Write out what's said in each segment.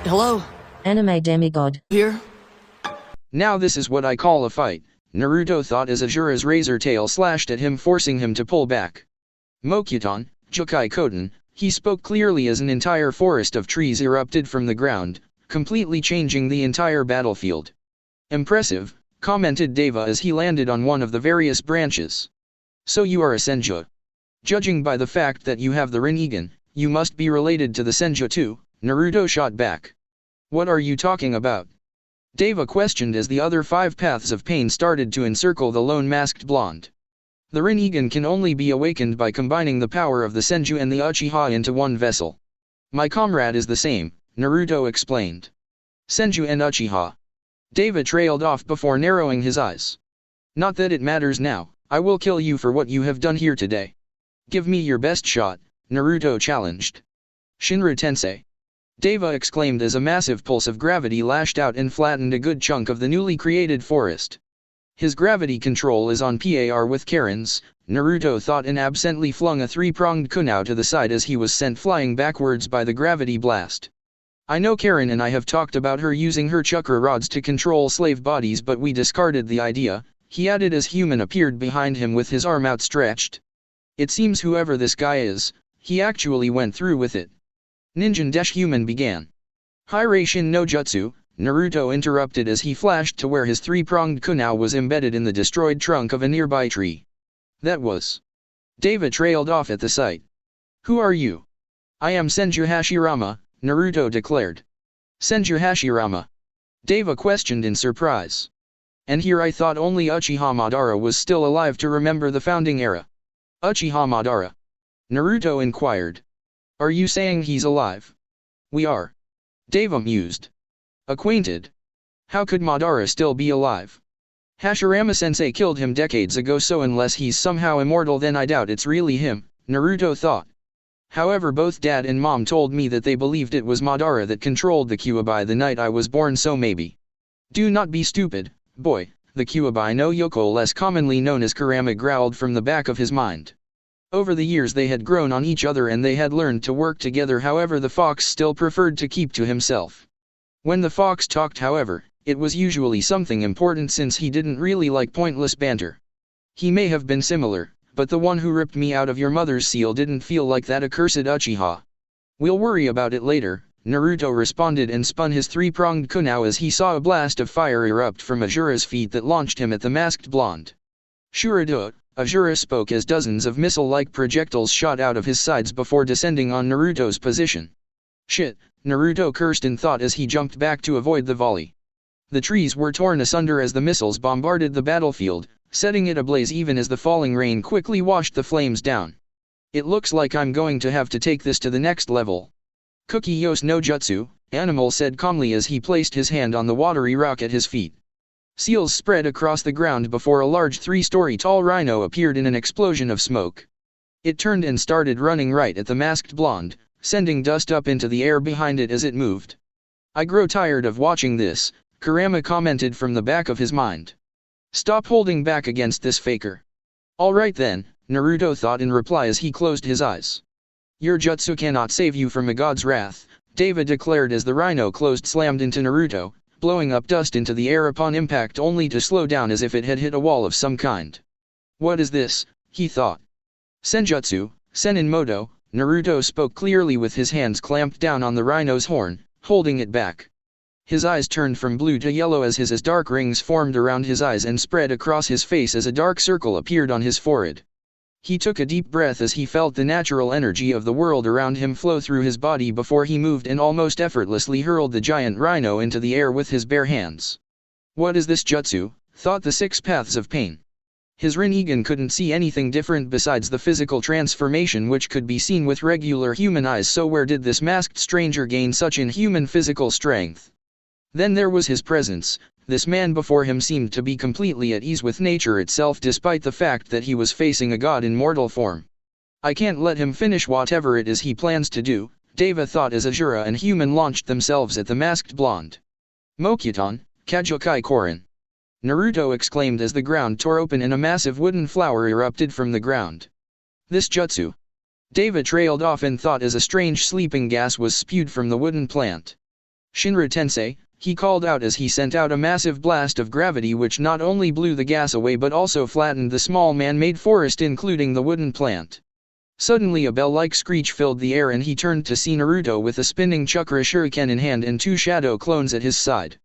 Hello? Anime demigod. Here? Now this is what I call a fight, Naruto thought as Ajura's razor tail slashed at him, forcing him to pull back. Mokuton, Jukai Koten, he spoke clearly as an entire forest of trees erupted from the ground, completely changing the entire battlefield. Impressive, commented Deva as he landed on one of the various branches. So you are a Senju. Judging by the fact that you have the Rinnegan, you must be related to the Senju too, Naruto shot back. What are you talking about? Deva questioned as the other 5 paths of pain started to encircle the lone masked blonde. The Rinnegan can only be awakened by combining the power of the Senju and the Uchiha into one vessel. My comrade is the same, Naruto explained. Senju and Uchiha. Deva trailed off before narrowing his eyes. Not that it matters now, I will kill you for what you have done here today. Give me your best shot, Naruto challenged. Shinra Tensei. Deva exclaimed as a massive pulse of gravity lashed out and flattened a good chunk of the newly created forest. His gravity control is on par with Karen's, Naruto thought, and absently flung a 3-pronged kunai to the side as he was sent flying backwards by the gravity blast. I know Karen and I have talked about her using her chakra rods to control slave bodies, but we discarded the idea, he added as Human appeared behind him with his arm outstretched. It seems whoever this guy is, he actually went through with it. Human began. Hiraishin no Jutsu, Naruto interrupted as he flashed to where his 3-pronged kunai was embedded in the destroyed trunk of a nearby tree. That was. Deva trailed off at the sight. Who are you? I am Senju Hashirama, Naruto declared. Senju Hashirama? Deva questioned in surprise. And here I thought only Uchiha Madara was still alive to remember the founding era. Uchiha Madara? Naruto inquired. Are you saying he's alive? We are. Deva mused. Acquainted? How could Madara still be alive? Hashirama-sensei killed him decades ago, so unless he's somehow immortal then I doubt it's really him, Naruto thought. However, both Dad and Mom told me that they believed it was Madara that controlled the Kyuubi the night I was born, so maybe. Do not be stupid, boy, the Kyuubi no Yoko, less commonly known as Kurama, growled from the back of his mind. Over the years they had grown on each other and they had learned to work together, however the fox still preferred to keep to himself. When the fox talked, however, it was usually something important since he didn't really like pointless banter. He may have been similar, but the one who ripped me out of your mother's seal didn't feel like that accursed Uchiha. We'll worry about it later, Naruto responded and spun his 3-pronged kunai as he saw a blast of fire erupt from Ajura's feet that launched him at the masked blonde. Shurado, Ajura spoke as dozens of missile-like projectiles shot out of his sides before descending on Naruto's position. Shit, Naruto cursed in thought as he jumped back to avoid the volley. The trees were torn asunder as the missiles bombarded the battlefield, setting it ablaze even as the falling rain quickly washed the flames down. It looks like I'm going to have to take this to the next level. Kuki Yos no Jutsu, Animal said calmly as he placed his hand on the watery rock at his feet. Seals spread across the ground before a large 3-story tall rhino appeared in an explosion of smoke. It turned and started running right at the masked blonde, sending dust up into the air behind it as it moved. I grow tired of watching this, Kurama commented from the back of his mind. Stop holding back against this faker. Alright then, Naruto thought in reply as he closed his eyes. Your jutsu cannot save you from a god's wrath, Deva declared as the rhino slammed into Naruto, blowing up dust into the air upon impact only to slow down as if it had hit a wall of some kind. What is this, he thought. Senjutsu, Senin Moto, Naruto spoke clearly with his hands clamped down on the rhino's horn, holding it back. His eyes turned from blue to yellow as dark rings formed around his eyes and spread across his face as a dark circle appeared on his forehead. He took a deep breath as he felt the natural energy of the world around him flow through his body before he moved and almost effortlessly hurled the giant rhino into the air with his bare hands. What is this jutsu, thought the 6 paths of pain. His Rinnegan couldn't see anything different besides the physical transformation which could be seen with regular human eyes, so where did this masked stranger gain such inhuman physical strength? Then there was his presence. This man before him seemed to be completely at ease with nature itself despite the fact that he was facing a god in mortal form. I can't let him finish whatever it is he plans to do, Deva thought as Ajura and Human launched themselves at the masked blonde. Mokuton, Kajukai Korin. Naruto exclaimed as the ground tore open and a massive wooden flower erupted from the ground. This jutsu. Deva trailed off in thought as a strange sleeping gas was spewed from the wooden plant. Shinra Tensei, he called out as he sent out a massive blast of gravity which not only blew the gas away but also flattened the small man-made forest including the wooden plant. Suddenly a bell-like screech filled the air and he turned to see Naruto with a spinning chakra shuriken in hand and two shadow clones at his side.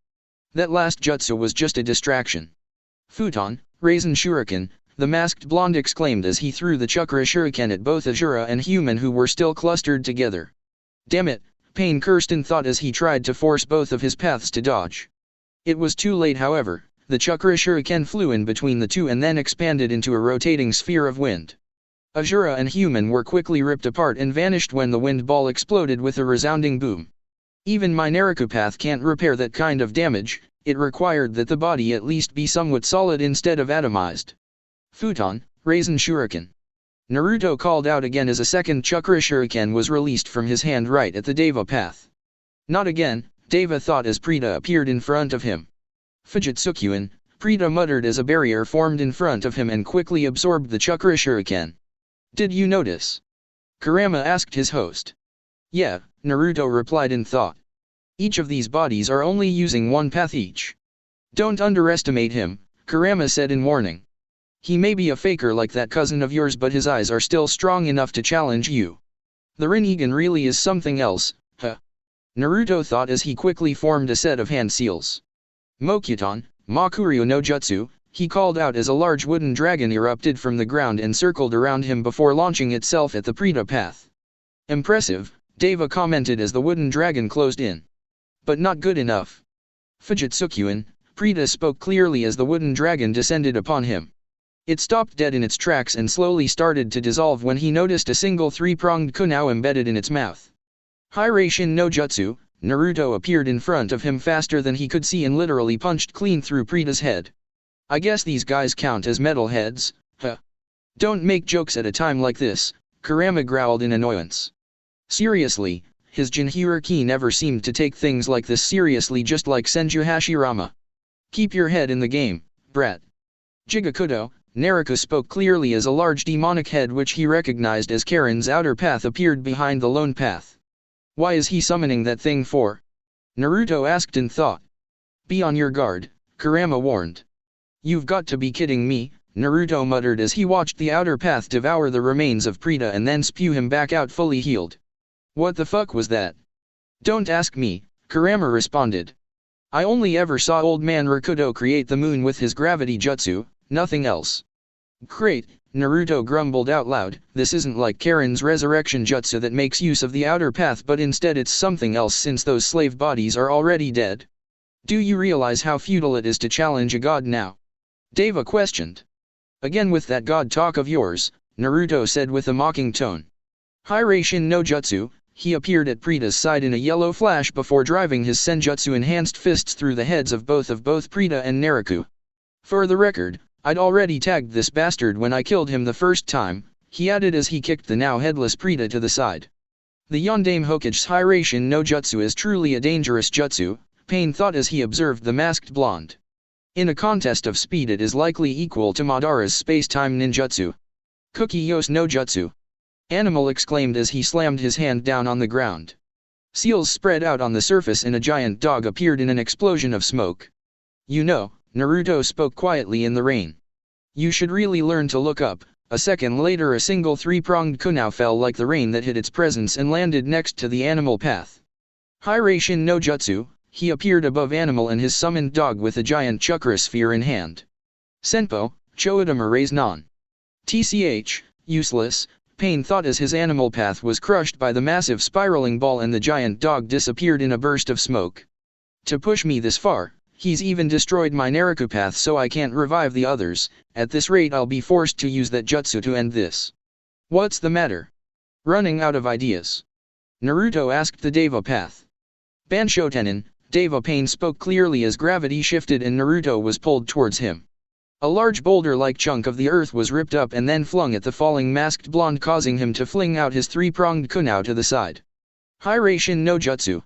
That last jutsu was just a distraction. Futon, Raisin Shuriken, the masked blonde exclaimed as he threw the chakra shuriken at both Azura and Human who were still clustered together. Damn it, Pain Kirsten thought as he tried to force both of his paths to dodge. It was too late however, the chakra shuriken flew in between the two and then expanded into a rotating sphere of wind. Azura and Human were quickly ripped apart and vanished when the wind ball exploded with a resounding boom. Even my Naruto path can't repair that kind of damage, it required that the body at least be somewhat solid instead of atomized. Futon, Raisin Shuriken. Naruto called out again as a second chakra shuriken was released from his hand right at the Deva path. Not again, Deva thought as Prita appeared in front of him. Fujitsukyuan, Prita muttered as a barrier formed in front of him and quickly absorbed the chakra shuriken. Did you notice? Kurama asked his host. Yeah, Naruto replied in thought. Each of these bodies are only using one path each. Don't underestimate him, Kurama said in warning. He may be a faker like that cousin of yours but his eyes are still strong enough to challenge you. The Rinnegan really is something else, huh? Naruto thought as he quickly formed a set of hand seals. Mokuton, Makuryu no Jutsu, he called out as a large wooden dragon erupted from the ground and circled around him before launching itself at the Prita path. Impressive, Deva commented as the wooden dragon closed in. But not good enough. Fujitsukyuan, Prita spoke clearly as the wooden dragon descended upon him. It stopped dead in its tracks and slowly started to dissolve when he noticed a single three-pronged kunai embedded in its mouth. Hiraishin no Jutsu, Naruto appeared in front of him faster than he could see and literally punched clean through Prita's head. I guess these guys count as metalheads, huh? Don't make jokes at a time like this, Kurama growled in annoyance. Seriously, his Jinhuriki never seemed to take things like this seriously just like Senju Hashirama. Keep your head in the game, brat. Jigakudo, Naruto spoke clearly as a large demonic head which he recognized as Karen's outer path appeared behind the lone path. Why is he summoning that thing for? Naruto asked in thought. Be on your guard, Kurama warned. You've got to be kidding me, Naruto muttered as he watched the outer path devour the remains of Prita and then spew him back out fully healed. What the fuck was that? Don't ask me, Kurama responded. I only ever saw old man Rakudo create the moon with his gravity jutsu, nothing else. Great, Naruto grumbled out loud, this isn't like Karen's resurrection jutsu that makes use of the outer path but instead it's something else since those slave bodies are already dead. Do you realize how futile it is to challenge a god now? Deva questioned. Again with that god talk of yours, Naruto said with a mocking tone. Hiraishin no Jutsu, he appeared at Prita's side in a yellow flash before driving his senjutsu enhanced fists through the heads of both Prita and Naruto. For the record, I'd already tagged this bastard when I killed him the first time, he added as he kicked the now headless Prita to the side. The Yondaime Hokage's Hiraishin no Jutsu is truly a dangerous jutsu, Pain thought as he observed the masked blonde. In a contest of speed it is likely equal to Madara's space-time ninjutsu. Cookie Yos no Jutsu. Animal exclaimed as he slammed his hand down on the ground. Seals spread out on the surface and a giant dog appeared in an explosion of smoke. You know, Naruto spoke quietly in the rain. You should really learn to look up. A second later a single three-pronged kunai fell like the rain that hid its presence and landed next to the animal path. Hiraishin no Jutsu, he appeared above animal and his summoned dog with a giant chakra sphere in hand. Senpo, Choudama raised non. Tch, useless, Pain thought as his animal path was crushed by the massive spiraling ball and the giant dog disappeared in a burst of smoke. To push me this far, he's even destroyed my Naruto path so I can't revive the others, at this rate I'll be forced to use that jutsu to end this. What's the matter? Running out of ideas? Naruto asked the Deva path. Banshotenin, Deva Pain spoke clearly as gravity shifted and Naruto was pulled towards him. A large boulder-like chunk of the earth was ripped up and then flung at the falling masked blonde causing him to fling out his three-pronged kunai to the side. Hiraishin no Jutsu.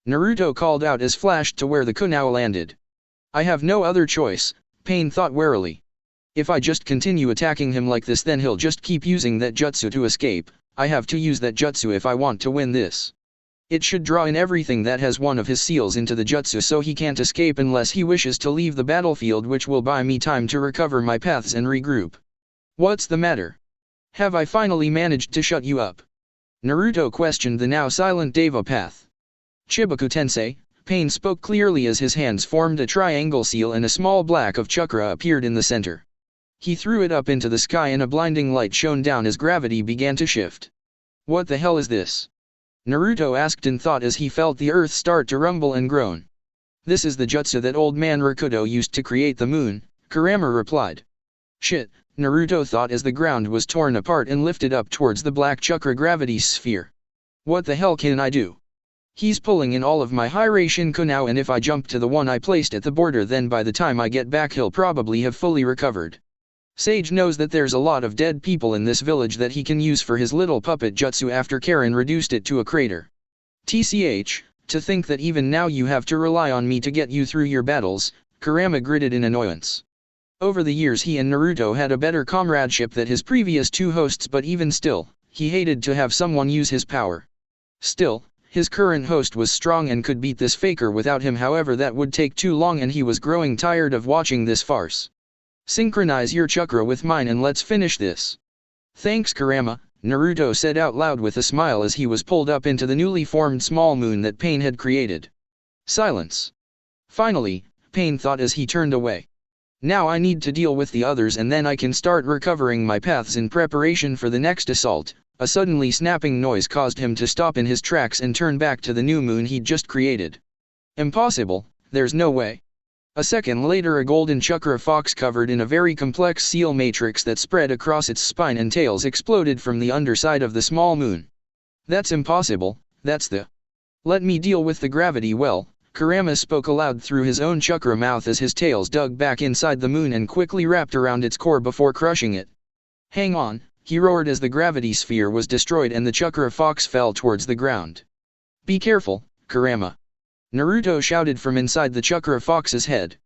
Naruto called out as flashed to where the kunai landed. I have no other choice, Pain thought warily. If I just continue attacking him like this then he'll just keep using that jutsu to escape, I have to use that jutsu if I want to win this. It should draw in everything that has one of his seals into the jutsu so he can't escape unless he wishes to leave the battlefield, which will buy me time to recover my paths and regroup. What's the matter? Have I finally managed to shut you up? Naruto questioned the now silent Deva path. Chibaku-tensei, Pain spoke clearly as his hands formed a triangle seal and a small black of chakra appeared in the center. He threw it up into the sky and a blinding light shone down as gravity began to shift. What the hell is this? Naruto asked in thought as he felt the earth start to rumble and groan. This is the jutsu that old man Rakudo used to create the moon, Kurama replied. Shit, Naruto thought as the ground was torn apart and lifted up towards the black chakra gravity sphere. What the hell can I do? He's pulling in all of my Hiraishin-ku now, and if I jump to the one I placed at the border, then by the time I get back he'll probably have fully recovered. Sage knows that there's a lot of dead people in this village that he can use for his little puppet jutsu after Karen reduced it to a crater. TCH, to think that even now you have to rely on me to get you through your battles, Kurama gritted in annoyance. Over the years he and Naruto had a better comradeship than his previous two hosts, but even still, he hated to have someone use his power. Still, his current host was strong and could beat this faker without him, however that would take too long and he was growing tired of watching this farce. Synchronize your chakra with mine and let's finish this. Thanks Kurama, Naruto said out loud with a smile as he was pulled up into the newly formed small moon that Pain had created. Silence. Finally, Pain thought as he turned away. Now I need to deal with the others and then I can start recovering my paths in preparation for the next assault. A suddenly snapping noise caused him to stop in his tracks and turn back to the new moon he'd just created. Impossible, there's no way. A second later a golden chakra fox covered in a very complex seal matrix that spread across its spine and tails exploded from the underside of the small moon. That's impossible, that's the... Let me deal with the gravity well, Kurama spoke aloud through his own chakra mouth as his tails dug back inside the moon and quickly wrapped around its core before crushing it. Hang on, he roared as the gravity sphere was destroyed and the chakra fox fell towards the ground. Be careful, Kurama. Naruto shouted from inside the chakra fox's head.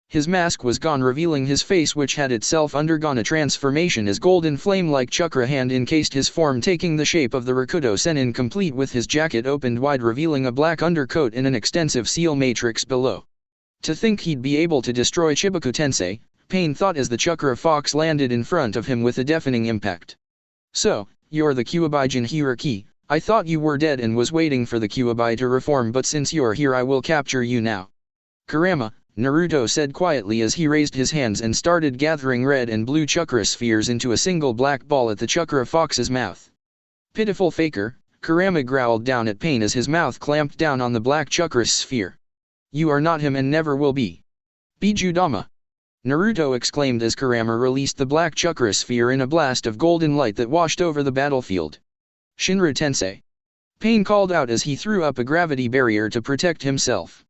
His mask was gone, revealing his face, which had itself undergone a transformation as golden flame-like chakra hand encased his form, taking the shape of the Rakudo Sennin, complete with his jacket opened wide revealing a black undercoat and an extensive seal matrix below. To think he'd be able to destroy Chibaku-tensei, Pain thought as the chakra fox landed in front of him with a deafening impact. So, you're the Kyuubi Jinhiriki. I thought you were dead and was waiting for the Kyuubi to reform, but since you're here I will capture you now. Kurama, Naruto said quietly as he raised his hands and started gathering red and blue chakra spheres into a single black ball at the chakra fox's mouth. Pitiful faker, Kurama growled down at Pain as his mouth clamped down on the black chakra sphere. You are not him and never will be. Bijudama. Naruto exclaimed as Kurama released the black chakra sphere in a blast of golden light that washed over the battlefield. Shinra Tensei. Pain called out as he threw up a gravity barrier to protect himself.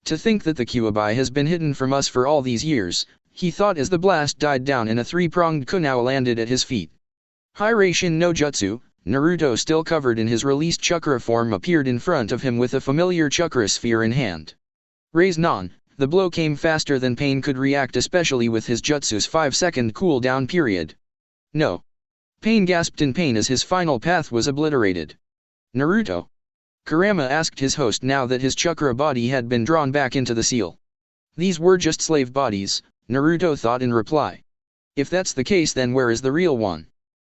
To think that the Kyuubi has been hidden from us for all these years, he thought as the blast died down and a three-pronged kunao landed at his feet. Hiraishin no Jutsu, Naruto still covered in his released chakra form appeared in front of him with a familiar chakra sphere in hand. Raise non, the blow came faster than Pain could react, especially with his jutsu's 5-second cooldown period. No. Pain gasped in pain as his final path was obliterated. Naruto? Kurama asked his host now that his chakra body had been drawn back into the seal. These were just slave bodies, Naruto thought in reply. If that's the case, then where is the real one?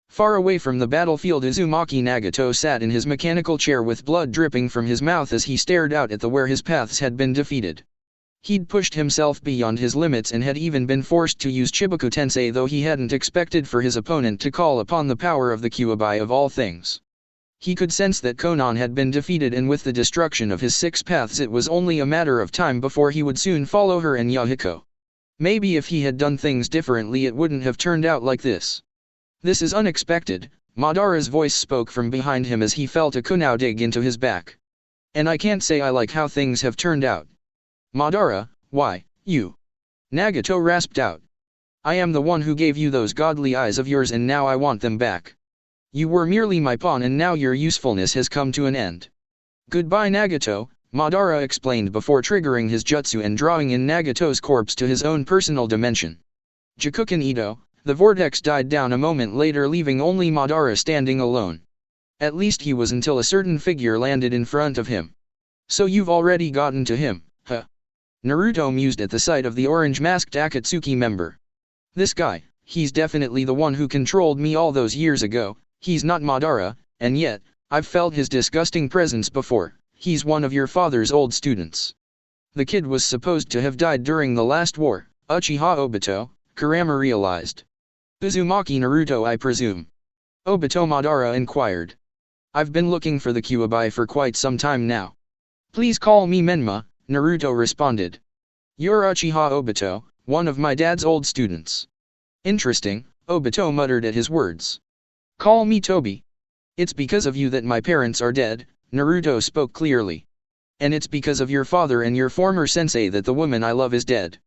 Far away from the battlefield, Uzumaki Nagato sat in his mechanical chair with blood dripping from his mouth as he stared out at the where his paths had been defeated. He'd pushed himself beyond his limits and had even been forced to use Chibaku-tensei, though he hadn't expected for his opponent to call upon the power of the Kyuubi of all things. He could sense that Konan had been defeated, and with the destruction of his 6 paths it was only a matter of time before he would soon follow her and Yahiko. Maybe if he had done things differently it wouldn't have turned out like this. This is unexpected, Madara's voice spoke from behind him as he felt a kunao dig into his back. And I can't say I like how things have turned out. Madara, why, you? Nagato rasped out. I am the one who gave you those godly eyes of yours and now I want them back. You were merely my pawn and now your usefulness has come to an end. Goodbye Nagato, Madara explained before triggering his jutsu and drawing in Nagato's corpse to his own personal dimension. Jakuken Ito, the vortex died down a moment later, leaving only Madara standing alone. At least he was until a certain figure landed in front of him. So you've already gotten to him, huh? Naruto mused at the sight of the orange-masked Akatsuki member. This guy, he's definitely the one who controlled me all those years ago. He's not Madara, and yet, I've felt his disgusting presence before. He's one of your father's old students. The kid was supposed to have died during the last war, Uchiha Obito, Kurama realized. Uzumaki Naruto, I presume? Obito Madara inquired. I've been looking for the Kyuubi for quite some time now. Please call me Menma, Naruto responded. You're Uchiha Obito, one of my dad's old students. Interesting, Obito muttered at his words. Call me Tobi. It's because of you that my parents are dead, Naruto spoke clearly. And it's because of your father and your former sensei that the woman I love is dead.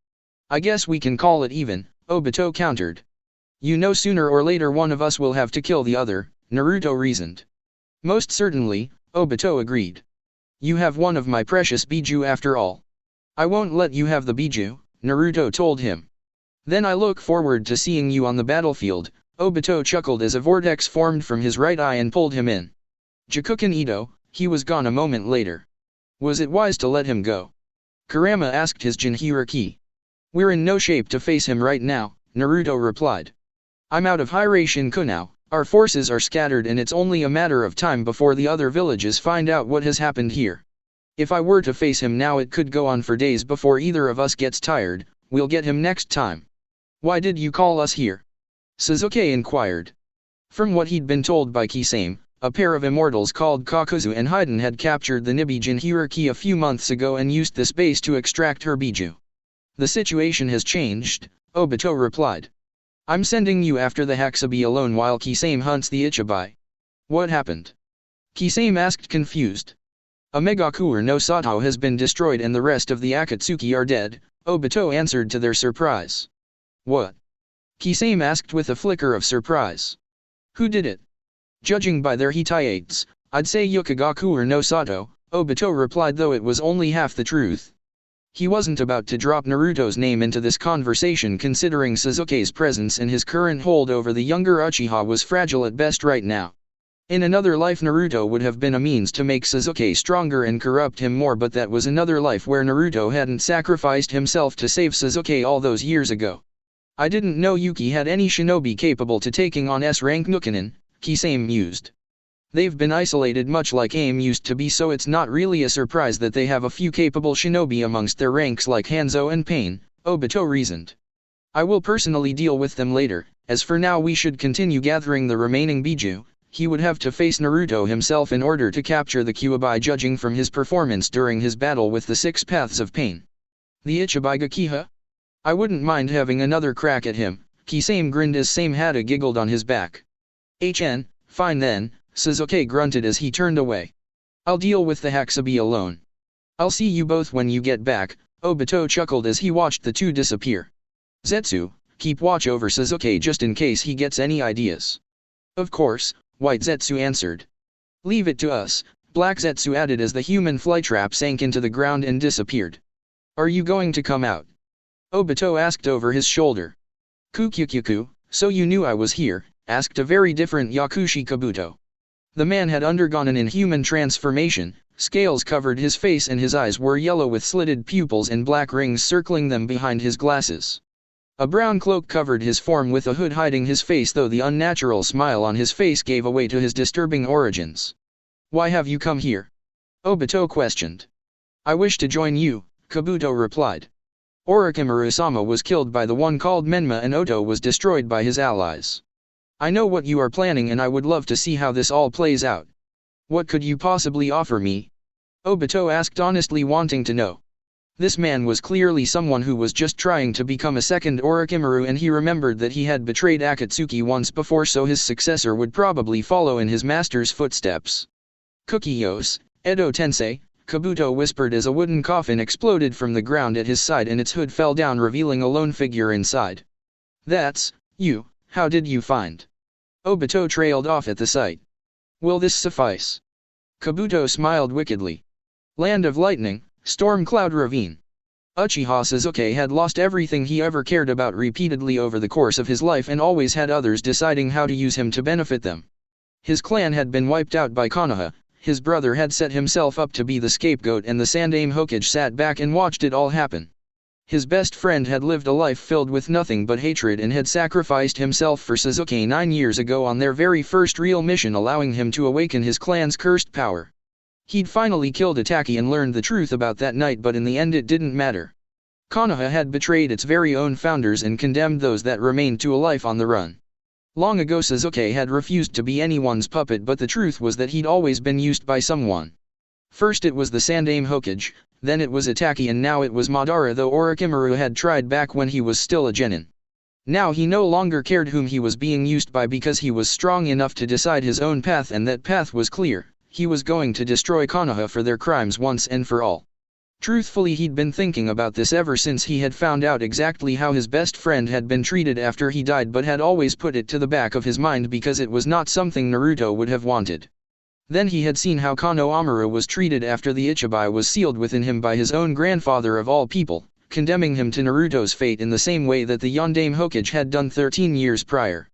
I guess we can call it even, Obito countered. You know, sooner or later one of us will have to kill the other, Naruto reasoned. Most certainly, Obito agreed. You have one of my precious Biju after all. I won't let you have the Biju, Naruto told him. Then I look forward to seeing you on the battlefield, Obito chuckled as a vortex formed from his right eye and pulled him in. Jakuken Ito, he was gone a moment later. Was it wise to let him go? Kurama asked his Jinhiriki. We're in no shape to face him right now, Naruto replied. I'm out of Hiraishin-ku now, our forces are scattered and it's only a matter of time before the other villages find out what has happened here. If I were to face him now it could go on for days before either of us gets tired, we'll get him next time. Why did you call us here? Sasuke inquired. From what he'd been told by Kisame, a pair of immortals called Kakuzu and Hiden had captured the Nibi Jinhiriki a few months ago and used this base to extract her Biju. The situation has changed, Obito replied. I'm sending you after the Hakabi alone while Kisame hunts the Ichibai. What happened? Kisame asked confused. A Megakuer no Sato has been destroyed and the rest of the Akatsuki are dead, Obito answered to their surprise. What? Kisame asked with a flicker of surprise. Who did it? Judging by their Hitaites, I'd say Yukagakuer no Sato, Obito replied, though it was only half the truth. He wasn't about to drop Naruto's name into this conversation considering Sasuke's presence and his current hold over the younger Uchiha was fragile at best right now. In another life Naruto would have been a means to make Sasuke stronger and corrupt him more, but that was another life where Naruto hadn't sacrificed himself to save Sasuke all those years ago. I didn't know Yuki had any shinobi capable to taking on S-rank Nukenin, Kisame mused. They've been isolated much like AIM used to be, so it's not really a surprise that they have a few capable shinobi amongst their ranks like Hanzo and Pain, Obito reasoned. I will personally deal with them later, as for now we should continue gathering the remaining Biju. He would have to face Naruto himself in order to capture the Kyuubi, judging from his performance during his battle with the Six Paths of Pain. The Ichibai Gakiha? I wouldn't mind having another crack at him, Kisame grinned as Same had a giggled on his back. Fine then, Sasuke grunted as he turned away. I'll deal with the Hakabi alone. I'll see you both when you get back, Obito chuckled as he watched the two disappear. Zetsu, keep watch over Sasuke just in case he gets any ideas. Of course, White Zetsu answered. Leave it to us, Black Zetsu added as the human flytrap sank into the ground and disappeared. Are you going to come out? Obito asked over his shoulder. Kukyukyuku, so you knew I was here, asked a very different Yakushi Kabuto. The man had undergone an inhuman transformation, scales covered his face and his eyes were yellow with slitted pupils and black rings circling them behind his glasses. A brown cloak covered his form with a hood hiding his face, though the unnatural smile on his face gave away to his disturbing origins. Why have you come here? Obito questioned. I wish to join you, Kabuto replied. Orochimaru-sama was killed by the one called Menma and Oto was destroyed by his allies. I know what you are planning and I would love to see how this all plays out. What could you possibly offer me? Obito asked, honestly wanting to know. This man was clearly someone who was just trying to become a second Orochimaru, and he remembered that he had betrayed Akatsuki once before, so his successor would probably follow in his master's footsteps. Kukiyos, Edo Tensei, Kabuto whispered as a wooden coffin exploded from the ground at his side and its hood fell down, revealing a lone figure inside. That's you. How did you find? Obito trailed off at the sight. Will this suffice? Kabuto smiled wickedly. Land of Lightning, Storm Cloud Ravine. Uchiha Sasuke had lost everything he ever cared about repeatedly over the course of his life and always had others deciding how to use him to benefit them. His clan had been wiped out by Konoha, his brother had set himself up to be the scapegoat and the Sandaime Hokage sat back and watched it all happen. His best friend had lived a life filled with nothing but hatred and had sacrificed himself for Sasuke 9 years ago on their very first real mission, allowing him to awaken his clan's cursed power. He'd finally killed Itachi and learned the truth about that night, but in the end it didn't matter. Konoha had betrayed its very own founders and condemned those that remained to a life on the run. Long ago Sasuke had refused to be anyone's puppet, but the truth was that he'd always been used by someone. First it was the Sandaime Hokage, then it was Itachi, and now it was Madara, though Orochimaru had tried back when he was still a genin. Now he no longer cared whom he was being used by because he was strong enough to decide his own path, and that path was clear. He was going to destroy Konoha for their crimes once and for all. Truthfully, he'd been thinking about this ever since he had found out exactly how his best friend had been treated after he died, but had always put it to the back of his mind because it was not something Naruto would have wanted. Then he had seen how Konohamaru was treated after the Ichibai was sealed within him by his own grandfather of all people, condemning him to Naruto's fate in the same way that the Yondaime Hokage had done 13 years prior.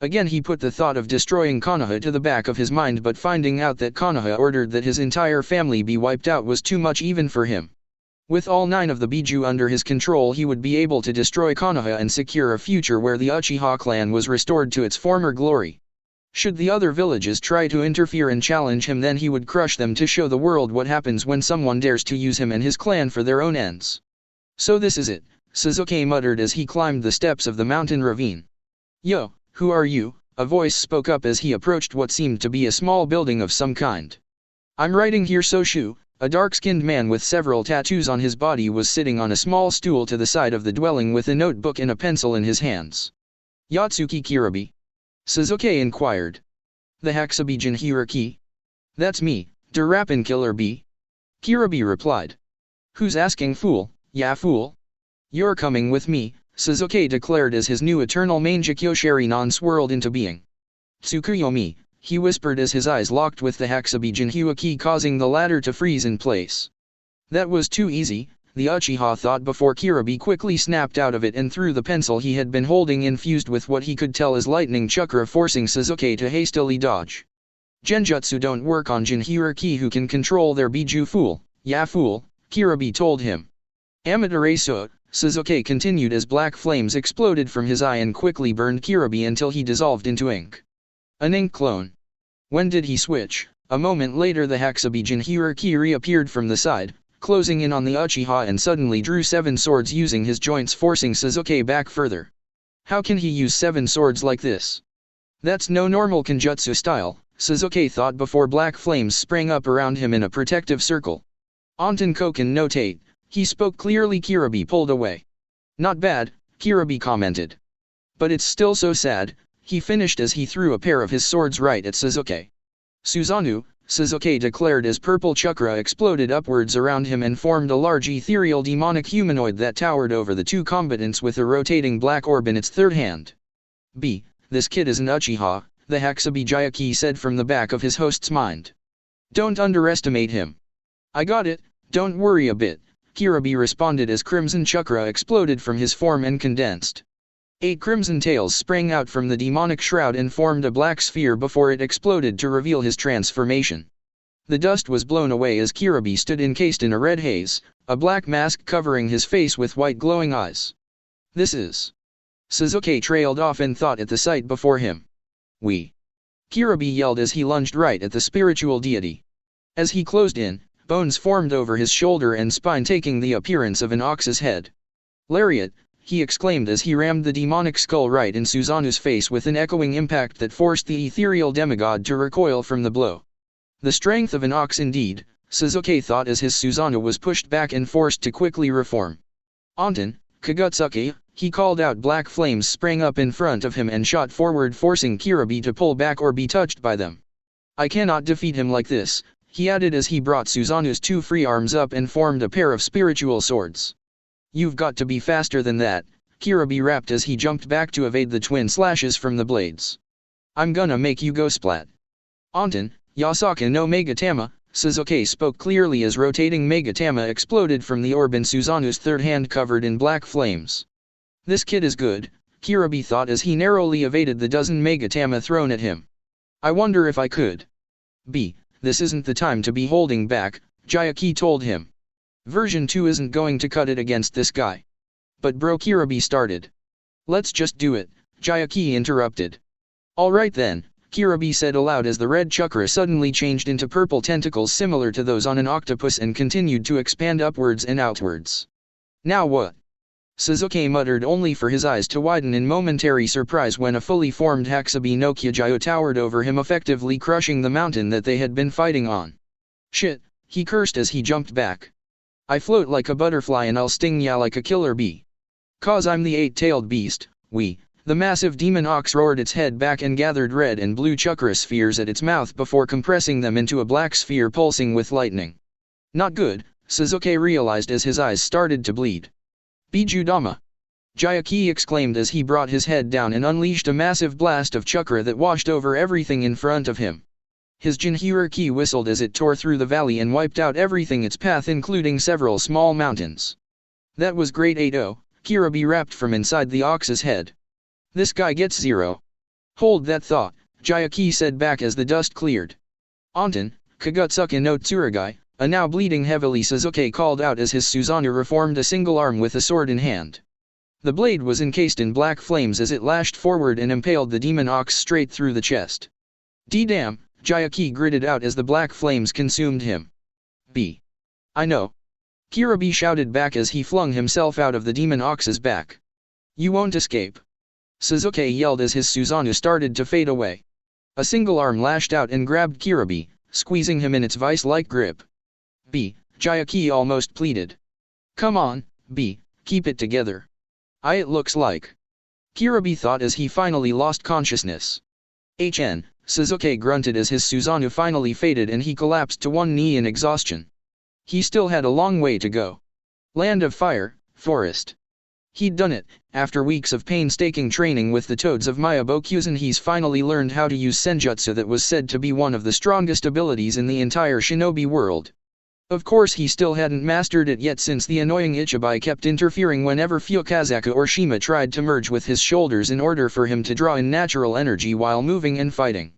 Again he put the thought of destroying Konoha to the back of his mind, but finding out that Konoha ordered that his entire family be wiped out was too much even for him. With all 9 of the Biju under his control, he would be able to destroy Konoha and secure a future where the Uchiha clan was restored to its former glory. Should the other villages try to interfere and challenge him, then he would crush them to show the world what happens when someone dares to use him and his clan for their own ends. So this is it, Sasuke muttered as he climbed the steps of the mountain ravine. Yo, who are you? A voice spoke up as he approached what seemed to be a small building of some kind. I'm writing here. Soshu, a dark-skinned man with several tattoos on his body, was sitting on a small stool to the side of the dwelling with a notebook and a pencil in his hands. Yatsuki Kirabi? Sasuke inquired. The Hakusabi Jinhiriki? That's me, der Rappin Killer B. Kirabi replied. Who's asking, fool? Yeah, fool. You're coming with me, Sasuke declared as his new eternal Manjikyo Sharingan swirled into being. Tsukuyomi, he whispered as his eyes locked with the Hakusabi Jinhiriki, causing the latter to freeze in place. That was too easy, the Uchiha thought before Kirabi quickly snapped out of it and threw the pencil he had been holding, infused with what he could tell as lightning chakra, forcing Sasuke to hastily dodge. Genjutsu don't work on Jinhiriki who can control their Biju, fool. Yeah, fool, Kirabi told him. Amaterasu, Sasuke continued as black flames exploded from his eye and quickly burned Kirabi until he dissolved into ink. An ink clone. When did he switch? A moment later the Hakusabi Jinhiriki reappeared from the side, closing in on the Uchiha, and suddenly drew 7 swords using his joints, forcing Sasuke back further. How can he use 7 swords like this? That's no normal Kenjutsu style, Sasuke thought before black flames sprang up around him in a protective circle. Anton Koken no Tate, he spoke clearly. Kirabi pulled away. Not bad, Kirabi commented. But it's still so sad, he finished as he threw a pair of his swords right at Sasuke. Susanoo, Sasuke declared as purple chakra exploded upwards around him and formed a large ethereal demonic humanoid that towered over the 2 combatants with a rotating black orb in its third hand. B. This kid is an Uchiha, the Hakusabi Jayaki said from the back of his host's mind. Don't underestimate him. I got it, don't worry a bit, Kirabi responded as crimson chakra exploded from his form and condensed. 8 crimson tails sprang out from the demonic shroud and formed a black sphere before it exploded to reveal his transformation. The dust was blown away as Kirabi stood encased in a red haze, a black mask covering his face with white glowing eyes. This is... Sasuke trailed off in thought at the sight before him. We. Kirabi yelled as he lunged right at the spiritual deity. As he closed in, bones formed over his shoulder and spine, taking the appearance of an ox's head. Lariat, he exclaimed as he rammed the demonic skull right in Susanoo's face with an echoing impact that forced the ethereal demigod to recoil from the blow. The strength of an ox indeed, Sasuke thought as his Susanoo was pushed back and forced to quickly reform. Anton, Kagutsuki, he called out. Black flames sprang up in front of him and shot forward, forcing Kirabi to pull back or be touched by them. I cannot defeat him like this, he added as he brought Susanoo's 2 free arms up and formed a pair of spiritual swords. You've got to be faster than that, Kirabi rapped as he jumped back to evade the twin slashes from the blades. I'm gonna make you go splat. Anton, Yasaka no Megatama, Sasuke spoke clearly as rotating Megatama exploded from the orb in Susanoo's third hand covered in black flames. This kid is good, Kirabi thought as he narrowly evaded the dozen Megatama thrown at him. I wonder if I could. B. This isn't the time to be holding back, Jayaki told him. Version 2 isn't going to cut it against this guy. But bro, Kirabi started. Let's just do it, Jayaki interrupted. Alright then, Kirabi said aloud as the red chakra suddenly changed into purple tentacles similar to those on an octopus and continued to expand upwards and outwards. Now what? Sasuke muttered, only for his eyes to widen in momentary surprise when a fully formed Hakubi no Kyujo towered over him, effectively crushing the mountain that they had been fighting on. Shit, he cursed as he jumped back. I float like a butterfly and I'll sting ya like a killer bee. Cause I'm the eight-tailed beast, The massive demon ox roared its head back and gathered red and blue chakra spheres at its mouth before compressing them into a black sphere pulsing with lightning. Not good, Sasuke realized as his eyes started to bleed. Bijudama! Jayaki exclaimed as he brought his head down and unleashed a massive blast of chakra that washed over everything in front of him. His Jinhuriki whistled as it tore through the valley and wiped out everything its path, including several small mountains. That was great 8-0, Kirabi rapped from inside the ox's head. This guy gets 0. Hold that thought, Jayaki said back as the dust cleared. Anton, Kagutsuka no Tsurugai, a now bleeding heavily Sasuke called out as his Susanoo formed a single arm with a sword in hand. The blade was encased in black flames as it lashed forward and impaled the demon ox straight through the chest. D-damn, Jayaki gritted out as the black flames consumed him. B. I know. Kirabi shouted back as he flung himself out of the demon ox's back. You won't escape. Sasuke yelled as his Susanoo started to fade away. A single arm lashed out and grabbed Kirabi, squeezing him in its vice-like grip. B. Jayaki almost pleaded. Come on, B, keep it together. It looks like. Kirabi thought as he finally lost consciousness. HN, Sasuke grunted as his Susanoo finally faded and he collapsed to one knee in exhaustion. He still had a long way to go. Land of Fire, Forest. He'd done it. After weeks of painstaking training with the toads of Myabokusen, he's finally learned how to use senjutsu, that was said to be one of the strongest abilities in the entire shinobi world. Of course he still hadn't mastered it yet, since the annoying Ichibai kept interfering whenever Fukazaku or Shima tried to merge with his shoulders in order for him to draw in natural energy while moving and fighting.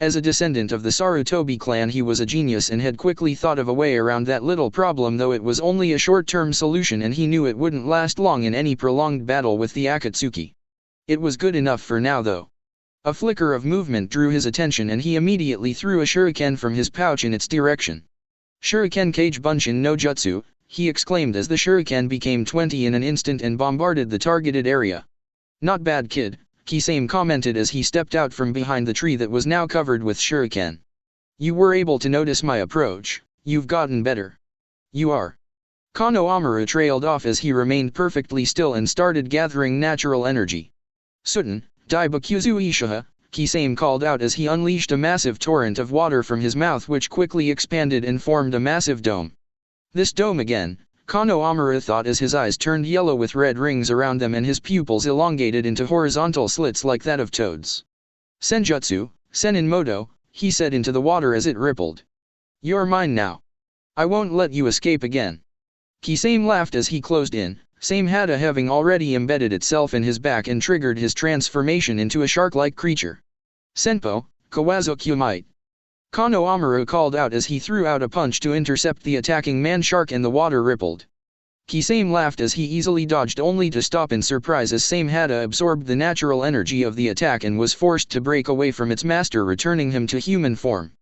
As a descendant of the Sarutobi clan, he was a genius and had quickly thought of a way around that little problem, though it was only a short-term solution and he knew it wouldn't last long in any prolonged battle with the Akatsuki. It was good enough for now though. A flicker of movement drew his attention and he immediately threw a shuriken from his pouch in its direction. Shuriken Kage Bunshin no Jutsu, he exclaimed as the shuriken became 20 in an instant and bombarded the targeted area. Not bad, kid, Kisame commented as he stepped out from behind the tree that was now covered with shuriken. You were able to notice my approach. You've gotten better. You are. Kano Amaru trailed off as he remained perfectly still and started gathering natural energy. Suten, Daibakuzu Ishiha, Kisame called out as he unleashed a massive torrent of water from his mouth, which quickly expanded and formed a massive dome. This dome again, Kano Amaru thought as his eyes turned yellow with red rings around them and his pupils elongated into horizontal slits like that of toads. Senjutsu, Senin Moto, he said into the water as it rippled. You're mine now. I won't let you escape again. Kisame laughed as he closed in, Same Hada having already embedded itself in his back and triggered his transformation into a shark-like creature. Senpo, Kawazuki might. Kano Amaru called out as he threw out a punch to intercept the attacking man-shark and the water rippled. Kisame laughed as he easily dodged, only to stop in surprise as Same Hada absorbed the natural energy of the attack and was forced to break away from its master, returning him to human form.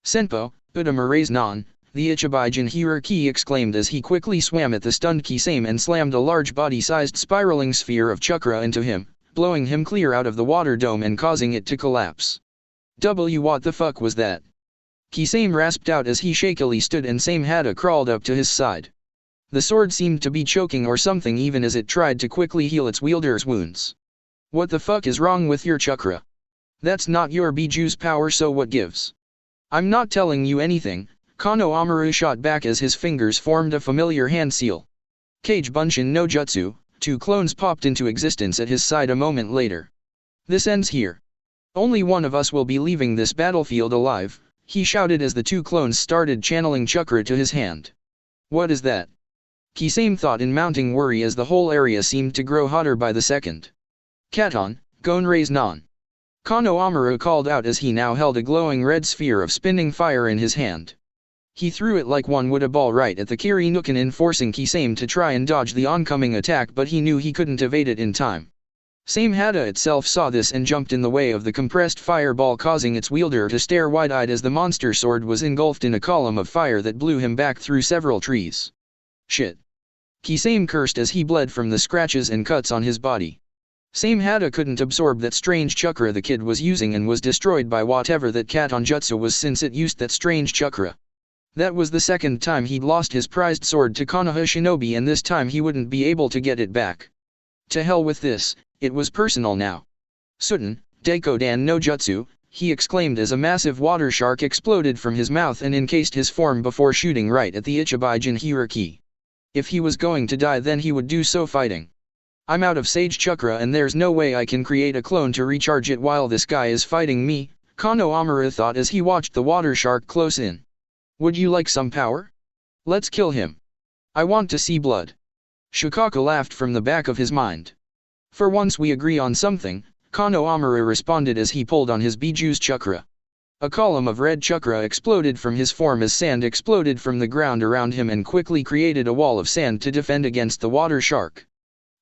Senpo, Udamura's non, the Ichibai Jinhuriki exclaimed as he quickly swam at the stunned Kisame and slammed a large body-sized spiraling sphere of chakra into him, blowing him clear out of the water dome and causing it to collapse. What the fuck was that? Kisame rasped out as he shakily stood and Same Hada crawled up to his side. The sword seemed to be choking or something even as it tried to quickly heal its wielder's wounds. What the fuck is wrong with your chakra? That's not your Biju's power, so what gives? I'm not telling you anything, Kano Amaru shot back as his fingers formed a familiar hand seal. Kage Bunshin no Jutsu, 2 clones popped into existence at his side a moment later. This ends here. Only one of us will be leaving this battlefield alive, he shouted as the 2 clones started channeling chakra to his hand. What is that? Kisame thought in mounting worry as the whole area seemed to grow hotter by the second. Katon, Gonrei's non. Kano Amuro called out as he now held a glowing red sphere of spinning fire in his hand. He threw it like one would a ball right at the Kirinukanin, forcing Kisame to try and dodge the oncoming attack, but he knew he couldn't evade it in time. Same Hada itself saw this and jumped in the way of the compressed fireball, causing its wielder to stare wide-eyed as the monster sword was engulfed in a column of fire that blew him back through several trees. Shit. Kisame cursed as he bled from the scratches and cuts on his body. Same Hada couldn't absorb that strange chakra the kid was using and was destroyed by whatever that Katon Jutsu was, since it used that strange chakra. That was the second time he'd lost his prized sword to Konoha Shinobi, and this time he wouldn't be able to get it back. To hell with this, it was personal now. Suten, Daikodan no Jutsu, he exclaimed as a massive water shark exploded from his mouth and encased his form before shooting right at the Ichibai Jinhiriki. If he was going to die, then he would do so fighting. I'm out of Sage Chakra and there's no way I can create a clone to recharge it while this guy is fighting me, Kano Amuro thought as he watched the water shark close in. Would you like some power? Let's kill him. I want to see blood. Shikaka laughed from the back of his mind. For once we agree on something, Kano Amuro responded as he pulled on his Biju's chakra. A column of red chakra exploded from his form as sand exploded from the ground around him and quickly created a wall of sand to defend against the water shark.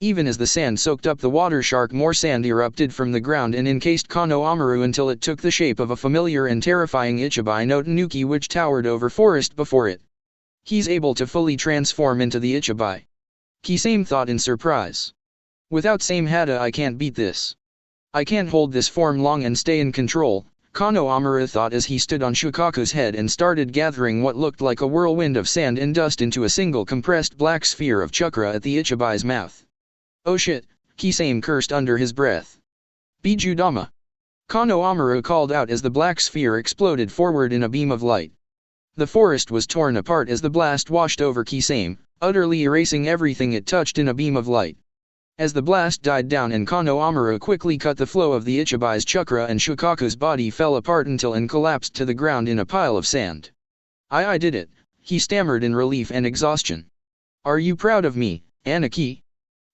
Even as the sand soaked up the water shark, more sand erupted from the ground and encased Kano Amuro until it took the shape of a familiar and terrifying Ichibai no Tanuki which towered over forest before it. He's able to fully transform into the Ichibai. Kisame thought in surprise. Without Same Hada I can't beat this. I can't hold this form long and stay in control, Kano Amuro thought as he stood on Shikaka's head and started gathering what looked like a whirlwind of sand and dust into a single compressed black sphere of chakra at the Ichibai's mouth. Oh shit, Kisame cursed under his breath. Biju Dama. Kano Amuro called out as the black sphere exploded forward in a beam of light. The forest was torn apart as the blast washed over Kisame, utterly erasing everything it touched in a beam of light. As the blast died down and Kano Amuro quickly cut the flow of the Ichibai's chakra, and Shikaka's body fell apart until and collapsed to the ground in a pile of sand. I did it, he stammered in relief and exhaustion. Are you proud of me, Aniki?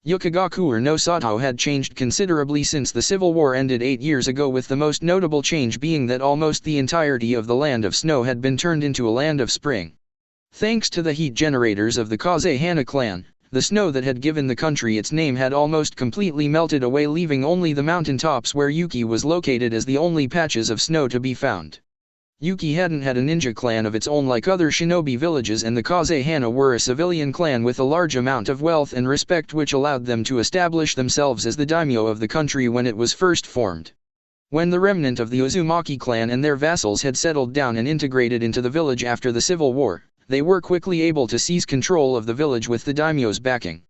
Yukagaku no Sato had changed considerably since the civil war ended 8 years ago, with the most notable change being that almost the entirety of the land of snow had been turned into a land of spring. Thanks to the heat generators of the Kazehana clan, the snow that had given the country its name had almost completely melted away, leaving only the mountain tops where Yuki was located as the only patches of snow to be found. Yuki hadn't had a ninja clan of its own like other shinobi villages, and the Kazehana were a civilian clan with a large amount of wealth and respect, which allowed them to establish themselves as the daimyo of the country when it was first formed. When the remnant of the Uzumaki clan and their vassals had settled down and integrated into the village after the Civil War, they were quickly able to seize control of the village with the daimyo's backing.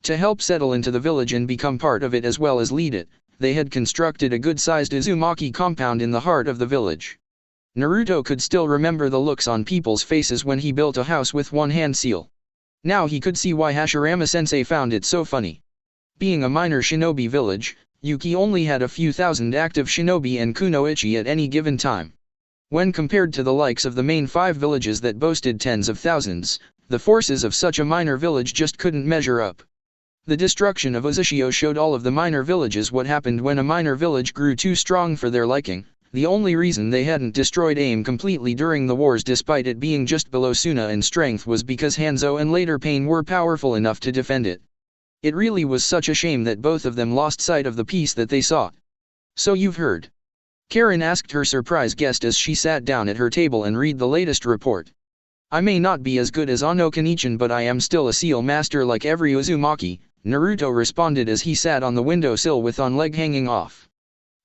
To help settle into the village and become part of it as well as lead it, they had constructed a good-sized Uzumaki compound in the heart of the village. Naruto could still remember the looks on people's faces when he built a house with one-hand seal. Now he could see why Hashirama-sensei found it so funny. Being a minor shinobi village, Yuki only had a few thousand active shinobi and kunoichi at any given time. When compared to the likes of the main 5 villages that boasted tens of thousands, the forces of such a minor village just couldn't measure up. The destruction of Uzushio showed all of the minor villages what happened when a minor village grew too strong for their liking. The only reason they hadn't destroyed AIM completely during the wars, despite it being just below Suna in strength, was because Hanzo and later Pain were powerful enough to defend it. It really was such a shame that both of them lost sight of the peace that they sought. So you've heard? Karen asked her surprise guest as she sat down at her table and read the latest report. I may not be as good as Ano Kanichan, but I am still a seal master like every Uzumaki, Naruto responded as he sat on the windowsill with one leg hanging off.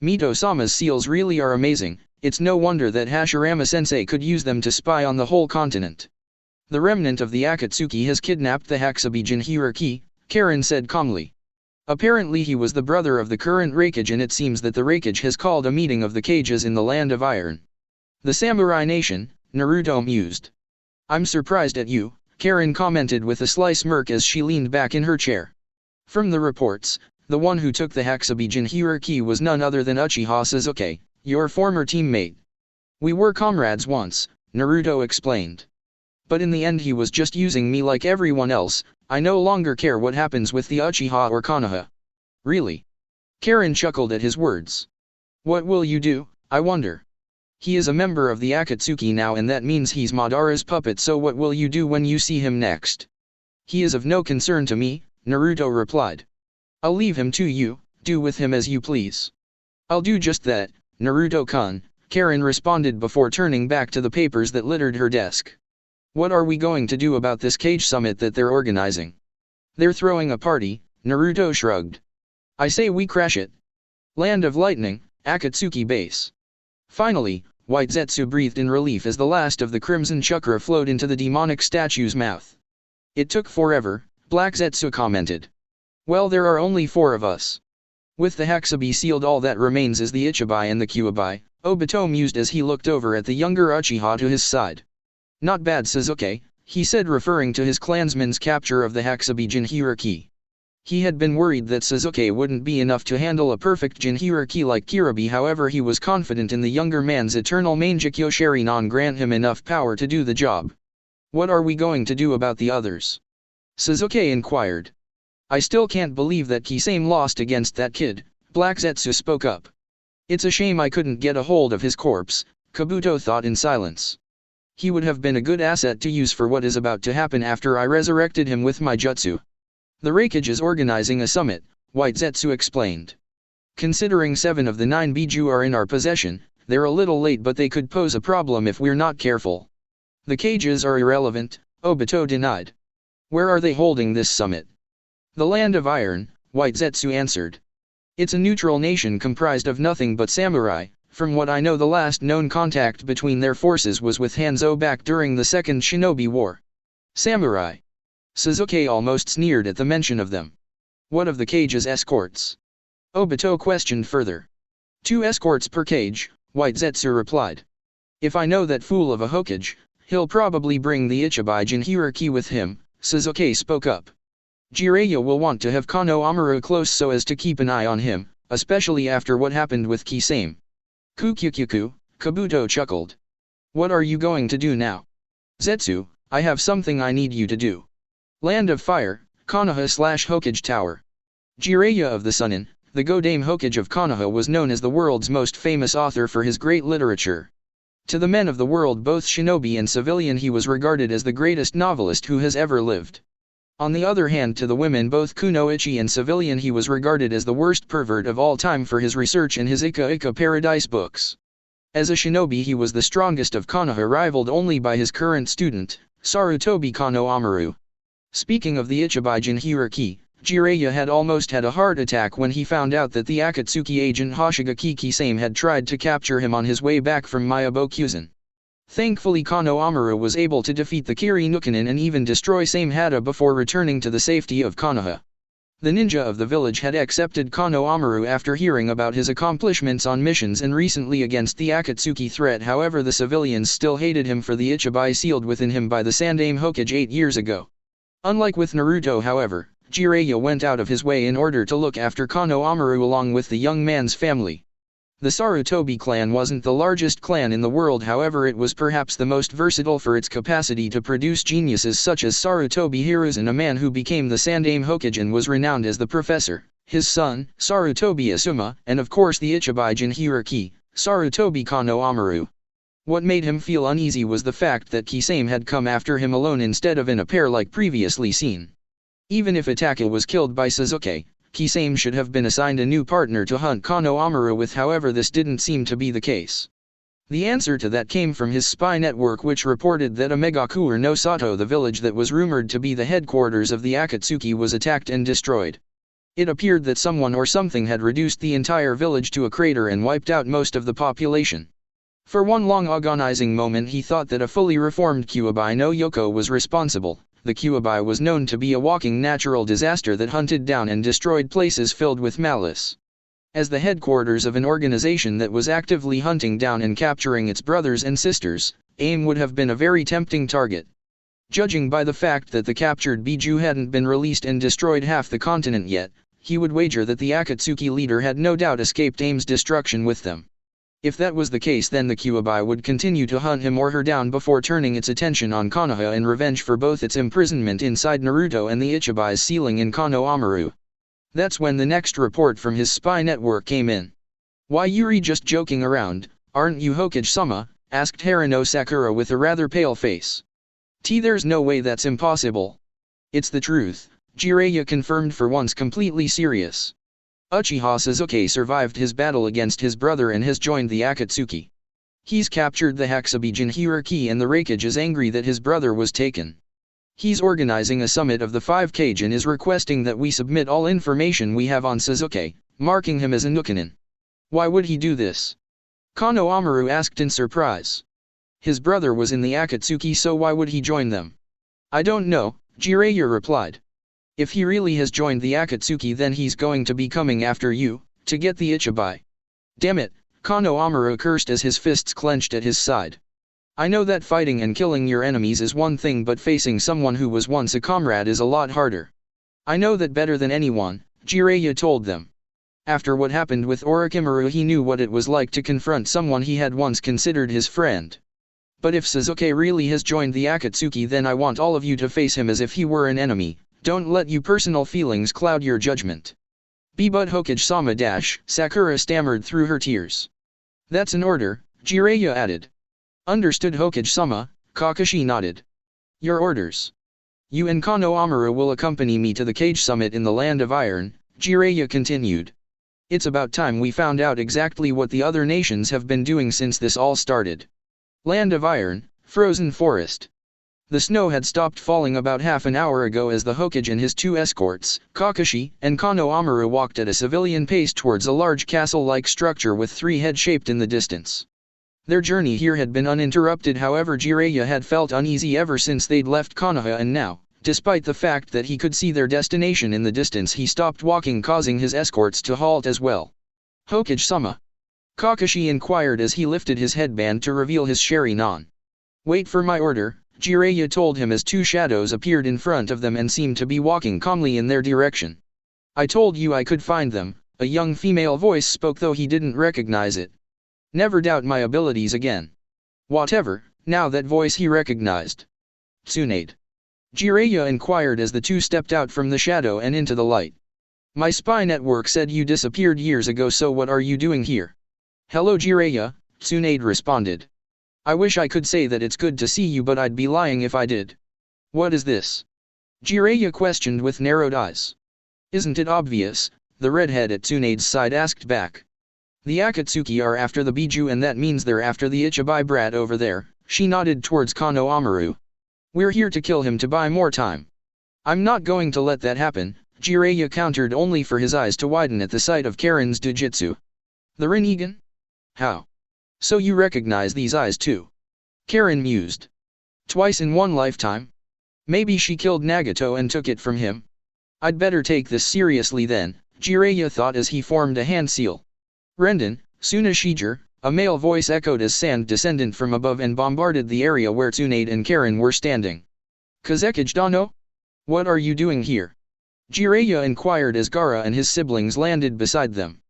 Mito-sama's seals really are amazing. It's no wonder that Hashirama-sensei could use them to spy on the whole continent. The remnant of the Akatsuki has kidnapped the Hakusabi Jinhiriki, Karen said calmly. Apparently he was the brother of the current Raikage, and it seems that the Raikage has called a meeting of the Kages in the Land of Iron. The Samurai Nation, Naruto mused. I'm surprised at you, Karen commented with a sly smirk as she leaned back in her chair. From the reports, the one who took the Hakusabi Jinhiriki was none other than Uchiha Sasuke, your former teammate. We were comrades once, Naruto explained. But in the end he was just using me like everyone else. I no longer care what happens with the Uchiha or Konoha. Really? Karen chuckled at his words. What will you do, I wonder? He is a member of the Akatsuki now, and that means he's Madara's puppet, so what will you do when you see him next? He is of no concern to me, Naruto replied. I'll leave him to you, do with him as you please. I'll do just that, Naruto-kun, Karen responded before turning back to the papers that littered her desk. What are we going to do about this cage summit that they're organizing? They're throwing a party, Naruto shrugged. I say we crash it. Land of Lightning, Akatsuki base. Finally, White Zetsu breathed in relief as the last of the crimson chakra flowed into the demonic statue's mouth. It took forever, Black Zetsu commented. Well, there are only 4 of us. With the Hexabi sealed, all that remains is the Ichibai and the Kyuubi, Obito mused as he looked over at the younger Uchiha to his side. Not bad, Sasuke, he said, referring to his clansman's capture of the Hexabi Jinchuriki. He had been worried that Sasuke wouldn't be enough to handle a perfect Jinchuriki like Kiribi, however he was confident in the younger man's eternal Mangekyo Sharingan grant him enough power to do the job. What are we going to do about the others? Sasuke inquired. I still can't believe that Kisame lost against that kid, Black Zetsu spoke up. It's a shame I couldn't get a hold of his corpse, Kabuto thought in silence. He would have been a good asset to use for what is about to happen after I resurrected him with my jutsu. The Raikage is organizing a summit, White Zetsu explained. Considering 7 of the 9 Biju are in our possession, they're a little late, but they could pose a problem if we're not careful. The cages are irrelevant, Obito denied. Where are they holding this summit? The Land of Iron, White Zetsu answered. It's a neutral nation comprised of nothing but samurai. From what I know, the last known contact between their forces was with Hanzo back during the Second Shinobi War. Samurai. Sasuke almost sneered at the mention of them. What of the cage's escorts? Obito questioned further. 2 escorts per cage, White Zetsu replied. If I know that fool of a Hokage, he'll probably bring the Ichibai Jinchuriki with him, Sasuke spoke up. Jiraiya will want to have Kano Amaru close so as to keep an eye on him, especially after what happened with Kisame. Kukyukyuku, Kabuto chuckled. What are you going to do now? Zetsu, I have something I need you to do. Land of Fire, Konoha/Hokage Tower. Jiraiya of the Sunin, the Godame Hokage of Konoha, was known as the world's most famous author for his great literature. To the men of the world, both shinobi and civilian, he was regarded as the greatest novelist who has ever lived. On the other hand, to the women, both kunoichi and civilian, he was regarded as the worst pervert of all time for his research and his Ika Paradise books. As a shinobi, he was the strongest of Konoha, rivaled only by his current student, Sarutobi Kano Amaru. Speaking of the Ichibai Jinchuriki, Jiraiya had almost had a heart attack when he found out that the Akatsuki agent Hoshigaki Kisame had tried to capture him on his way back from Myabokuzen. Thankfully, Kano Amaru was able to defeat the Kiri Nukanin and even destroy Same Hada before returning to the safety of Konoha. The ninja of the village had accepted Kano Amaru after hearing about his accomplishments on missions and recently against the Akatsuki threat. However, the civilians still hated him for the Ichibai sealed within him by the Sandaime Hokage 8 years ago. Unlike with Naruto, however, Jiraiya went out of his way in order to look after Kano Amaru along with the young man's family. The Sarutobi clan wasn't the largest clan in the world, however it was perhaps the most versatile for its capacity to produce geniuses such as Sarutobi Hiruzen, a man who became the Sandaime Hokage and was renowned as the Professor, his son, Sarutobi Asuma, and of course the Ichibai Jinchuriki, Sarutobi Kano Amaru. What made him feel uneasy was the fact that Kisame had come after him alone instead of in a pair like previously seen. Even if Itachi was killed by Sasuke, Kisame should have been assigned a new partner to hunt Kano Amaru with, however this didn't seem to be the case. The answer to that came from his spy network, which reported that Amegaku no Sato, the village that was rumored to be the headquarters of the Akatsuki, was attacked and destroyed. It appeared that someone or something had reduced the entire village to a crater and wiped out most of the population. For one long agonizing moment he thought that a fully reformed Kyuubi no Yoko was responsible. The Kyuubi was known to be a walking natural disaster that hunted down and destroyed places filled with malice. As the headquarters of an organization that was actively hunting down and capturing its brothers and sisters, AIM would have been a very tempting target. Judging by the fact that the captured Biju hadn't been released and destroyed half the continent yet, he would wager that the Akatsuki leader had no doubt escaped AIM's destruction with them. If that was the case, then the Kyuubi would continue to hunt him or her down before turning its attention on Konoha in revenge for both its imprisonment inside Naruto and the Ichibai's sealing in Kano Amaru. That's when the next report from his spy network came in. Why Yuri just joking around, aren't you Hokage-sama? Asked Harino Sakura with a rather pale face. There's no way that's impossible. It's the truth, Jiraiya confirmed for once completely serious. Uchiha Sasuke survived his battle against his brother and has joined the Akatsuki. He's captured the Hakusabi Jinhiriki and the Raikage is angry that his brother was taken. He's organizing a summit of the 5 Kage and is requesting that we submit all information we have on Sasuke, marking him as a Nukenin. Why would he do this? Kano Amaru asked in surprise. His brother was in the Akatsuki, so why would he join them? I don't know, Jiraiya replied. If he really has joined the Akatsuki, then he's going to be coming after you, to get the Ichibai. Damn it, Kano Amaru cursed as his fists clenched at his side. I know that fighting and killing your enemies is one thing, but facing someone who was once a comrade is a lot harder. I know that better than anyone, Jiraiya told them. After what happened with Orochimaru, he knew what it was like to confront someone he had once considered his friend. But if Sasuke really has joined the Akatsuki, then I want all of you to face him as if he were an enemy. Don't let your personal feelings cloud your judgment. But Hokage-sama Sakura stammered through her tears. That's an order, Jiraiya added. Understood Hokage-sama, Kakashi nodded. Your orders. You and Kano Amaru will accompany me to the Kage Summit in the Land of Iron, Jiraiya continued. It's about time we found out exactly what the other nations have been doing since this all started. Land of Iron, Frozen Forest. The snow had stopped falling about half an hour ago as the Hokage and his 2 escorts, Kakashi and Kano Amaru, walked at a civilian pace towards a large castle-like structure with 3 heads shaped in the distance. Their journey here had been uninterrupted, however Jiraiya had felt uneasy ever since they'd left Konoha, and now, despite the fact that he could see their destination in the distance, he stopped walking, causing his escorts to halt as well. Hokage-sama? Kakashi inquired as he lifted his headband to reveal his Sharingan. Wait for my order, Jiraiya told him as 2 shadows appeared in front of them and seemed to be walking calmly in their direction. I told you I could find them, a young female voice spoke, though he didn't recognize it. Never doubt my abilities again. Whatever, now that voice he recognized. Tsunade. Jiraiya inquired as the 2 stepped out from the shadow and into the light. My spy network said you disappeared years ago, so what are you doing here? Hello Jiraiya, Tsunade responded. I wish I could say that it's good to see you, but I'd be lying if I did. What is this? Jiraiya questioned with narrowed eyes. Isn't it obvious? The redhead at Tsunade's side asked back. The Akatsuki are after the Biju, and that means they're after the Ichibai brat over there, she nodded towards Kano Amaru. We're here to kill him to buy more time. I'm not going to let that happen, Jiraiya countered, only for his eyes to widen at the sight of Karen's Jujutsu. The Rinnegan? How? So you recognize these eyes too? Karen mused. Twice in one lifetime? Maybe she killed Nagato and took it from him? I'd better take this seriously then, Jiraiya thought as he formed a hand seal. Rendon, Tsunashijir, a male voice echoed as sand descended from above and bombarded the area where Tsunade and Karen were standing. Kazekage Dano? What are you doing here? Jiraiya inquired as Gaara and his siblings landed beside them.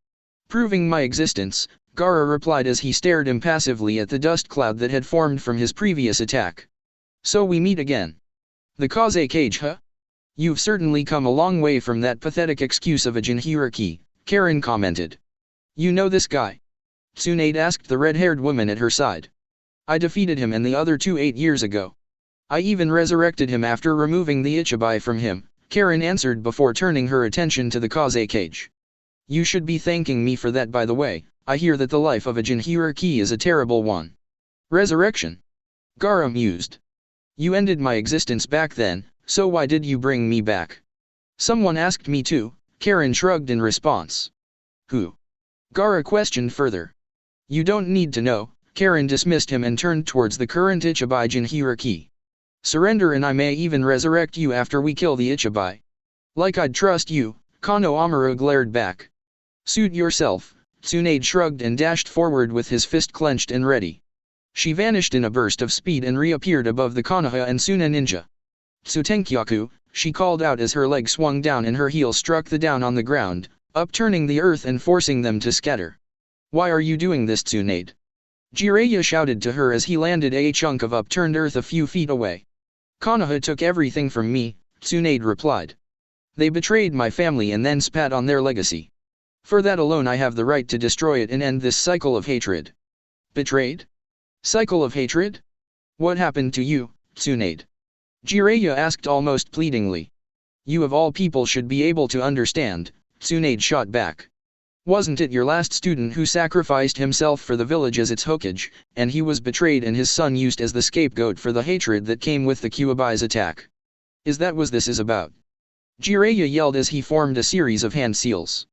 Proving my existence, Gaara replied as he stared impassively at the dust cloud that had formed from his previous attack. So we meet again. The Kaze Cage, huh? You've certainly come a long way from that pathetic excuse of a Jinhiriki, Karen commented. You know this guy? Tsunade asked the red-haired woman at her side. I defeated him and the other 2 8 years ago. I even resurrected him after removing the Ichibai from him, Karen answered before turning her attention to the Kaze Cage. You should be thanking me for that, by the way. I hear that the life of a Jinhiriki is a terrible one. Resurrection? Gaara mused. You ended my existence back then, so why did you bring me back? Someone asked me to, Karen shrugged in response. Who? Gaara questioned further. You don't need to know, Karen dismissed him and turned towards the current Ichibai Jinhiriki. Surrender and I may even resurrect you after we kill the Ichibai. Like I'd trust you, Kano Amaru glared back. Suit yourself, Tsunade shrugged and dashed forward with his fist clenched and ready. She vanished in a burst of speed and reappeared above the Konoha and Suna ninja. Tsutenkyaku, she called out as her leg swung down and her heel struck the down on the ground, upturning the earth and forcing them to scatter. Why are you doing this, Tsunade? Jiraiya shouted to her as he landed a chunk of upturned earth a few feet away. Konoha took everything from me, Tsunade replied. They betrayed my family and then spat on their legacy. For that alone I have the right to destroy it and end this cycle of hatred. Betrayed? Cycle of hatred? What happened to you, Tsunade? Jiraiya asked almost pleadingly. You of all people should be able to understand, Tsunade shot back. Wasn't it your last student who sacrificed himself for the village as its Hokage, and he was betrayed and his son used as the scapegoat for the hatred that came with the Kyuubi's attack? Is that what this is about? Jiraiya yelled as he formed a series of hand seals.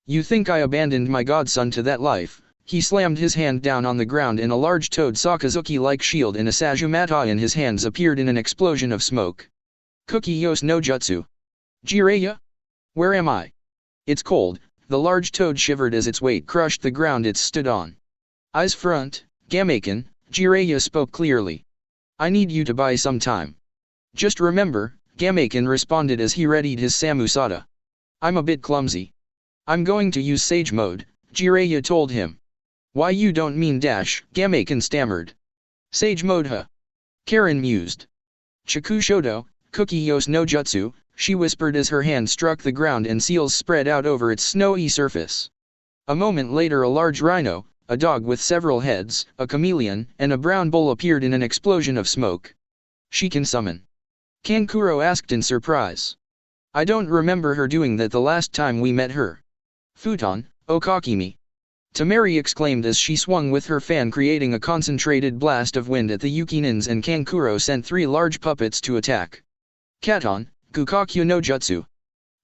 You think I abandoned my godson to that life? He slammed his hand down on the ground and a large toad Sakazuki-like shield and a Sajumata in his hands appeared in an explosion of smoke. Kukiyos no Jutsu. Jiraiya? Where am I? It's cold. The large toad shivered as its weight crushed the ground it stood on. Eyes front, Gamaken, Jiraiya spoke clearly. I need you to buy some time. Just remember, Gamaken responded as he readied his Samusada. I'm a bit clumsy. I'm going to use Sage Mode, Jiraiya told him. Why you don't mean dash, Gamaken stammered. Sage Mode huh? Karen mused. Chikushodo, Kukiyos no Jutsu, she whispered as her hand struck the ground and seals spread out over its snowy surface. A moment later a large rhino, a dog with several heads, a chameleon, and a brown bull appeared in an explosion of smoke. She can summon. Kankuro asked in surprise. I don't remember her doing that the last time we met her. Futon, Okakimi. Tamari exclaimed as she swung with her fan creating a concentrated blast of wind at the Yukinins and Kankuro sent 3 large puppets to attack. Katon, Gukakyu no Jutsu.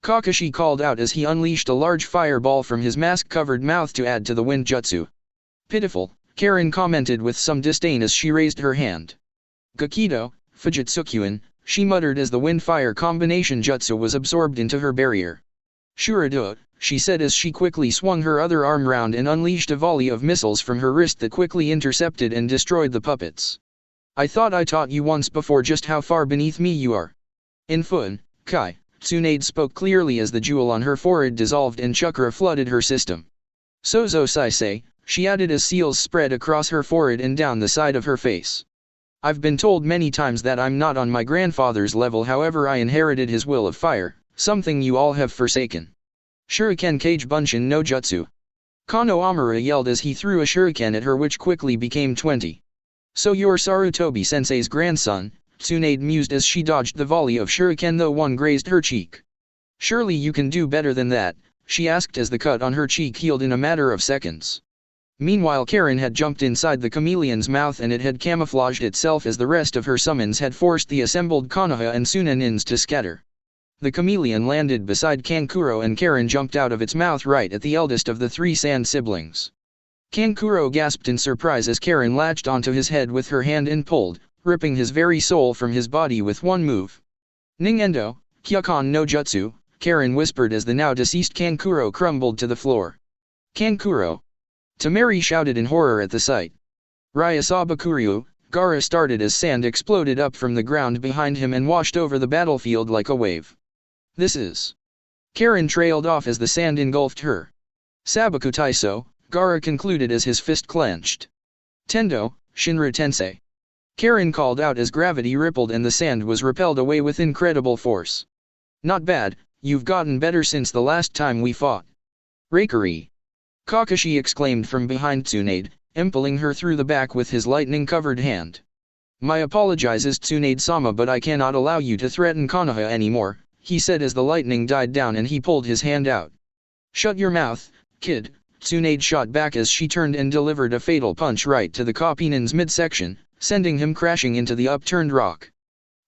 Kakashi called out as he unleashed a large fireball from his mask-covered mouth to add to the wind jutsu. Pitiful, Karen commented with some disdain as she raised her hand. Gakido, Fujitsukyuin, she muttered as the wind-fire combination jutsu was absorbed into her barrier. Shurido, she said as she quickly swung her other arm round and unleashed a volley of missiles from her wrist that quickly intercepted and destroyed the puppets. I thought I taught you once before just how far beneath me you are. Infun, Kai, Tsunade spoke clearly as the jewel on her forehead dissolved and chakra flooded her system. Sozo Saisei, she added as seals spread across her forehead and down the side of her face. I've been told many times that I'm not on my grandfather's level, however I inherited his will of fire, something you all have forsaken. Shuriken Kage Bunshin no Jutsu. Kano Amura yelled as he threw a shuriken at her which quickly became 20. So you're Sarutobi sensei's grandson, Tsunade mused as she dodged the volley of shuriken though one grazed her cheek. Surely you can do better than that, she asked as the cut on her cheek healed in a matter of seconds. Meanwhile Karen had jumped inside the chameleon's mouth and it had camouflaged itself as the rest of her summons had forced the assembled Konoha and Sunanins to scatter. The chameleon landed beside Kankuro and Karen jumped out of its mouth right at the eldest of the 3 sand siblings. Kankuro gasped in surprise as Karen latched onto his head with her hand and pulled, ripping his very soul from his body with one move. Ningendo, Kyukon no Jutsu, Karen whispered as the now deceased Kankuro crumbled to the floor. Kankuro! Tamari shouted in horror at the sight. Ryasabakuryu, Gaara started as sand exploded up from the ground behind him and washed over the battlefield like a wave. This is... Karen trailed off as the sand engulfed her. Sabaku Taiso, Gaara concluded as his fist clenched. Tendo, Shinra Tensei. Karen called out as gravity rippled and the sand was repelled away with incredible force. Not bad, you've gotten better since the last time we fought. Rakery! Kakashi exclaimed from behind Tsunade, impaling her through the back with his lightning-covered hand. My apologizes Tsunade-sama, but I cannot allow you to threaten Konoha anymore, he said as the lightning died down and he pulled his hand out. Shut your mouth, kid, Tsunade shot back as she turned and delivered a fatal punch right to the Kapinin's midsection, sending him crashing into the upturned rock.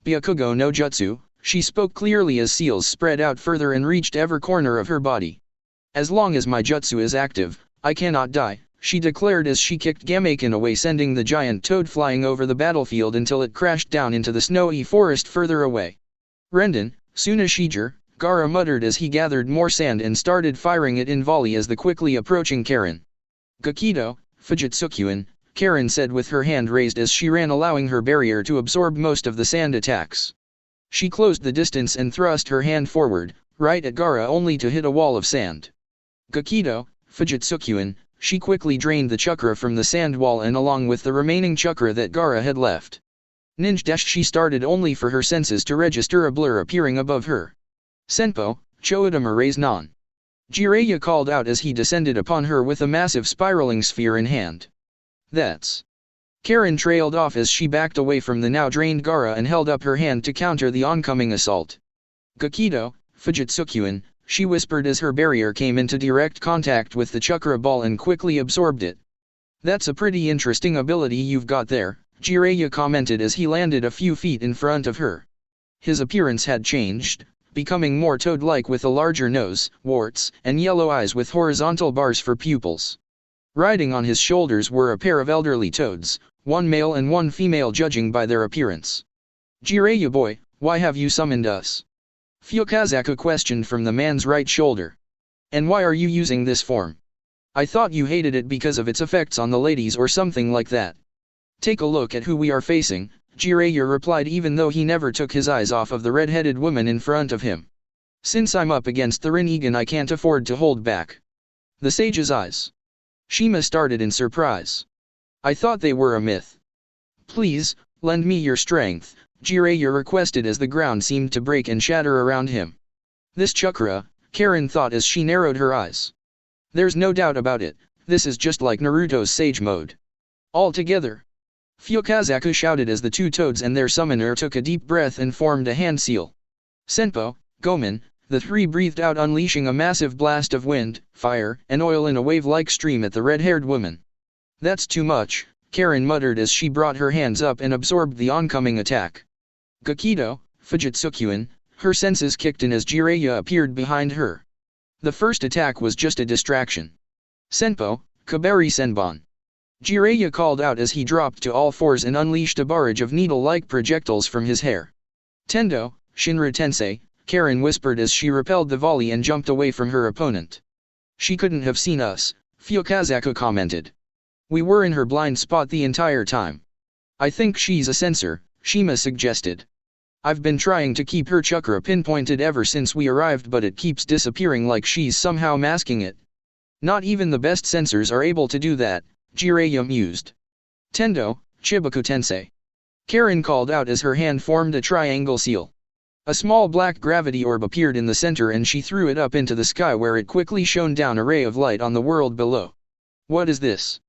Byakugo no Jutsu, she spoke clearly as seals spread out further and reached every corner of her body. As long as my jutsu is active, I cannot die, she declared as she kicked Gamaken away, sending the giant toad flying over the battlefield until it crashed down into the snowy forest further away. Rendon, Sunashiger, Gaara muttered as he gathered more sand and started firing it in volley as the quickly approaching Karen. Gakido, Fujitsukyuin, Karen said with her hand raised as she ran, allowing her barrier to absorb most of the sand attacks. She closed the distance and thrust her hand forward, right at Gaara, only to hit a wall of sand. Gakido, Fujitsukyuin, she quickly drained the chakra from the sand wall and along with the remaining chakra that Gaara had left. Ninja she started only for her senses to register a blur appearing above her. Senpo, Choudama raise non. Jiraiya called out as he descended upon her with a massive spiraling sphere in hand. That's... Karen trailed off as she backed away from the now drained Gaara and held up her hand to counter the oncoming assault. Gakido, Fujitsukyuan, she whispered as her barrier came into direct contact with the chakra ball and quickly absorbed it. That's a pretty interesting ability you've got there, Jiraiya commented as he landed a few feet in front of her. His appearance had changed, becoming more toad-like with a larger nose, warts, and yellow eyes with horizontal bars for pupils. Riding on his shoulders were a pair of elderly toads, one male and one female judging by their appearance. Jiraiya boy, why have you summoned us? Fukazaku questioned from the man's right shoulder. And why are you using this form? I thought you hated it because of its effects on the ladies or something like that. Take a look at who we are facing, Jiraiya replied even though he never took his eyes off of the red-headed woman in front of him. Since I'm up against the Rinnegan I can't afford to hold back. The sage's eyes. Shima started in surprise. I thought they were a myth. Please, lend me your strength, Jiraiya requested as the ground seemed to break and shatter around him. This chakra, Karen thought as she narrowed her eyes. There's no doubt about it, this is just like Naruto's sage mode. All together. Fukazaku shouted as the two toads and their summoner took a deep breath and formed a hand seal. Senpo, Gomen, the three breathed out unleashing a massive blast of wind, fire, and oil in a wave-like stream at the red-haired woman. That's too much, Karen muttered as she brought her hands up and absorbed the oncoming attack. Gakido, Fujitsukyuan, her senses kicked in as Jiraiya appeared behind her. The first attack was just a distraction. Senpo, Kabari Senbon. Jiraiya called out as he dropped to all fours and unleashed a barrage of needle-like projectiles from his hair. Tendo, Shinra Tensei, Karen whispered as she repelled the volley and jumped away from her opponent. She couldn't have seen us, Fukazaku commented. We were in her blind spot the entire time. I think she's a sensor, Shima suggested. I've been trying to keep her chakra pinpointed ever since we arrived but it keeps disappearing like she's somehow masking it. Not even the best sensors are able to do that, Jiraiya mused. Tendo, Chibaku Tensei. Karen called out as her hand formed a triangle seal. A small black gravity orb appeared in the center and she threw it up into the sky where it quickly shone down a ray of light on the world below. What is this?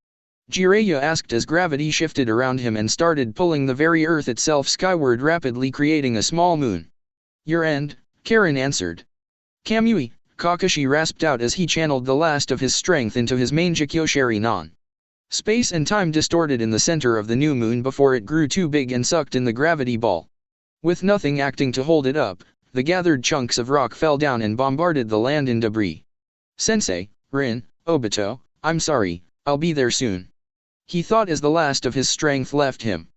Jiraiya asked as gravity shifted around him and started pulling the very earth itself skyward rapidly creating a small moon. Your end, Karen answered. Kamui, Kakashi rasped out as he channeled the last of his strength into his main Jikyoshari Non. Space and time distorted in the center of the new moon before it grew too big and sucked in the gravity ball. With nothing acting to hold it up, the gathered chunks of rock fell down and bombarded the land in debris. Sensei, Rin, Obito, I'm sorry, I'll be there soon. He thought as the last of his strength left him.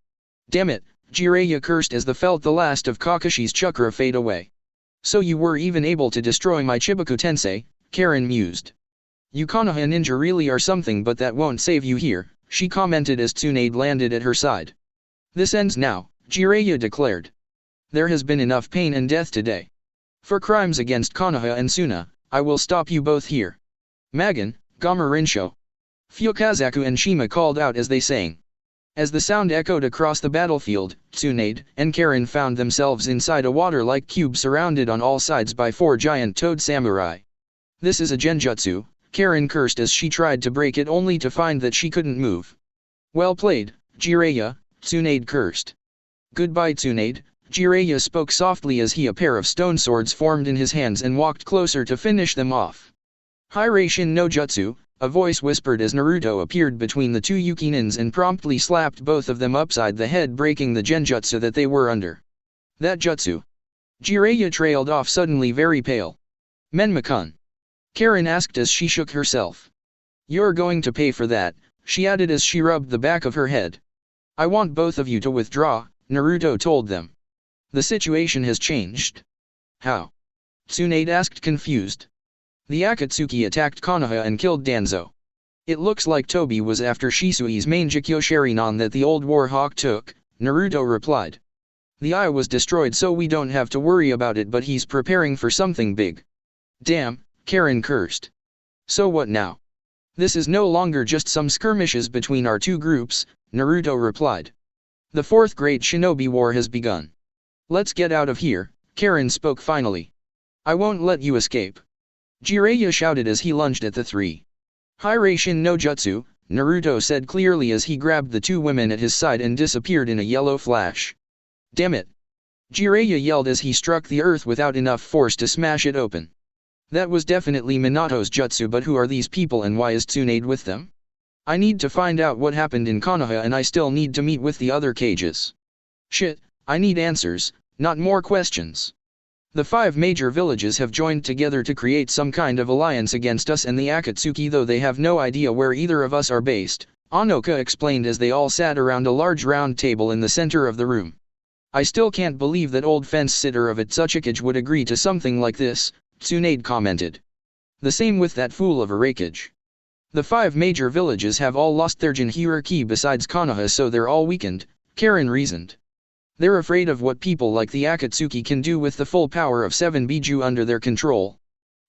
Damn it, Jiraiya cursed as felt the last of Kakashi's chakra fade away. So you were even able to destroy my Chibaku Tensei, Karen mused. You Konoha ninja really are something but that won't save you here, she commented as Tsunade landed at her side. This ends now, Jiraiya declared. There has been enough pain and death today. For crimes against Konoha and Suna, I will stop you both here. Magen, Gama Rinsho. Fukazaku and Shima called out as they sang. As the sound echoed across the battlefield, Tsunade and Karen found themselves inside a water-like cube surrounded on all sides by 4 giant toad samurai. This is a genjutsu, Karen cursed as she tried to break it only to find that she couldn't move. Well played, Jiraiya, Tsunade cursed. Goodbye Tsunade, Jiraiya spoke softly as a pair of stone swords formed in his hands and walked closer to finish them off. Hiraishin no Jutsu, a voice whispered as Naruto appeared between the two Yukinins and promptly slapped both of them upside the head breaking the genjutsu that they were under. That jutsu. Jiraiya trailed off suddenly very pale. Menma-kun. Karen asked as she shook herself. You're going to pay for that, she added as she rubbed the back of her head. I want both of you to withdraw, Naruto told them. The situation has changed. How? Tsunade asked confused. The Akatsuki attacked Konoha and killed Danzo. It looks like Tobi was after Shisui's main Jikyoshari Non that the old war hawk took, Naruto replied. The eye was destroyed so we don't have to worry about it but he's preparing for something big. Damn, Karen cursed. So what now? This is no longer just some skirmishes between our two groups, Naruto replied. The 4th Great Shinobi War has begun. Let's get out of here, Karen spoke finally. I won't let you escape. Jiraiya shouted as he lunged at the three. Hiraishin no jutsu, Naruto said clearly as he grabbed the two women at his side and disappeared in a yellow flash. Damn it! Jiraiya yelled as he struck the earth without enough force to smash it open. That was definitely Minato's jutsu, but who are these people and why is Tsunade with them? I need to find out what happened in Konoha, and I still need to meet with the other cages. Shit, I need answers, not more questions. The 5 major villages have joined together to create some kind of alliance against us and the Akatsuki, though they have no idea where either of us are based, Anoka explained as they all sat around a large round table in the center of the room. I still can't believe that old fence-sitter of Itsuchikage would agree to something like this, Tsunade commented. The same with that fool of a Raikage. The 5 major villages have all lost their Jinhiriki besides Konoha, so they're all weakened, Karen reasoned. They're afraid of what people like the Akatsuki can do with the full power of 7 Biju under their control.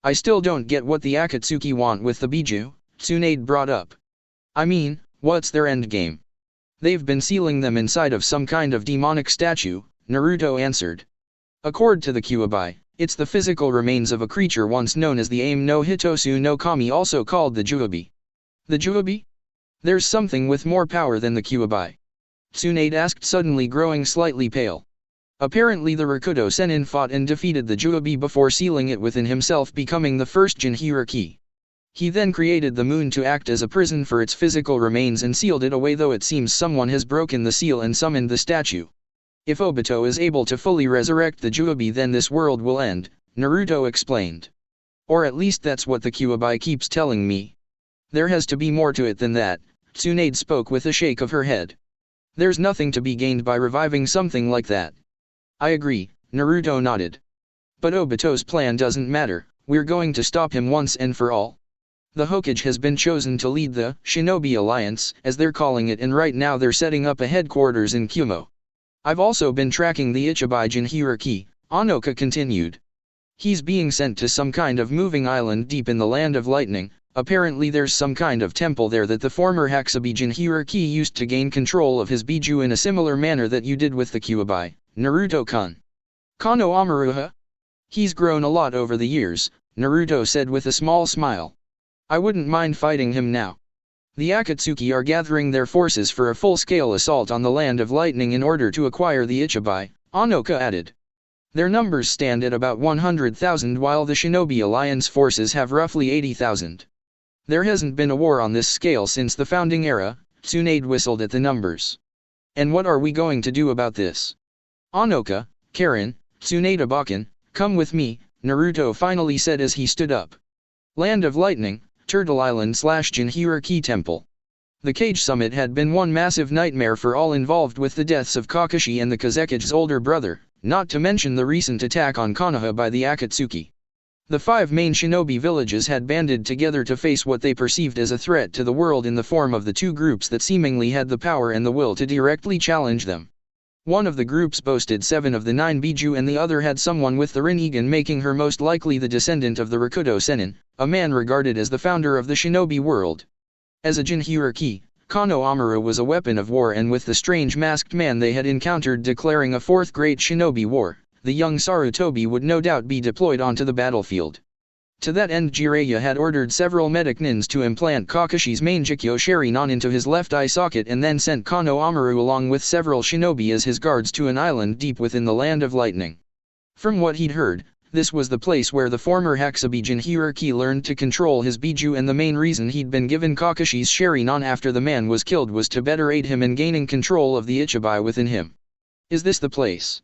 I still don't get what the Akatsuki want with the Biju, Tsunade brought up. I mean, what's their endgame? They've been sealing them inside of some kind of demonic statue, Naruto answered. According to the Kyuubi, it's the physical remains of a creature once known as the Aim no Hitosu no Kami, also called the Juubi. The Juubi? There's something with more power than the Kyuubi? Tsunade asked, suddenly growing slightly pale. Apparently the Rakudo Sennin fought and defeated the Juubi before sealing it within himself, becoming the first Jinhiriki. He then created the moon to act as a prison for its physical remains and sealed it away, though it seems someone has broken the seal and summoned the statue. If Obito is able to fully resurrect the Juubi, then this world will end, Naruto explained. Or at least that's what the Kyuubi keeps telling me. There has to be more to it than that, Tsunade spoke with a shake of her head. There's nothing to be gained by reviving something like that. I agree, Naruto nodded. But Obito's plan doesn't matter, we're going to stop him once and for all. The Hokage has been chosen to lead the Shinobi Alliance, as they're calling it, and right now they're setting up a headquarters in Kumo. I've also been tracking the Ichibai Jinhiriki, Anoka continued. He's being sent to some kind of moving island deep in the Land of Lightning. Apparently there's some kind of temple there that the former Hakubi Jinhiriki used to gain control of his Biju in a similar manner that you did with the Kyuubi, Naruto-kun. Kano Amaruha? He's grown a lot over the years, Naruto said with a small smile. I wouldn't mind fighting him now. The Akatsuki are gathering their forces for a full-scale assault on the Land of Lightning in order to acquire the Ichibai, Anoka added. Their numbers stand at about 100,000 while the Shinobi Alliance forces have roughly 80,000. There hasn't been a war on this scale since the founding era, Tsunade whistled at the numbers. And what are we going to do about this? Anoka, Karen, Tsunade Bakken, come with me, Naruto finally said as he stood up. Land of Lightning, Turtle Island / Jinhiriki Temple. The Cage Summit had been one massive nightmare for all involved, with the deaths of Kakashi and the Kazekage's older brother, not to mention the recent attack on Konoha by the Akatsuki. The 5 main shinobi villages had banded together to face what they perceived as a threat to the world in the form of the 2 groups that seemingly had the power and the will to directly challenge them. One of the groups boasted 7 of the 9 Biju and the other had someone with the Rinnegan, making her most likely the descendant of the Rakudo Sennin, a man regarded as the founder of the shinobi world. As a Jinhiriki, Kano Amaru was a weapon of war, and with the strange masked man they had encountered declaring a 4th great shinobi war, the young Sarutobi would no doubt be deployed onto the battlefield. To that end Jiraiya had ordered several medic nins to implant Kakashi's main Jikyo Sharingan into his left eye socket and then sent Kano Amaru along with several shinobi as his guards to an island deep within the Land of Lightning. From what he'd heard, this was the place where the former Hakubi Jinhiriki learned to control his Biju, and the main reason he'd been given Kakashi's Sharingan after the man was killed was to better aid him in gaining control of the Ichibai within him. Is this the place?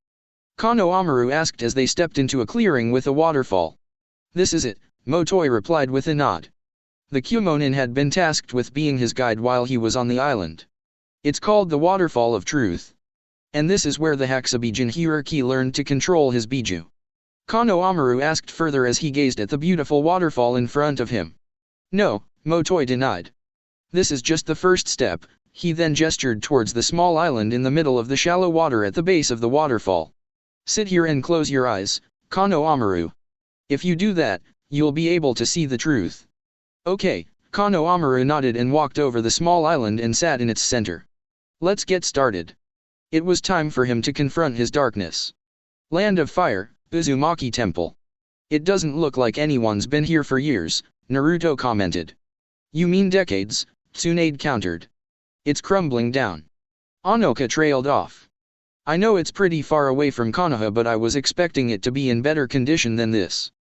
Kano Amaru asked as they stepped into a clearing with a waterfall. This is it, Motoi replied with a nod. The Kumonin had been tasked with being his guide while he was on the island. It's called the Waterfall of Truth. And this is where the Hakubi Jinhiriki learned to control his Biju. Kano Amaru asked further as he gazed at the beautiful waterfall in front of him. No, Motoi denied. This is just the first step. He then gestured towards the small island in the middle of the shallow water at the base of the waterfall. Sit here and close your eyes, Kano Amaru. If you do that, you'll be able to see the truth. Okay, Kano Amaru nodded and walked over the small island and sat in its center. Let's get started. It was time for him to confront his darkness. Land of Fire, Uzumaki Temple. It doesn't look like anyone's been here for years, Naruto commented. You mean decades, Tsunade countered. It's crumbling down. Anoka trailed off. I know it's pretty far away from Konoha, but I was expecting it to be in better condition than this.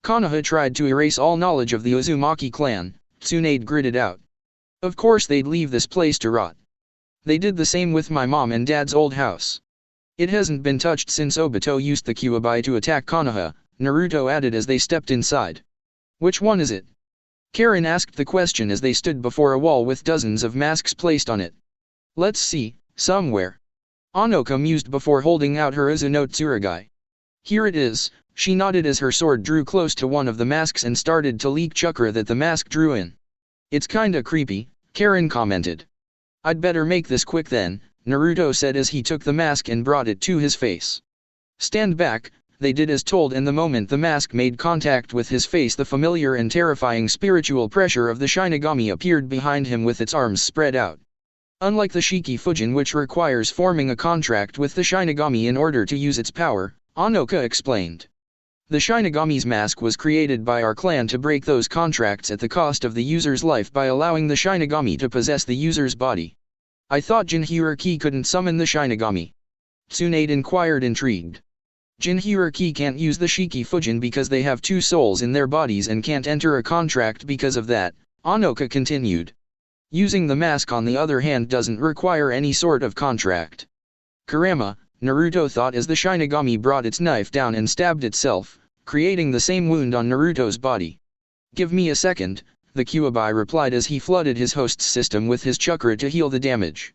Konoha tried to erase all knowledge of the Uzumaki clan, Tsunade gritted out. Of course they'd leave this place to rot. They did the same with my mom and dad's old house. It hasn't been touched since Obito used the Kyuubi to attack Konoha, Naruto added as they stepped inside. Which one is it? Karen asked the question as they stood before a wall with dozens of masks placed on it. Let's see, somewhere. Anoka mused before holding out her Uzuno Tsurugi. Here it is, she nodded as her sword drew close to one of the masks and started to leak chakra that the mask drew in. It's kinda creepy, Karen commented. I'd better make this quick then, Naruto said as he took the mask and brought it to his face. Stand back, they did as told, and the moment the mask made contact with his face, the familiar and terrifying spiritual pressure of the Shinigami appeared behind him with its arms spread out. Unlike the Shiki Fujin, which requires forming a contract with the Shinigami in order to use its power, Anoka explained. The Shinigami's mask was created by our clan to break those contracts at the cost of the user's life by allowing the Shinigami to possess the user's body. I thought Jinhuriki couldn't summon the Shinigami. Tsunade inquired, intrigued. Jinhuriki can't use the Shiki Fujin because they have two souls in their bodies and can't enter a contract because of that, Anoka continued. Using the mask on the other hand doesn't require any sort of contract. Kurama, Naruto thought as the Shinigami brought its knife down and stabbed itself, creating the same wound on Naruto's body. Give me a second, the Kyuubi replied as he flooded his host's system with his chakra to heal the damage.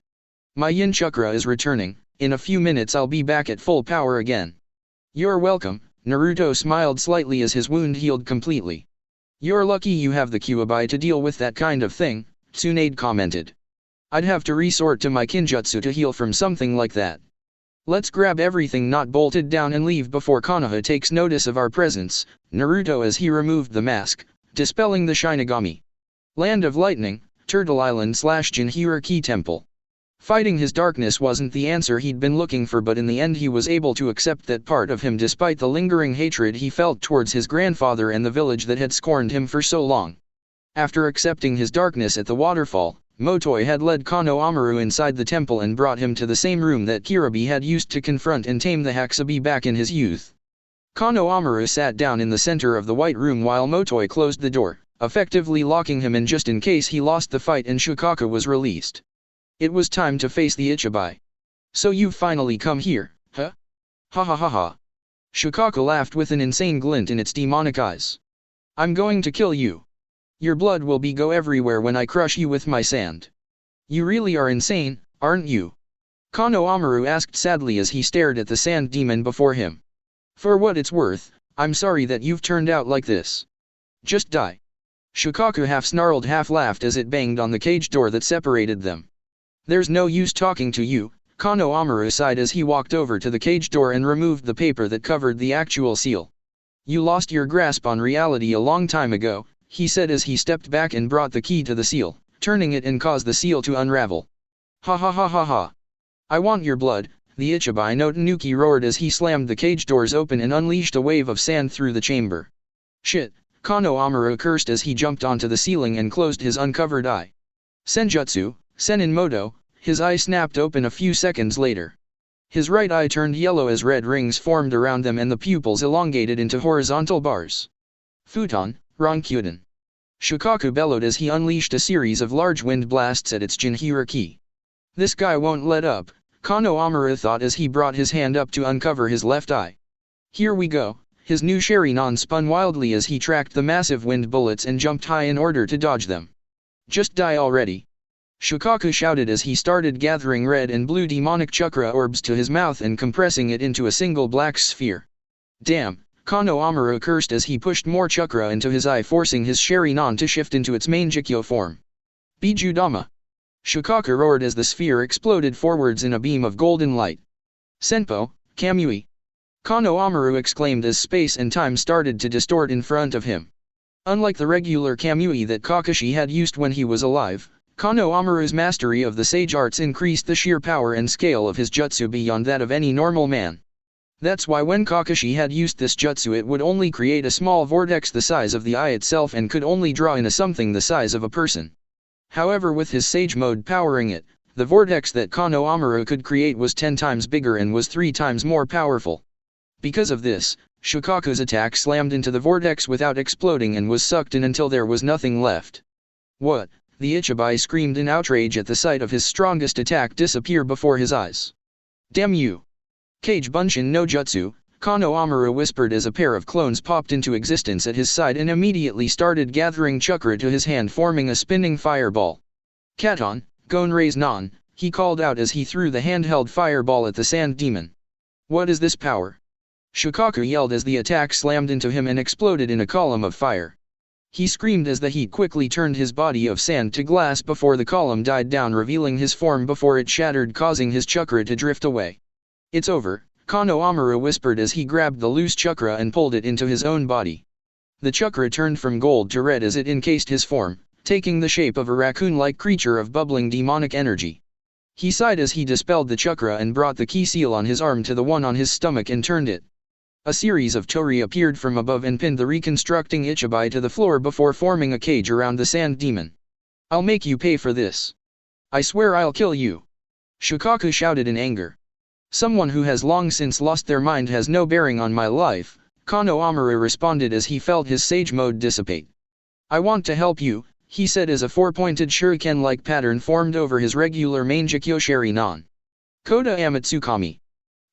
My yin chakra is returning, in a few minutes I'll be back at full power again. You're welcome, Naruto smiled slightly as his wound healed completely. You're lucky you have the Kyuubi to deal with that kind of thing, Tsunade commented. I'd have to resort to my kinjutsu to heal from something like that. Let's grab everything not bolted down and leave before Konoha takes notice of our presence, Naruto as he removed the mask, dispelling the Shinigami. Land of Lightning, Turtle Island / Jinhuriki Temple. Fighting his darkness wasn't the answer he'd been looking for, but in the end he was able to accept that part of him despite the lingering hatred he felt towards his grandfather and the village that had scorned him for so long. After accepting his darkness at the waterfall, Motoi had led Kano Amaru inside the temple and brought him to the same room that Kirabi had used to confront and tame the Hakusabi back in his youth. Kano Amaru sat down in the center of the white room while Motoi closed the door, effectively locking him in just in case he lost the fight and Shukaku was released. It was time to face the Ichibai. So you've finally come here, huh? Ha ha ha ha. Shukaku laughed with an insane glint in its demonic eyes. I'm going to kill you. Your blood will go everywhere when I crush you with my sand. You really are insane, aren't you? Kano Amaru asked sadly as he stared at the sand demon before him. For what it's worth, I'm sorry that you've turned out like this. Just die. Shukaku half snarled, half laughed as it banged on the cage door that separated them. There's no use talking to you, Kano Amaru sighed as he walked over to the cage door and removed the paper that covered the actual seal. You lost your grasp on reality a long time ago, he said as he stepped back and brought the key to the seal, turning it and caused the seal to unravel. Ha ha ha ha ha. I want your blood, the Ichibai no Tanuki roared as he slammed the cage doors open and unleashed a wave of sand through the chamber. Shit, Kano Amaru cursed as he jumped onto the ceiling and closed his uncovered eye. Senjutsu, Senin Moto, his eye snapped open a few seconds later. His right eye turned yellow as red rings formed around them and the pupils elongated into horizontal bars. Futon, Rankyuden. Shukaku bellowed as he unleashed a series of large wind blasts at its Jinhuriki. This guy won't let up, Kano Amaru thought as he brought his hand up to uncover his left eye. Here we go, his new Sharingan spun wildly as he tracked the massive wind bullets and jumped high in order to dodge them. Just die already. Shukaku shouted as he started gathering red and blue demonic chakra orbs to his mouth and compressing it into a single black sphere. Damn, Kano Amaru cursed as he pushed more chakra into his eye, forcing his Sharingan to shift into its main Jikyo form. Bijudama. Shukaku roared as the sphere exploded forwards in a beam of golden light. Senpo, Kamui. Kano Amaru exclaimed as space and time started to distort in front of him. Unlike the regular Kamui that Kakashi had used when he was alive, Kano Amaru's mastery of the sage arts increased the sheer power and scale of his jutsu beyond that of any normal man. That's why when Kakashi had used this jutsu it would only create a small vortex the size of the eye itself and could only draw in a something the size of a person. However, with his Sage mode powering it, the vortex that Kano Amuro could create was 10 times bigger and was 3 times more powerful. Because of this, Shukaku's attack slammed into the vortex without exploding and was sucked in until there was nothing left. What? The Ichibai screamed in outrage at the sight of his strongest attack disappear before his eyes. Damn you! Kage Bunshin no Jutsu, Kano Amuro whispered as a pair of clones popped into existence at his side and immediately started gathering chakra to his hand, forming a spinning fireball. Katon, Gonrei's non, he called out as he threw the handheld fireball at the sand demon. What is this power? Shukaku yelled as the attack slammed into him and exploded in a column of fire. He screamed as the heat quickly turned his body of sand to glass before the column died down, revealing his form before it shattered, causing his chakra to drift away. It's over, Kano Amuro whispered as he grabbed the loose chakra and pulled it into his own body. The chakra turned from gold to red as it encased his form, taking the shape of a raccoon-like creature of bubbling demonic energy. He sighed as he dispelled the chakra and brought the key seal on his arm to the one on his stomach and turned it. A series of tori appeared from above and pinned the reconstructing Ichibai to the floor before forming a cage around the sand demon. I'll make you pay for this. I swear I'll kill you. Shukaku shouted in anger. Someone who has long since lost their mind has no bearing on my life, Kano Amuro responded as he felt his Sage mode dissipate. I want to help you, he said as a 4-pointed shuriken-like pattern formed over his regular main Jikyoshari non. Koda Amatsukami.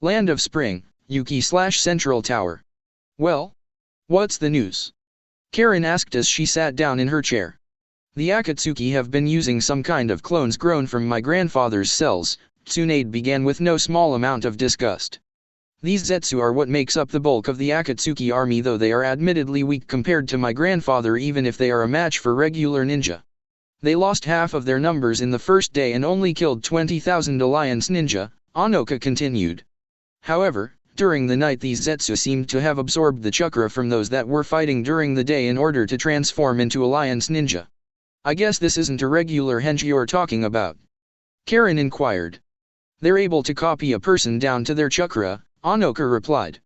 Land of Spring, Yuki/Central Tower. Well? What's the news? Karen asked as she sat down in her chair. The Akatsuki have been using some kind of clones grown from my grandfather's cells, Tsunade began with no small amount of disgust. These Zetsu are what makes up the bulk of the Akatsuki army, though they are admittedly weak compared to my grandfather even if they are a match for regular ninja. They lost half of their numbers in the first day and only killed 20,000 alliance ninja, Anoka continued. However, during the night these Zetsu seemed to have absorbed the chakra from those that were fighting during the day in order to transform into alliance ninja. I guess this isn't a regular henshi you're talking about? Karen inquired. They're able to copy a person down to their chakra, Anoka replied.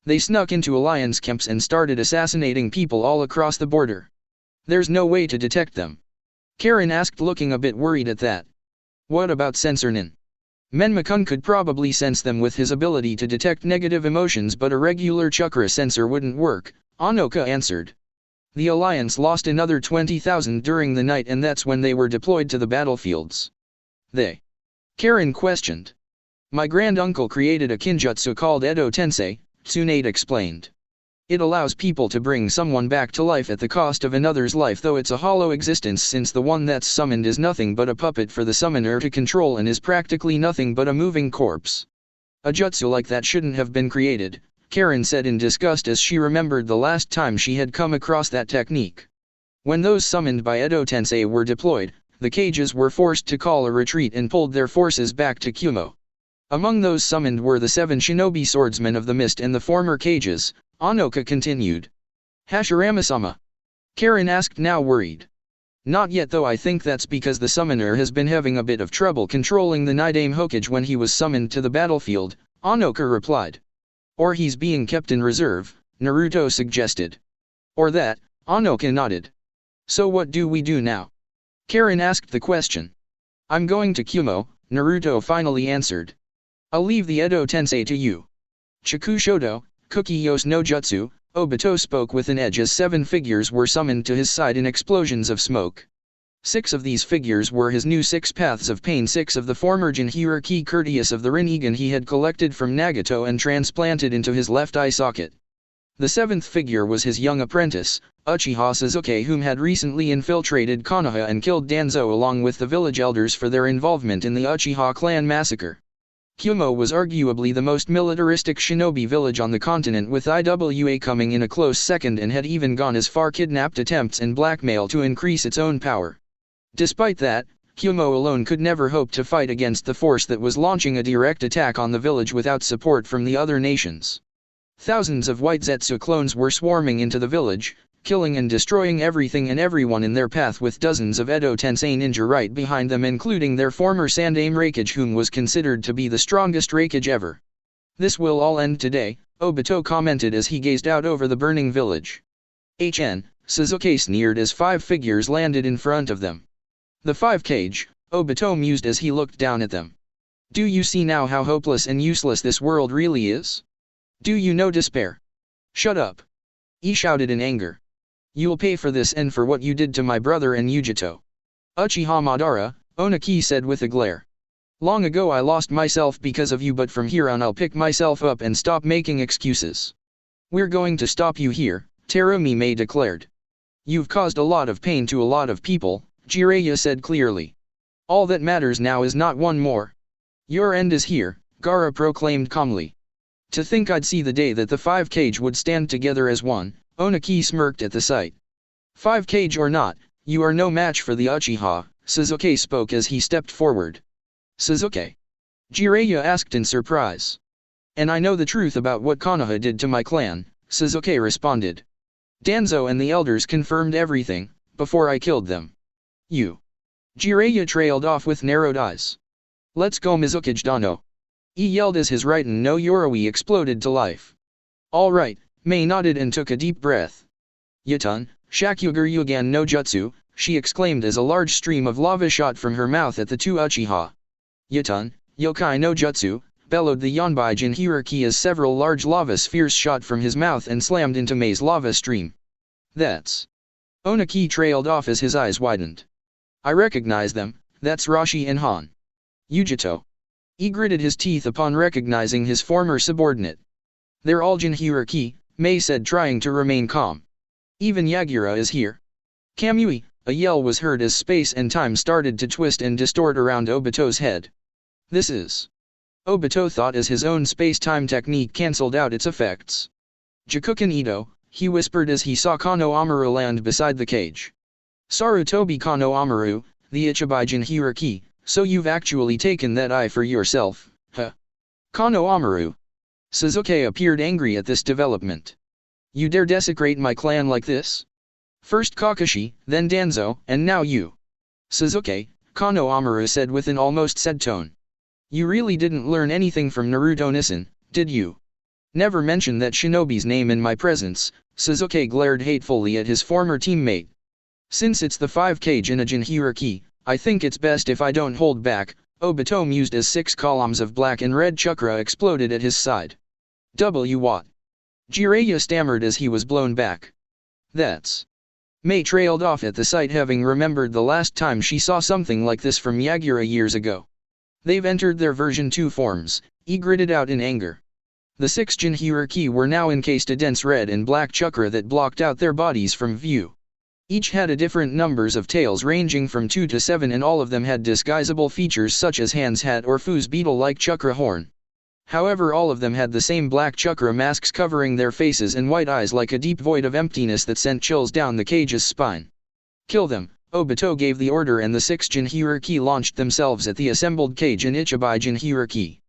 They snuck into alliance camps and started assassinating people all across the border. There's no way to detect them. Karen asked, looking a bit worried at that. What about Sensor Nin? Menma-kun could probably sense them with his ability to detect negative emotions, but a regular chakra sensor wouldn't work, Anoka answered. The alliance lost another 20,000 during the night and that's when they were deployed to the battlefields. They? Karen questioned. My granduncle created a kinjutsu called Edo Tensei, Tsunade explained. It allows people to bring someone back to life at the cost of another's life, though it's a hollow existence since the one that's summoned is nothing but a puppet for the summoner to control and is practically nothing but a moving corpse. A jutsu like that shouldn't have been created, Karen said in disgust as she remembered the last time she had come across that technique. When those summoned by Edo Tensei were deployed, the cages were forced to call a retreat and pulled their forces back to Kumo. Among those summoned were the 7 shinobi swordsmen of the mist and the former cages, Anoka continued. Hashirama-sama? Karen asked, now worried. Not yet, though I think that's because the summoner has been having a bit of trouble controlling the Nidaime Hokage when he was summoned to the battlefield, Anoka replied. Or he's being kept in reserve, Naruto suggested. Or that, Anoka nodded. So what do we do now? Karen asked the question. I'm going to Kumo, Naruto finally answered. I'll leave the Edo Tensei to you. Chikushodo, Kukiyos no Jutsu, Obito spoke with an edge as 7 figures were summoned to his side in explosions of smoke. 6 of these figures were his new 6 paths of pain, 6 of the former Jinhiriki Courteous of the Rinnegan he had collected from Nagato and transplanted into his left eye socket. The 7th figure was his young apprentice, Uchiha Sasuke, whom had recently infiltrated Konoha and killed Danzo along with the village elders for their involvement in the Uchiha clan massacre. Kumo was arguably the most militaristic shinobi village on the continent, with IWA coming in a close second, and had even gone as far kidnapped attempts and blackmail to increase its own power. Despite that, Kumo alone could never hope to fight against the force that was launching a direct attack on the village without support from the other nations. Thousands of white Zetsu clones were swarming into the village, killing and destroying everything and everyone in their path, with dozens of Edo Tensei ninja right behind them, including their former Sandaime Raikage, whom was considered to be the strongest Raikage ever. This will all end today, Obito commented as he gazed out over the burning village. Suzuki sneered as 5 figures landed in front of them. The 5 cage, Obito mused as he looked down at them. Do you see now how hopeless and useless this world really is? Do you know despair? Shut up! He shouted in anger. You'll pay for this and for what you did to my brother and Yujito. Uchiha Madara, Onaki said with a glare. Long ago I lost myself because of you, but from here on I'll pick myself up and stop making excuses. We're going to stop you here, Terumi Mei declared. You've caused a lot of pain to a lot of people, Jiraiya said clearly. All that matters now is not one more. Your end is here, Gaara proclaimed calmly. To think I'd see the day that the 5 cage would stand together as one, Onaki smirked at the sight. 5 cage or not, you are no match for the Uchiha, Suzuki spoke as he stepped forward. Suzuki? Jiraiya asked in surprise. And I know the truth about what Konoha did to my clan, Suzuki responded. Danzo and the elders confirmed everything, before I killed them. You. Jiraiya trailed off with narrowed eyes. Let's go Mizukage Dano. He yelled as his Raiden no Yoroi exploded to life. All right, Mei nodded and took a deep breath. Yatun, Shakyuger Yugan no Jutsu, she exclaimed as a large stream of lava shot from her mouth at the 2 Uchiha. Yatun, Yokai no Jutsu, bellowed the Yonbai Jinhiriki as several large lava spheres shot from his mouth and slammed into Mei's lava stream. That's. Onaki trailed off as his eyes widened. I recognize them, that's Rashi and Han. Yujito. He gritted his teeth upon recognizing his former subordinate. They're all Jinhiriki, Mei said trying to remain calm. Even Yagura is here. Kamui, a yell was heard as space and time started to twist and distort around Obito's head. This is. Obito thought as his own space-time technique cancelled out its effects. Jakuken Ito, he whispered as he saw Kano Amaru land beside the cage. Sarutobi Kano Amaru, the Ichibai Jinhiriki, so you've actually taken that eye for yourself, huh? Kano Amaru. Suzuki appeared angry at this development. You dare desecrate my clan like this? First Kakashi, then Danzo, and now you. Suzuki, Kano Amaru said with an almost sad tone. You really didn't learn anything from Naruto Nissen, did you? Never mention that shinobi's name in my presence, Suzuki glared hatefully at his former teammate. Since it's the 5 cage in a Jinhiriki, I think it's best if I don't hold back, Obito mused as 6 columns of black and red chakra exploded at his side. What? Jiraiya stammered as he was blown back. That's. Mei trailed off at the sight, having remembered the last time she saw something like this from Yagura years ago. They've entered their version 2 forms, he gritted out in anger. The 6 Jinhiriki were now encased a dense red and black chakra that blocked out their bodies from view. Each had a different numbers of tails ranging from 2 to 7, and all of them had disguisable features such as Han's hat or Fu's beetle-like chakra horn. However, all of them had the same black chakra masks covering their faces and white eyes like a deep void of emptiness that sent chills down the cage's spine. Kill them, Obito gave the order, and the 6 Jinhiriki launched themselves at the assembled cage in Ichibai Jinhiriki.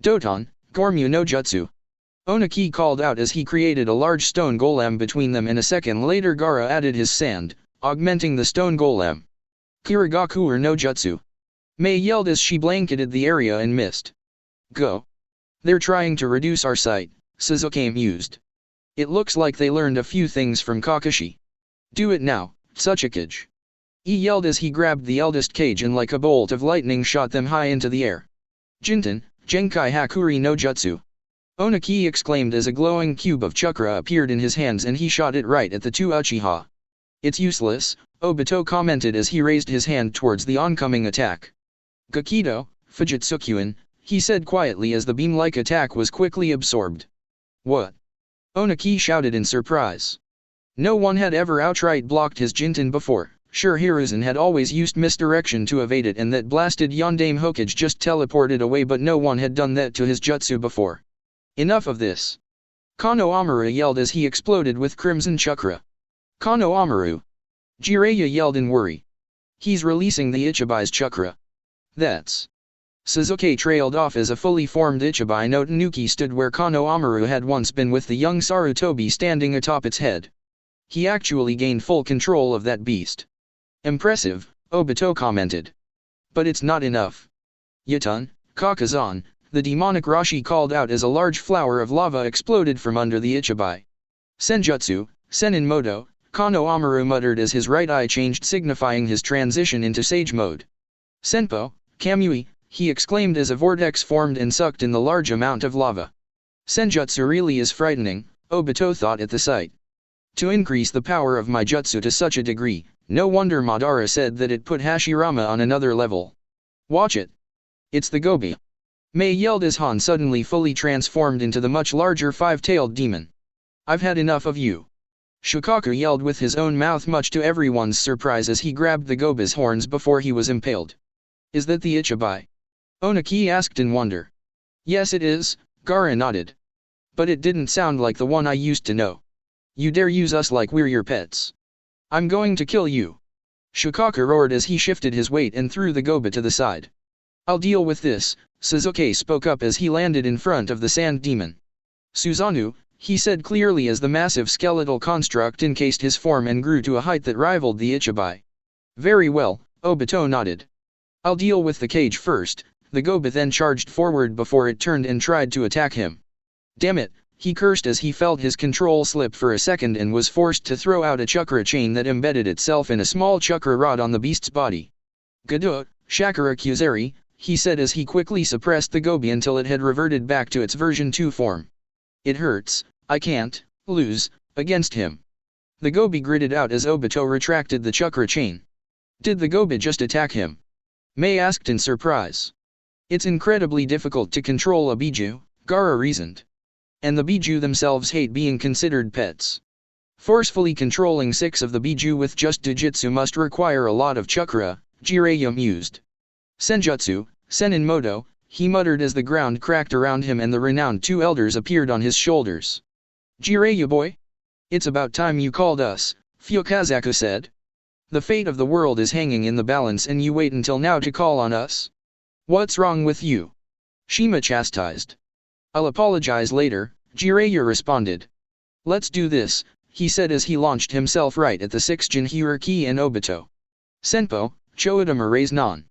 Doton, Gormyu no Jutsu. Onaki called out as he created a large stone golem between them, and a second later Gaara added his sand, augmenting the stone golem. Kirigaku no Jutsu. Mei yelled as she blanketed the area in mist. Go. They're trying to reduce our sight, Suzuki mused. It looks like they learned a few things from Kakashi. Do it now, Tsuchikage. He yelled as he grabbed the eldest cage and like a bolt of lightning shot them high into the air. Jinten, Genkai Hakuri no Jutsu. Onaki exclaimed as a glowing cube of chakra appeared in his hands and he shot it right at the 2 Uchiha. It's useless, Obito commented as he raised his hand towards the oncoming attack. Gakido, Fujitsukyuin, he said quietly as the beam-like attack was quickly absorbed. What? Onaki shouted in surprise. No one had ever outright blocked his Jinten before. Sure, Hiruzen had always used misdirection to evade it, and that blasted Yondaime Hokage just teleported away, but no one had done that to his jutsu before. Enough of this. Kano Amaru yelled as he exploded with crimson chakra. Kano Amaru. Jiraiya yelled in worry. He's releasing the Ichibai's chakra. That's. Suzuki trailed off as a fully formed Ichibai no Tanuki stood where Kano Amaru had once been, with the young Sarutobi standing atop its head. He actually gained full control of that beast. Impressive, Obito commented. But it's not enough. Yatun, Kakazan, the demonic Rashi called out as a large flower of lava exploded from under the Ichibai. Senjutsu, Senin Moto, Kano Amaru muttered as his right eye changed, signifying his transition into Sage mode. Senpo, Kamui, he exclaimed as a vortex formed and sucked in the large amount of lava. Senjutsu really is frightening, Obito thought at the sight. To increase the power of my jutsu to such a degree, no wonder Madara said that it put Hashirama on another level. Watch it. It's the Gobi. Mei yelled as Han suddenly fully transformed into the much larger five-tailed demon. I've had enough of you. Shukaku yelled with his own mouth, much to everyone's surprise, as he grabbed the Gobi's horns before he was impaled. Is that the Ichibai? Oniki asked in wonder. Yes it is, Gaara nodded. But it didn't sound like the one I used to know. You dare use us like we're your pets. I'm going to kill you. Shukaku roared as he shifted his weight and threw the Gobi to the side. I'll deal with this, Sasuke spoke up as he landed in front of the sand demon. Susanoo, he said clearly as the massive skeletal construct encased his form and grew to a height that rivaled the Ichibai. Very well, Obito nodded. I'll deal with the cage first. The Gobi then charged forward before it turned and tried to attack him. Damn it, he cursed as he felt his control slip for a second and was forced to throw out a chakra chain that embedded itself in a small chakra rod on the beast's body. Gadot, Shakura Kuzari, he said as he quickly suppressed the Gobi until it had reverted back to its version 2 form. It hurts, I can't lose against him. The Gobi gritted out as Obito retracted the chakra chain. Did the Gobi just attack him? Mei asked in surprise. It's incredibly difficult to control a Biju, Gaara reasoned. And the Biju themselves hate being considered pets. Forcefully controlling 6 of the Biju with just Jujutsu must require a lot of chakra, Jiraiya mused. Senjutsu, Senin Moto, he muttered as the ground cracked around him and the renowned 2 elders appeared on his shoulders. Jiraiya boy? It's about time you called us, Fukazaku said. The fate of the world is hanging in the balance and you wait until now to call on us? What's wrong with you? Shima chastised. I'll apologize later, Jiraiya responded. Let's do this, he said as he launched himself right at the 6 Jinhuriki and Obito. Senpo, Choudama raised non.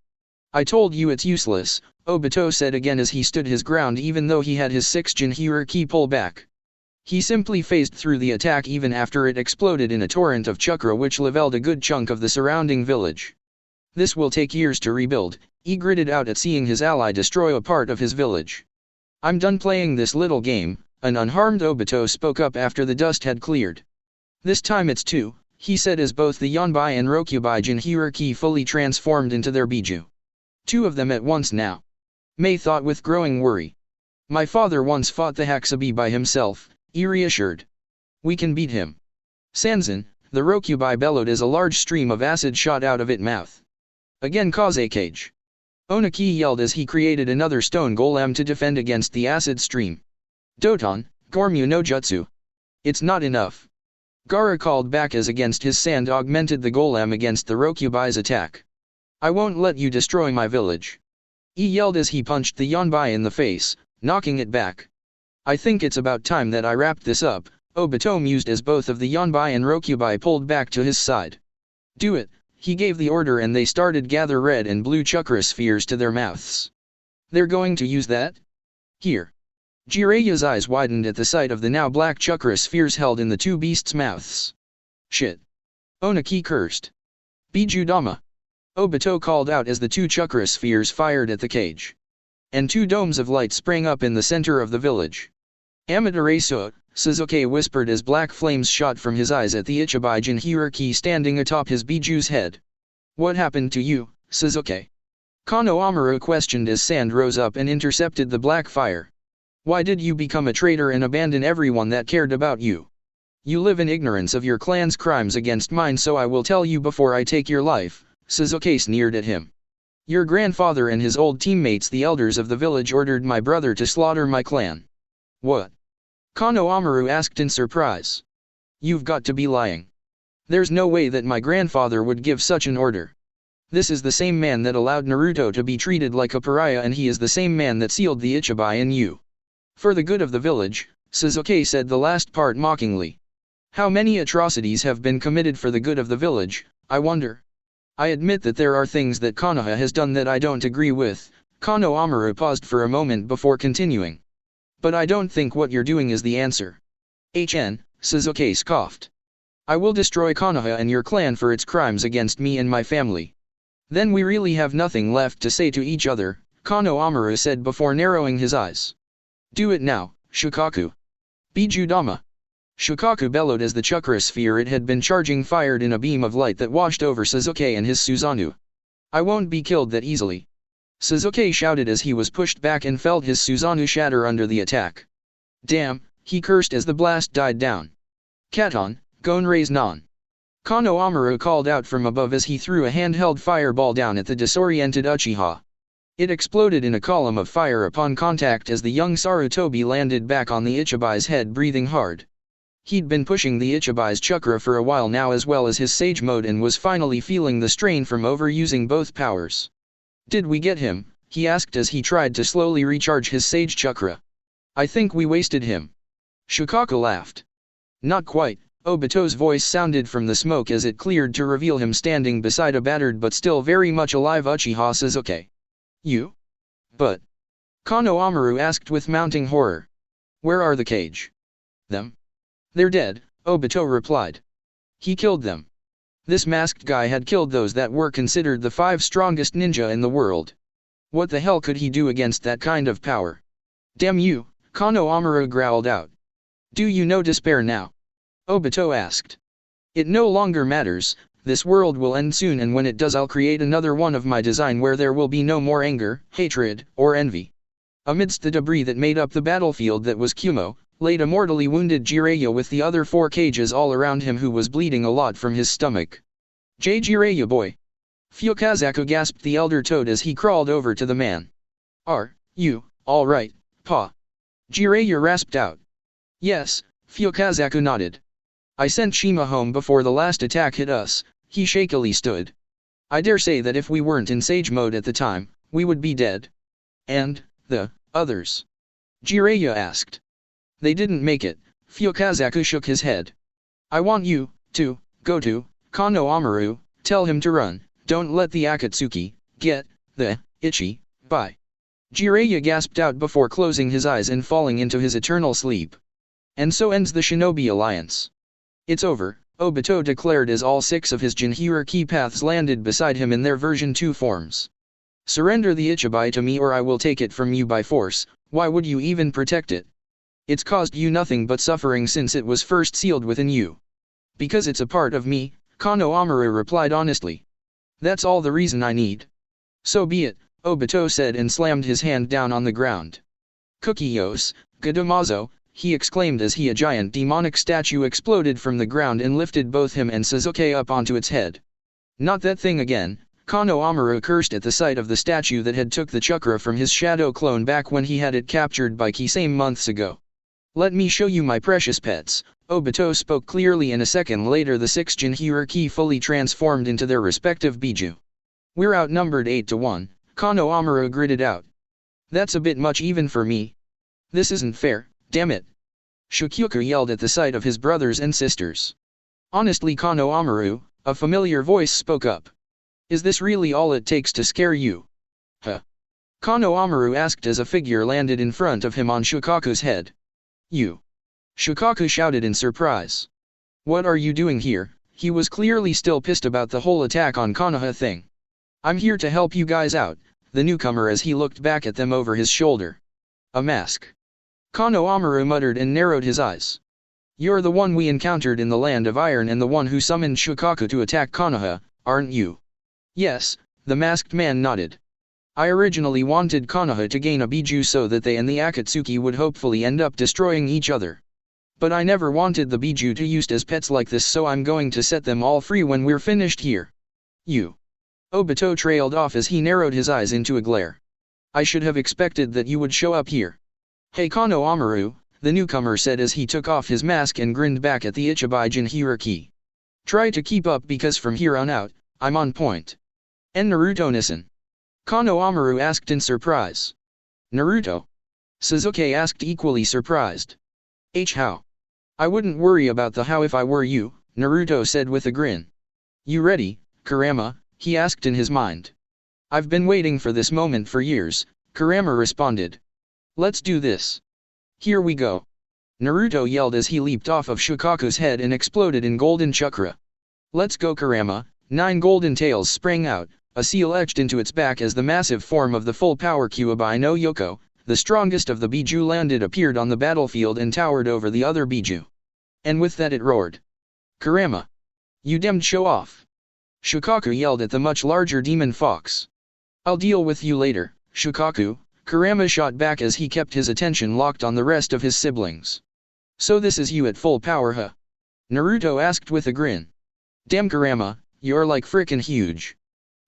I told you it's useless, Obito said again as he stood his ground even though he had his 6 Jinhuriki pull back. He simply phased through the attack even after it exploded in a torrent of chakra which leveled a good chunk of the surrounding village. This will take years to rebuild, he gritted out at seeing his ally destroy a part of his village. I'm done playing this little game, an unharmed Obito spoke up after the dust had cleared. This time it's 2, he said as both the Yonbai and Rokubai Jinhuriki fully transformed into their Biju. 2 of them at once now. Mei thought with growing worry. My father once fought the Hakubi by himself, he reassured. We can beat him. Sanzan, the Rokubai bellowed as a large stream of acid shot out of its mouth. Again Kaze cage. Oniki yelled as he created another stone golem to defend against the acid stream. Doton, Gormu no Jutsu. It's not enough. Gaara called back as against his sand augmented the golem against the Rokubai's attack. I won't let you destroy my village. He yelled as he punched the Yonbai in the face, knocking it back. I think it's about time that I wrapped this up, Obito mused as both of the Yonbai and Rokubai pulled back to his side. Do it. He gave the order and they started gather red and blue chakra spheres to their mouths. They're going to use that? Here. Jiraiya's eyes widened at the sight of the now black chakra spheres held in the 2 beasts' mouths. Shit. Oniki cursed. Biju Dama. Obito called out as the 2 chakra spheres fired at the cage. And 2 domes of light sprang up in the center of the village. Amaterasu, Sasuke whispered as black flames shot from his eyes at the Ichibai Jinhuriki standing atop his Biju's head. What happened to you, Sasuke? Kano Amaru questioned as sand rose up and intercepted the black fire. Why did you become a traitor and abandon everyone that cared about you? You live in ignorance of your clan's crimes against mine, so I will tell you before I take your life, Sasuke sneered at him. Your grandfather and his old teammates the elders of the village ordered my brother to slaughter my clan. What? Kano Amaru asked in surprise. You've got to be lying. There's no way that my grandfather would give such an order. This is the same man that allowed Naruto to be treated like a pariah, and he is the same man that sealed the Ichibai in you. For the good of the village, Sasuke said the last part mockingly. How many atrocities have been committed for the good of the village, I wonder? I admit that there are things that Konoha has done that I don't agree with, Kano Amaru paused for a moment before continuing. But I don't think what you're doing is the answer. Sasuke scoffed. I will destroy Konoha and your clan for its crimes against me and my family. Then we really have nothing left to say to each other, Kano Amaru said before narrowing his eyes. Do it now, Shukaku. Biju Dama. Shukaku bellowed as the chakra sphere it had been charging fired in a beam of light that washed over Sasuke and his Susanoo. I won't be killed that easily. Sasuke shouted as he was pushed back and felt his Susanoo shatter under the attack. Damn, he cursed as the blast died down. Katon, Gonrei's non. Kano Amaru called out from above as he threw a handheld fireball down at the disoriented Uchiha. It exploded in a column of fire upon contact as the young Sarutobi landed back on the Ichibi's head breathing hard. He'd been pushing the Ichibi's chakra for a while now as well as his sage mode and was finally feeling the strain from overusing both powers. Did we get him? He asked as he tried to slowly recharge his sage chakra. I think we wasted him. Shukaku laughed. Not quite. Obito's voice sounded from the smoke as it cleared to reveal him standing beside a battered but still very much alive Uchiha Sasuke. You? But? Kano Amaru asked with mounting horror. Where are the cage? Them? They're dead, Obito replied. He killed them. This masked guy had killed those that were considered the 5 strongest ninja in the world. What the hell could he do against that kind of power? Damn you, Kano Amaru growled out. Do you know despair now? Obito asked. It no longer matters, this world will end soon and when it does I'll create another one of my design where there will be no more anger, hatred, or envy. Amidst the debris that made up the battlefield that was Kumo, laid a mortally wounded Jiraiya with the other 4 cages all around him who was bleeding a lot from his stomach. Jiraiya boy. Fukazaku gasped the elder toad as he crawled over to the man. Are you alright, Pa? Jiraiya rasped out. Yes, Fukazaku nodded. I sent Shima home before the last attack hit us, he shakily stood. I dare say that if we weren't in sage mode at the time, we would be dead. And, the others? Jiraiya asked. They didn't make it, Fukazaku shook his head. I want you to go to Kano Amaru, tell him to run, don't let the Akatsuki get the itchy by. Jiraiya gasped out before closing his eyes and falling into his eternal sleep. And so ends the Shinobi Alliance. It's over, Obito declared as all 6 of his Jinhiriki paths landed beside him in their version 2 forms. Surrender the Ichibai to me or I will take it from you by force, why would you even protect it? It's caused you nothing but suffering since it was first sealed within you. Because it's a part of me, Kano Amaru replied honestly. That's all the reason I need. So be it, Obito said and slammed his hand down on the ground. Kukiyos, Gadamazo, he exclaimed as a giant demonic statue exploded from the ground and lifted both him and Sasuke up onto its head. Not that thing again, Kano Amaru cursed at the sight of the statue that had took the chakra from his shadow clone back when he had it captured by Kisame months ago. Let me show you my precious pets, Obito spoke clearly and a second later the 6 Jinhiriki fully transformed into their respective Biju. We're outnumbered 8-1, Kano Amaru gritted out. That's a bit much even for me. This isn't fair, damn it. Shukyoku yelled at the sight of his brothers and sisters. Honestly Kano Amaru, a familiar voice spoke up. Is this really all it takes to scare you? Huh? Kano Amaru asked as a figure landed in front of him on Shukaku's head. You. Shukaku shouted in surprise. What are you doing here? He was clearly still pissed about the whole attack on Konoha thing. I'm here to help you guys out, the newcomer as he looked back at them over his shoulder. A mask. Kano Amaru muttered and narrowed his eyes. You're the one we encountered in the Land of Iron and the one who summoned Shukaku to attack Konoha, aren't you? Yes, the masked man nodded. I originally wanted Konoha to gain a Biju so that they and the Akatsuki would hopefully end up destroying each other. But I never wanted the Biju to used as pets like this so I'm going to set them all free when we're finished here. You. Obito trailed off as he narrowed his eyes into a glare. I should have expected that you would show up here. Hey Kano Amaru, the newcomer said as he took off his mask and grinned back at the Ichibai Jinhiriki. Try to keep up because from here on out, I'm on point. And Naruto Nissen? Kano Amaru asked in surprise. Naruto? Sasuke asked equally surprised. How? I wouldn't worry about the how if I were you, Naruto said with a grin. You ready, Kurama? He asked in his mind. I've been waiting for this moment for years, Kurama responded. Let's do this. Here we go. Naruto yelled as he leaped off of Shukaku's head and exploded in golden chakra. Let's go Kurama. 9 golden tails sprang out, a seal etched into its back as the massive form of the full power Kyuubi no Yoko, the strongest of the Biju landed appeared on the battlefield and towered over the other Biju. And with that it roared. Kurama! You damned show off! Shukaku yelled at the much larger demon fox. I'll deal with you later, Shukaku, Kurama shot back as he kept his attention locked on the rest of his siblings. So this is you at full power huh? Naruto asked with a grin. Damn Kurama, you're like frickin' huge.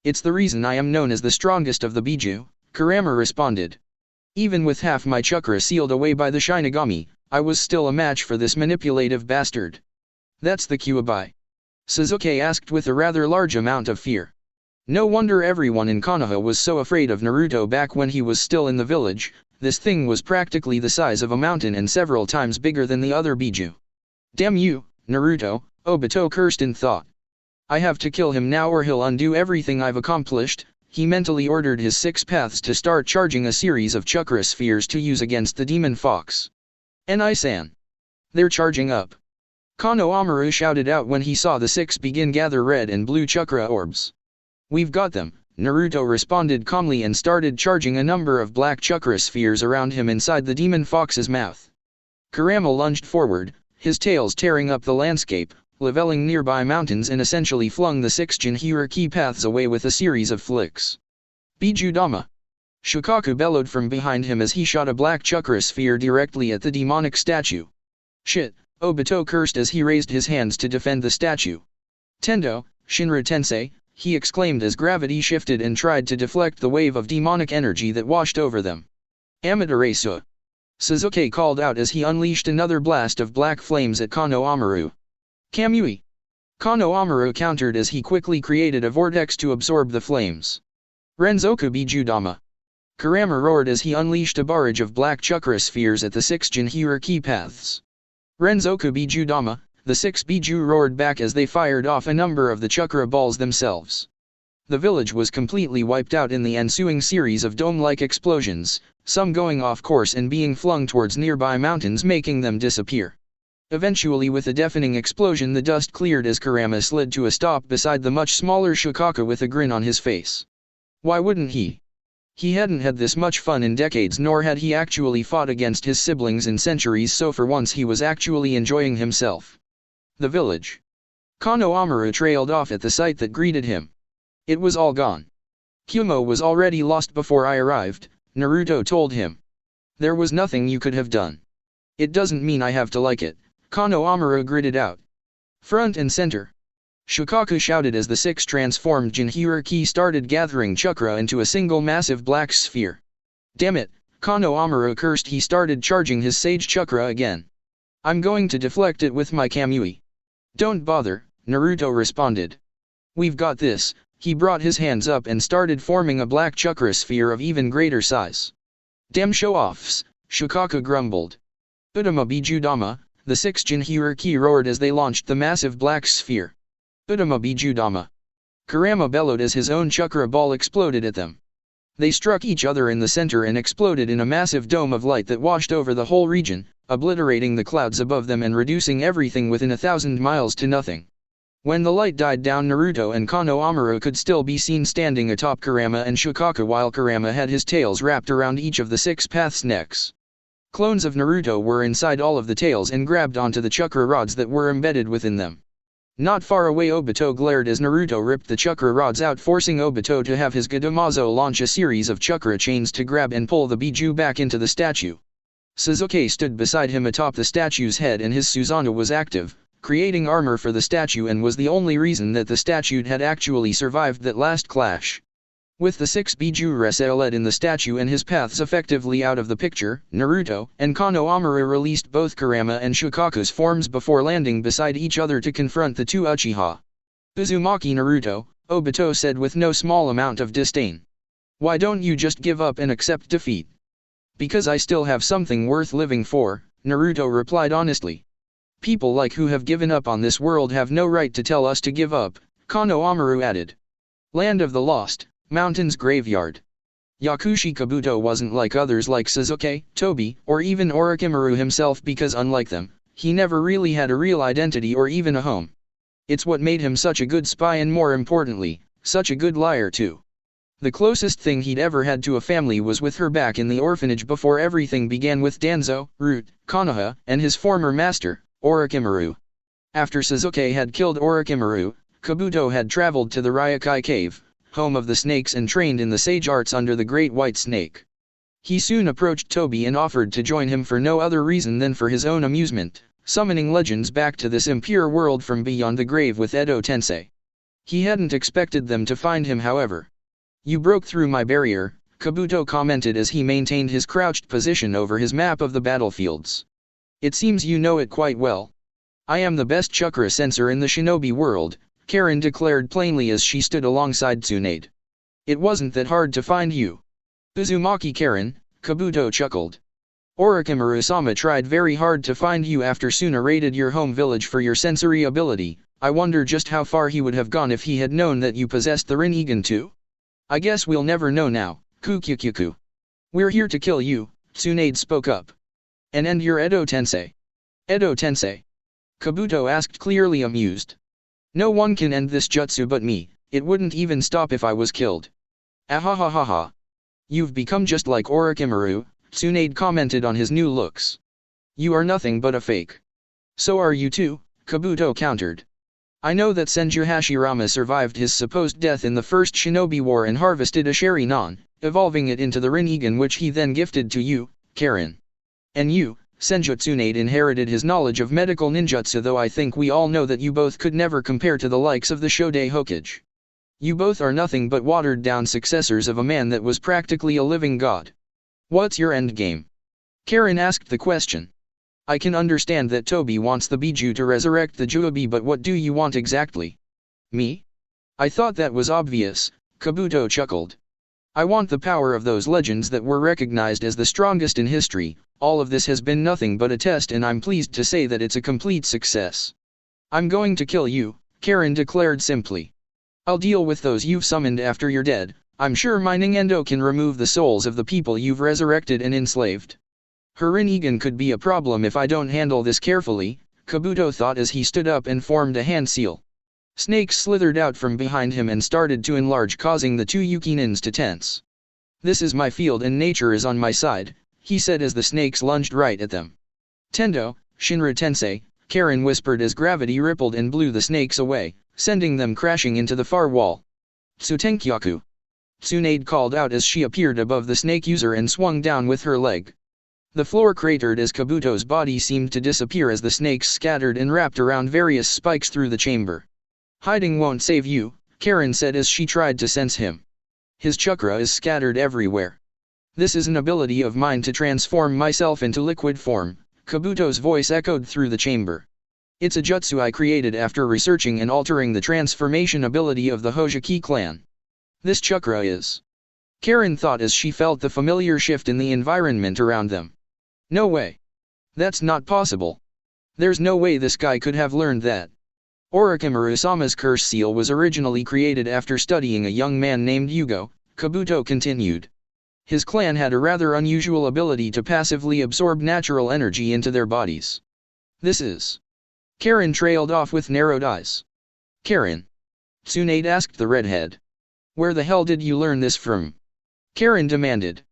It's the reason I am known as the strongest of the Biju, Kurama responded. Even with half my chakra sealed away by the Shinigami, I was still a match for this manipulative bastard. That's the Kyuubi. Sasuke asked with a rather large amount of fear. No wonder everyone in Konoha was so afraid of Naruto back when he was still in the village. This thing was practically the size of a mountain and several times bigger than the other Biju. Damn you, Naruto, Obito cursed in thought. I have to kill him now or he'll undo everything I've accomplished. He mentally ordered his 6 paths to start charging a series of chakra spheres to use against the demon fox. Enai-san. They're charging up. Konohamaru shouted out when he saw the 6 begin gather red and blue chakra orbs. We've got them, Naruto responded calmly and started charging a number of black chakra spheres around him inside the demon fox's mouth. Kurama lunged forward, his tails tearing up the landscape, leveling nearby mountains and essentially flung the 6 Jinhuriki paths away with a series of flicks. Biju Dama! Shukaku bellowed from behind him as he shot a black chakra sphere directly at the demonic statue. Shit, Obito cursed as he raised his hands to defend the statue. Tendo, Shinra Tensei, he exclaimed as gravity shifted and tried to deflect the wave of demonic energy that washed over them. Amaterasu! Sasuke called out as he unleashed another blast of black flames at Konohamaru. Kamui! Konohamaru countered as he quickly created a vortex to absorb the flames. Renzoku Biju Dama! Kurama roared as he unleashed a barrage of black chakra spheres at the 6 Jinhuriki paths. Renzoku Biju Dama! The 6 Biju roared back as they fired off a number of the chakra balls themselves. The village was completely wiped out in the ensuing series of dome-like explosions, some going off course and being flung towards nearby mountains making them disappear. Eventually with a deafening explosion the dust cleared as Kurama slid to a stop beside the much smaller Shukaku with a grin on his face. Why wouldn't he? He hadn't had this much fun in decades nor had he actually fought against his siblings in centuries, so for once he was actually enjoying himself. The village. Konohamaru trailed off at the sight that greeted him. It was all gone. Kumo was already lost before I arrived, Naruto told him. There was nothing you could have done. It doesn't mean I have to like it, Konohamaru gritted out. Front and center. Shukaku shouted as the 6 transformed Jinhuriki started gathering chakra into a single massive black sphere. Damn it, Konohamaru cursed. He started charging his sage chakra again. I'm going to deflect it with my Kamui. Don't bother, Naruto responded. We've got this. He brought his hands up and started forming a black chakra sphere of even greater size. Damn show-offs, Shukaku grumbled. Udama Biju Dama! The 6 Jinhuriki roared as they launched the massive black sphere. Udama Biju Dama! Kurama bellowed as his own chakra ball exploded at them. They struck each other in the center and exploded in a massive dome of light that washed over the whole region, obliterating the clouds above them and reducing everything within 1,000 miles to nothing. When the light died down, Naruto and Konohamaru could still be seen standing atop Kurama and Shukaku while Kurama had his tails wrapped around each of the 6 paths' necks. Clones of Naruto were inside all of the tails and grabbed onto the chakra rods that were embedded within them. Not far away, Obito glared as Naruto ripped the chakra rods out, forcing Obito to have his Gadamazo launch a series of chakra chains to grab and pull the Biju back into the statue. Sasuke stood beside him atop the statue's head and his Susanoo was active, creating armor for the statue, and was the only reason that the statue had actually survived that last clash. With the 6 Biju Reseled in the statue and his paths effectively out of the picture, Naruto and Konohamaru released both Kurama and Shukaku's forms before landing beside each other to confront the 2 Uchiha. Uzumaki Naruto, Obito said with no small amount of disdain. Why don't you just give up and accept defeat? Because I still have something worth living for, Naruto replied honestly. People like who have given up on this world have no right to tell us to give up, Konohamaru added. Land of the Lost, Mountain's graveyard. Yakushi Kabuto wasn't like others like Sasuke, Tobi, or even Orochimaru himself because unlike them, he never really had a real identity or even a home. It's what made him such a good spy and more importantly, such a good liar too. The closest thing he'd ever had to a family was with her back in the orphanage before everything began with Danzo, Root, Konoha, and his former master, Orochimaru. After Sasuke had killed Orochimaru, Kabuto had traveled to the Ryokai Cave, home of the snakes, and trained in the sage arts under the Great White Snake. He soon approached Tobi and offered to join him for no other reason than for his own amusement, summoning legends back to this impure world from beyond the grave with Edo Tensei. He hadn't expected them to find him, however. "You broke through my barrier," Kabuto commented as he maintained his crouched position over his map of the battlefields. "It seems you know it quite well." "I am the best chakra sensor in the shinobi world," Karen declared plainly as she stood alongside Tsunade. "It wasn't that hard to find you." "Uzumaki Karen," Kabuto chuckled. "Orochimaru-sama tried very hard to find you after Suna raided your home village for your sensory ability. I wonder just how far he would have gone if he had known that you possessed the Rinnegan too? I guess we'll never know now, Kukyukyuku. We're here to kill you," Tsunade spoke up. "And end your Edo Tensei." "Edo Tensei?" Kabuto asked, clearly amused. "No one can end this jutsu but me, it wouldn't even stop if I was killed." "Ahahahaha. You've become just like Orochimaru," Tsunade commented on his new looks. "You are nothing but a fake." "So are you too," Kabuto countered. "I know that Senju Hashirama survived his supposed death in the First Shinobi War and harvested a Sharingan, evolving it into the Rinnegan which he then gifted to you, Karen. And you, Senju." Tsunade inherited his knowledge of medical ninjutsu, though I think we all know that you both could never compare to the likes of the Shodei Hokage. You both are nothing but watered-down successors of a man that was practically a living god. What's your endgame?" Karen asked the question. "I can understand that Tobi wants the Biju to resurrect the Juubi, but what do you want exactly?" "Me? I thought that was obvious," Kabuto chuckled. "I want the power of those legends that were recognized as the strongest in history. All of this has been nothing but a test, and I'm pleased to say that it's a complete success." "I'm going to kill you," Karen declared simply. "I'll deal with those you've summoned after you're dead. I'm sure my Ningendo can remove the souls of the people you've resurrected and enslaved. Her Rinnegan could be a problem if I don't handle this carefully," Kabuto thought as he stood up and formed a hand seal. Snakes slithered out from behind him and started to enlarge, causing the two Yukinins to tense. "This is my field and nature is on my side," he said as the snakes lunged right at them. "Tendo, Shinra Tensei," Karen whispered as gravity rippled and blew the snakes away, sending them crashing into the far wall. "Tsutenkyaku," Tsunade called out as she appeared above the snake user and swung down with her leg. The floor cratered as Kabuto's body seemed to disappear as the snakes scattered and wrapped around various spikes through the chamber. "Hiding won't save you," Karen said as she tried to sense him. "His chakra is scattered everywhere. This is an ability of mine to transform myself into liquid form," Kabuto's voice echoed through the chamber. "It's a jutsu I created after researching and altering the transformation ability of the Hojiki clan. This chakra is..." Karen thought as she felt the familiar shift in the environment around them. "No way. That's not possible. There's no way this guy could have learned that." "Orochimaru-sama's curse seal was originally created after studying a young man named Yugo," Kabuto continued. "His clan had a rather unusual ability to passively absorb natural energy into their bodies. This is..." Karen trailed off with narrowed eyes. "Karen?" Tsunade asked the redhead. "Where the hell did you learn this from?" Karen demanded.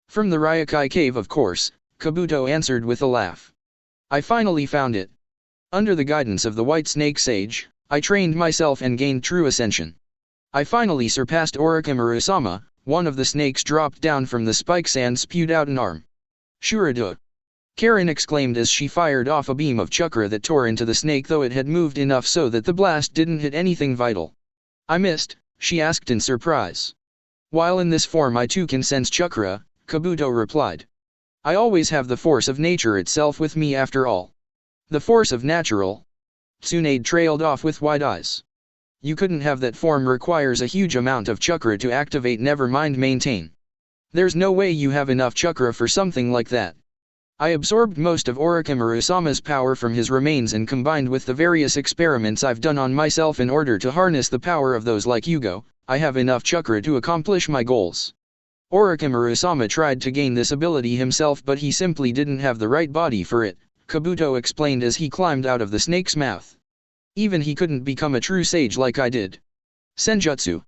"From the Ryokai Cave, of course," Kabuto answered with a laugh. "I finally found it. Under the guidance of the White Snake Sage, I trained myself and gained true ascension. I finally surpassed Orochimaru-sama." One of the snakes dropped down from the spikes and spewed out an arm. "Shurada!" Karen exclaimed as she fired off a beam of chakra that tore into the snake, though it had moved enough so that the blast didn't hit anything vital. "I missed?" she asked in surprise. "While in this form I too can sense chakra," Kabuto replied. "I always have the force of nature itself with me after all." "The force of natural?" Tsunade trailed off with wide eyes. "You couldn't have that form, requires a huge amount of chakra to activate, never mind maintain. There's no way you have enough chakra for something like that. I absorbed most of Orochimaru-sama's power from his remains and combined with the various experiments I've done on myself in order to harness the power of those like Yugo. I have enough chakra to accomplish my goals. Orochimaru-sama tried to gain this ability himself, but he simply didn't have the right body for it, Kabuto explained as he climbed out of the snake's mouth. Even he couldn't become a true sage like I did. Senjutsu.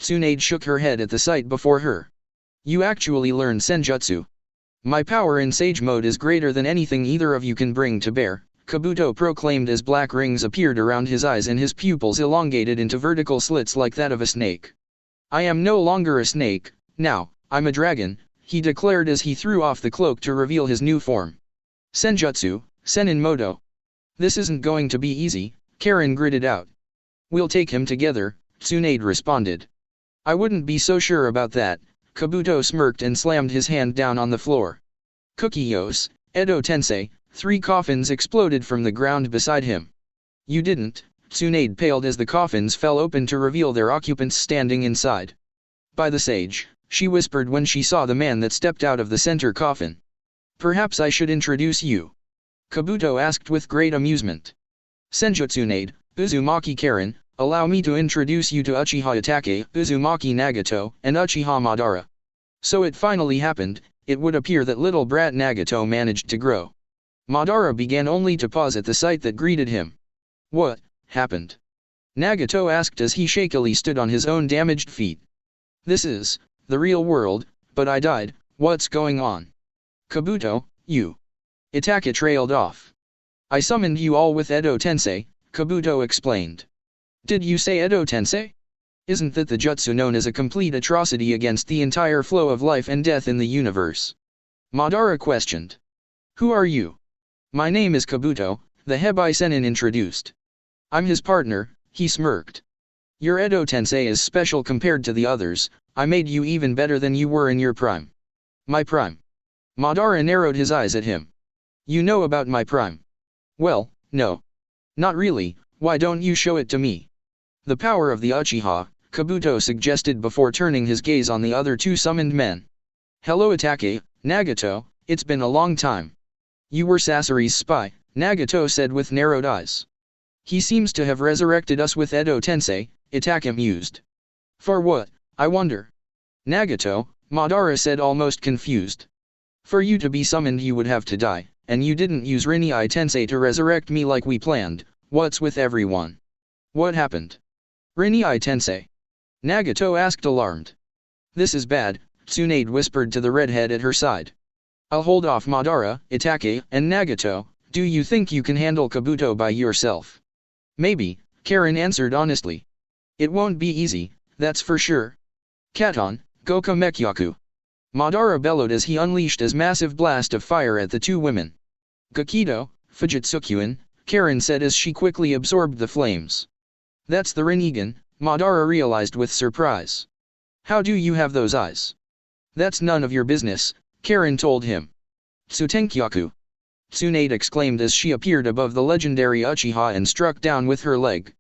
Tsunade shook her head at the sight before her. You actually learned Senjutsu. My power in sage mode is greater than anything either of you can bring to bear, Kabuto proclaimed as black rings appeared around his eyes and his pupils elongated into vertical slits like that of a snake. I am no longer a snake, now, I'm a dragon, he declared as he threw off the cloak to reveal his new form. Senjutsu, Senin Moto. This isn't going to be easy, Karen gritted out. We'll take him together, Tsunade responded. I wouldn't be so sure about that, Kabuto smirked and slammed his hand down on the floor. Kukiyos, Edo Tensei, 3 coffins exploded from the ground beside him. You didn't, Tsunade paled as the coffins fell open to reveal their occupants standing inside. By the sage, she whispered when she saw the man that stepped out of the center coffin. Perhaps I should introduce you. Kabuto asked with great amusement. Senjutsunade, Uzumaki Karen, allow me to introduce you to Uchiha Itachi, Uzumaki Nagato, and Uchiha Madara. So it finally happened, it would appear that little brat Nagato managed to grow. Madara began only to pause at the sight that greeted him. What happened? Nagato asked as he shakily stood on his own damaged feet. This is the real world, but I died, what's going on? Kabuto, you. Itachi trailed off. I summoned you all with Edo Tensei, Kabuto explained. Did you say Edo Tensei? Isn't that the jutsu known as a complete atrocity against the entire flow of life and death in the universe? Madara questioned. Who are you? My name is Kabuto, the Hebai Senin introduced. I'm his partner, he smirked. Your Edo Tensei is special compared to the others, I made you even better than you were in your prime. My prime? Madara narrowed his eyes at him. You know about my prime? Well, no. Not really, why don't you show it to me? The power of the Uchiha, Kabuto suggested before turning his gaze on the other 2 summoned men. Hello Itachi, Nagato, it's been a long time. You were Sasori's spy, Nagato said with narrowed eyes. He seems to have resurrected us with Edo Tensei, Itachi mused. For what, I wonder? Nagato, Madara said almost confused. For you to be summoned you would have to die, and you didn't use Rin'ai Tensei to resurrect me like we planned, what's with everyone? What happened? Rin'ai Tensei? Nagato asked alarmed. This is bad, Tsunade whispered to the redhead at her side. I'll hold off Madara, Itachi, and Nagato, do you think you can handle Kabuto by yourself? Maybe, Karen answered honestly. It won't be easy, that's for sure. Katon, Goka Mekyaku. Madara bellowed as he unleashed his massive blast of fire at the 2 women. Gakido, Fujitsukuin, Karen said as she quickly absorbed the flames. That's the Rinnegan, Madara realized with surprise. How do you have those eyes? That's none of your business, Karen told him. Tsutenkyaku. Tsunade exclaimed as she appeared above the legendary Uchiha and struck down with her leg.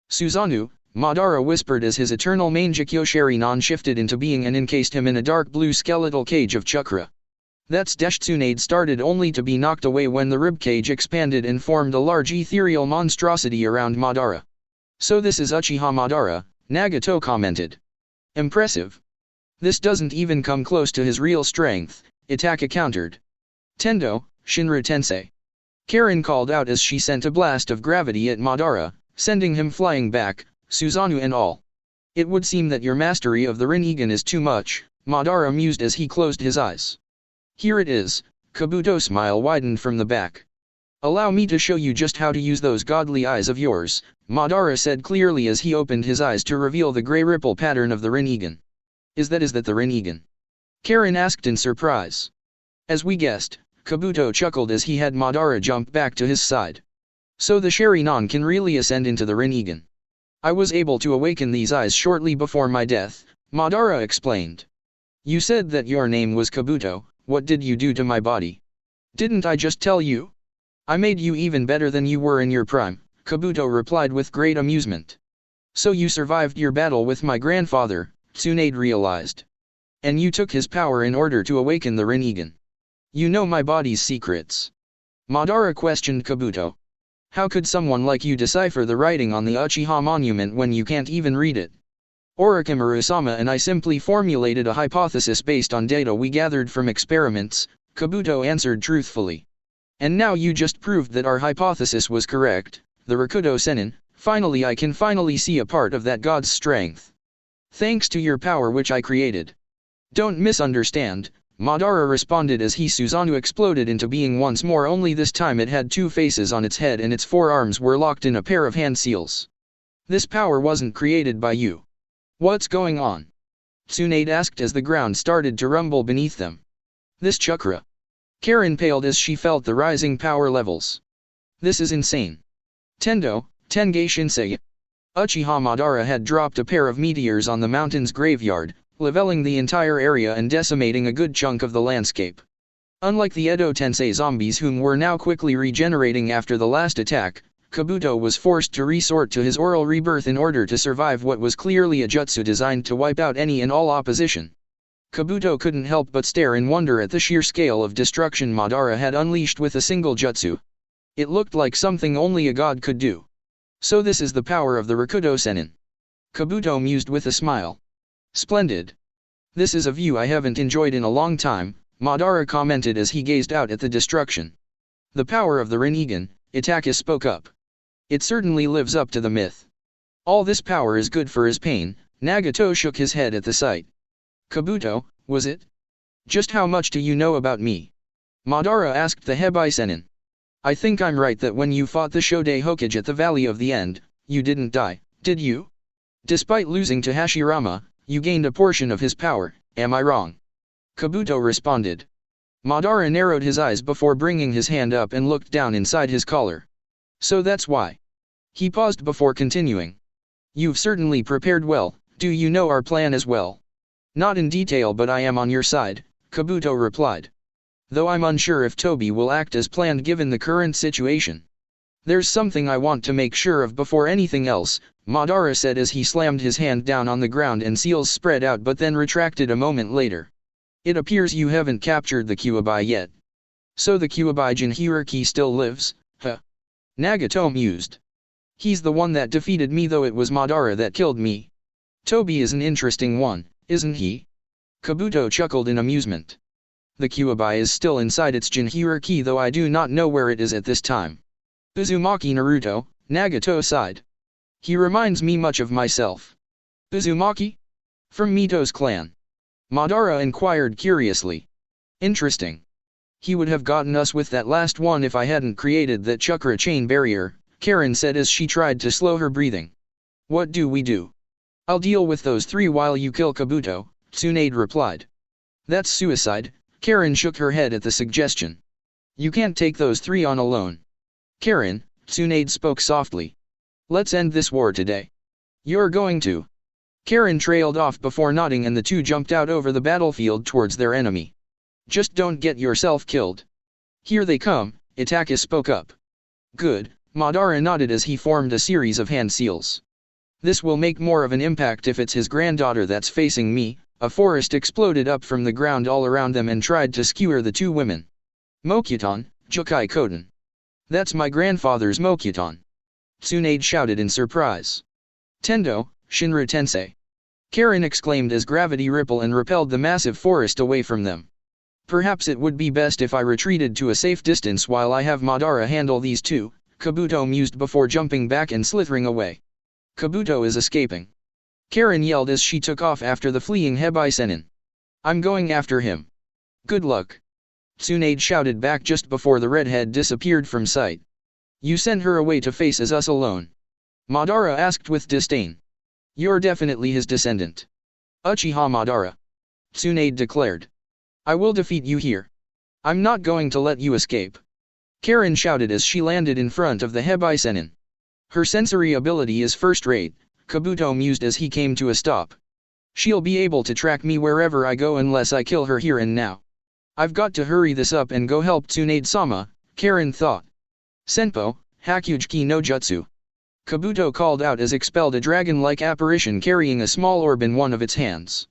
Susanoo, Madara whispered as his eternal Mangekyo Sharingan shifted into being and encased him in a dark blue skeletal cage of chakra. That's Desh. Tsunade started only to be knocked away when the ribcage expanded and formed a large ethereal monstrosity around Madara. So this is Uchiha Madara, Nagato commented. Impressive. This doesn't even come close to his real strength, Itachi countered. Tendo, Shinra Tensei. Karen called out as she sent a blast of gravity at Madara, sending him flying back, Susanoo and all. It would seem that your mastery of the Rinnegan is too much, Madara mused as he closed his eyes. Here it is, Kabuto's smile widened from the back. Allow me to show you just how to use those godly eyes of yours, Madara said clearly as he opened his eyes to reveal the grey ripple pattern of the Rinnegan. Is that the Rinnegan? Karen asked in surprise. As we guessed, Kabuto chuckled as he had Madara jump back to his side. So the Sharingan can really ascend into the Rinnegan. I was able to awaken these eyes shortly before my death, Madara explained. You said that your name was Kabuto, what did you do to my body? Didn't I just tell you? I made you even better than you were in your prime, Kabuto replied with great amusement. So you survived your battle with my grandfather, Tsunade realized. And you took his power in order to awaken the Rinnegan. You know my body's secrets. Madara questioned Kabuto. How could someone like you decipher the writing on the Uchiha monument when you can't even read it? Orochimaru-sama and I simply formulated a hypothesis based on data we gathered from experiments, Kabuto answered truthfully. And now you just proved that our hypothesis was correct, the Rakuto Sennin. Finally I can finally see a part of that god's strength. Thanks to your power which I created. Don't misunderstand, Madara responded as Susanoo exploded into being once more, only this time it had two faces on its head and its forearms were locked in a pair of hand seals. This power wasn't created by you. What's going on? Tsunade asked as the ground started to rumble beneath them. This chakra. Karen paled as she felt the rising power levels. This is insane. Tendo, Tenge Shinsei. Uchiha Madara had dropped a pair of meteors on the mountain's graveyard, leveling the entire area and decimating a good chunk of the landscape. Unlike the Edo Tensei zombies whom were now quickly regenerating after the last attack, Kabuto was forced to resort to his oral rebirth in order to survive what was clearly a jutsu designed to wipe out any and all opposition. Kabuto couldn't help but stare in wonder at the sheer scale of destruction Madara had unleashed with a single jutsu. It looked like something only a god could do. So this is the power of the Rakuto Sennin. Kabuto mused with a smile. Splendid. This is a view I haven't enjoyed in a long time, Madara commented as he gazed out at the destruction. The power of the Rinnegan, Itachi spoke up. It certainly lives up to the myth. All this power is good for his pain, Nagato shook his head at the sight. Kabuto, was it? Just how much do you know about me? Madara asked the Hebai Sennin. I think I'm right that when you fought the Shodei Hokage at the Valley of the End, you didn't die, did you? Despite losing to Hashirama, you gained a portion of his power, am I wrong? Kabuto responded. Madara narrowed his eyes before bringing his hand up and looked down inside his collar. So that's why. He paused before continuing. You've certainly prepared well, do you know our plan as well? Not in detail but I am on your side, Kabuto replied. Though I'm unsure if Tobi will act as planned given the current situation. There's something I want to make sure of before anything else, Madara said as he slammed his hand down on the ground and seals spread out but then retracted a moment later. It appears you haven't captured the Kyuubi yet. So the Kyuubi Jinhiriki still lives, huh? Nagato mused. He's the one that defeated me though it was Madara that killed me. Tobi is an interesting one, isn't he? Kabuto chuckled in amusement. The Kyuubi is still inside its Jinhiriki though I do not know where it is at this time. Uzumaki Naruto, Nagato sighed. He reminds me much of myself. Uzumaki? From Mito's clan. Madara inquired curiously. Interesting. He would have gotten us with that last one if I hadn't created that chakra chain barrier, Karen said as she tried to slow her breathing. What do we do? I'll deal with those three while you kill Kabuto, Tsunade replied. That's suicide, Karen shook her head at the suggestion. You can't take those three on alone. Karen, Tsunade spoke softly. Let's end this war today. You're going to. Karen trailed off before nodding and the two jumped out over the battlefield towards their enemy. Just don't get yourself killed. Here they come, Itachi spoke up. Good, Madara nodded as he formed a series of hand seals. This will make more of an impact if it's his granddaughter that's facing me. A forest exploded up from the ground all around them and tried to skewer the two women. Mokuton, Jukai Koten. That's my grandfather's Mokuton. Tsunade shouted in surprise. Tendo, Shinra Tensei. Karen exclaimed as gravity rippled and repelled the massive forest away from them. Perhaps it would be best if I retreated to a safe distance while I have Madara handle these two, Kabuto mused before jumping back and slithering away. Kabuto is escaping. Karen yelled as she took off after the fleeing Hebai Sennin. I'm going after him. Good luck. Tsunade shouted back just before the redhead disappeared from sight. You sent her away to face as us alone? Madara asked with disdain. You're definitely his descendant. Uchiha Madara. Tsunade declared. I will defeat you here. I'm not going to let you escape. Karen shouted as she landed in front of the Hebai Sennin. Her sensory ability is first-rate, Kabuto mused as he came to a stop. She'll be able to track me wherever I go unless I kill her here and now. I've got to hurry this up and go help Tsunade-sama, Karen thought. Senpo, Hakuji no Jutsu. Kabuto called out as expelled a dragon-like apparition carrying a small orb in one of its hands.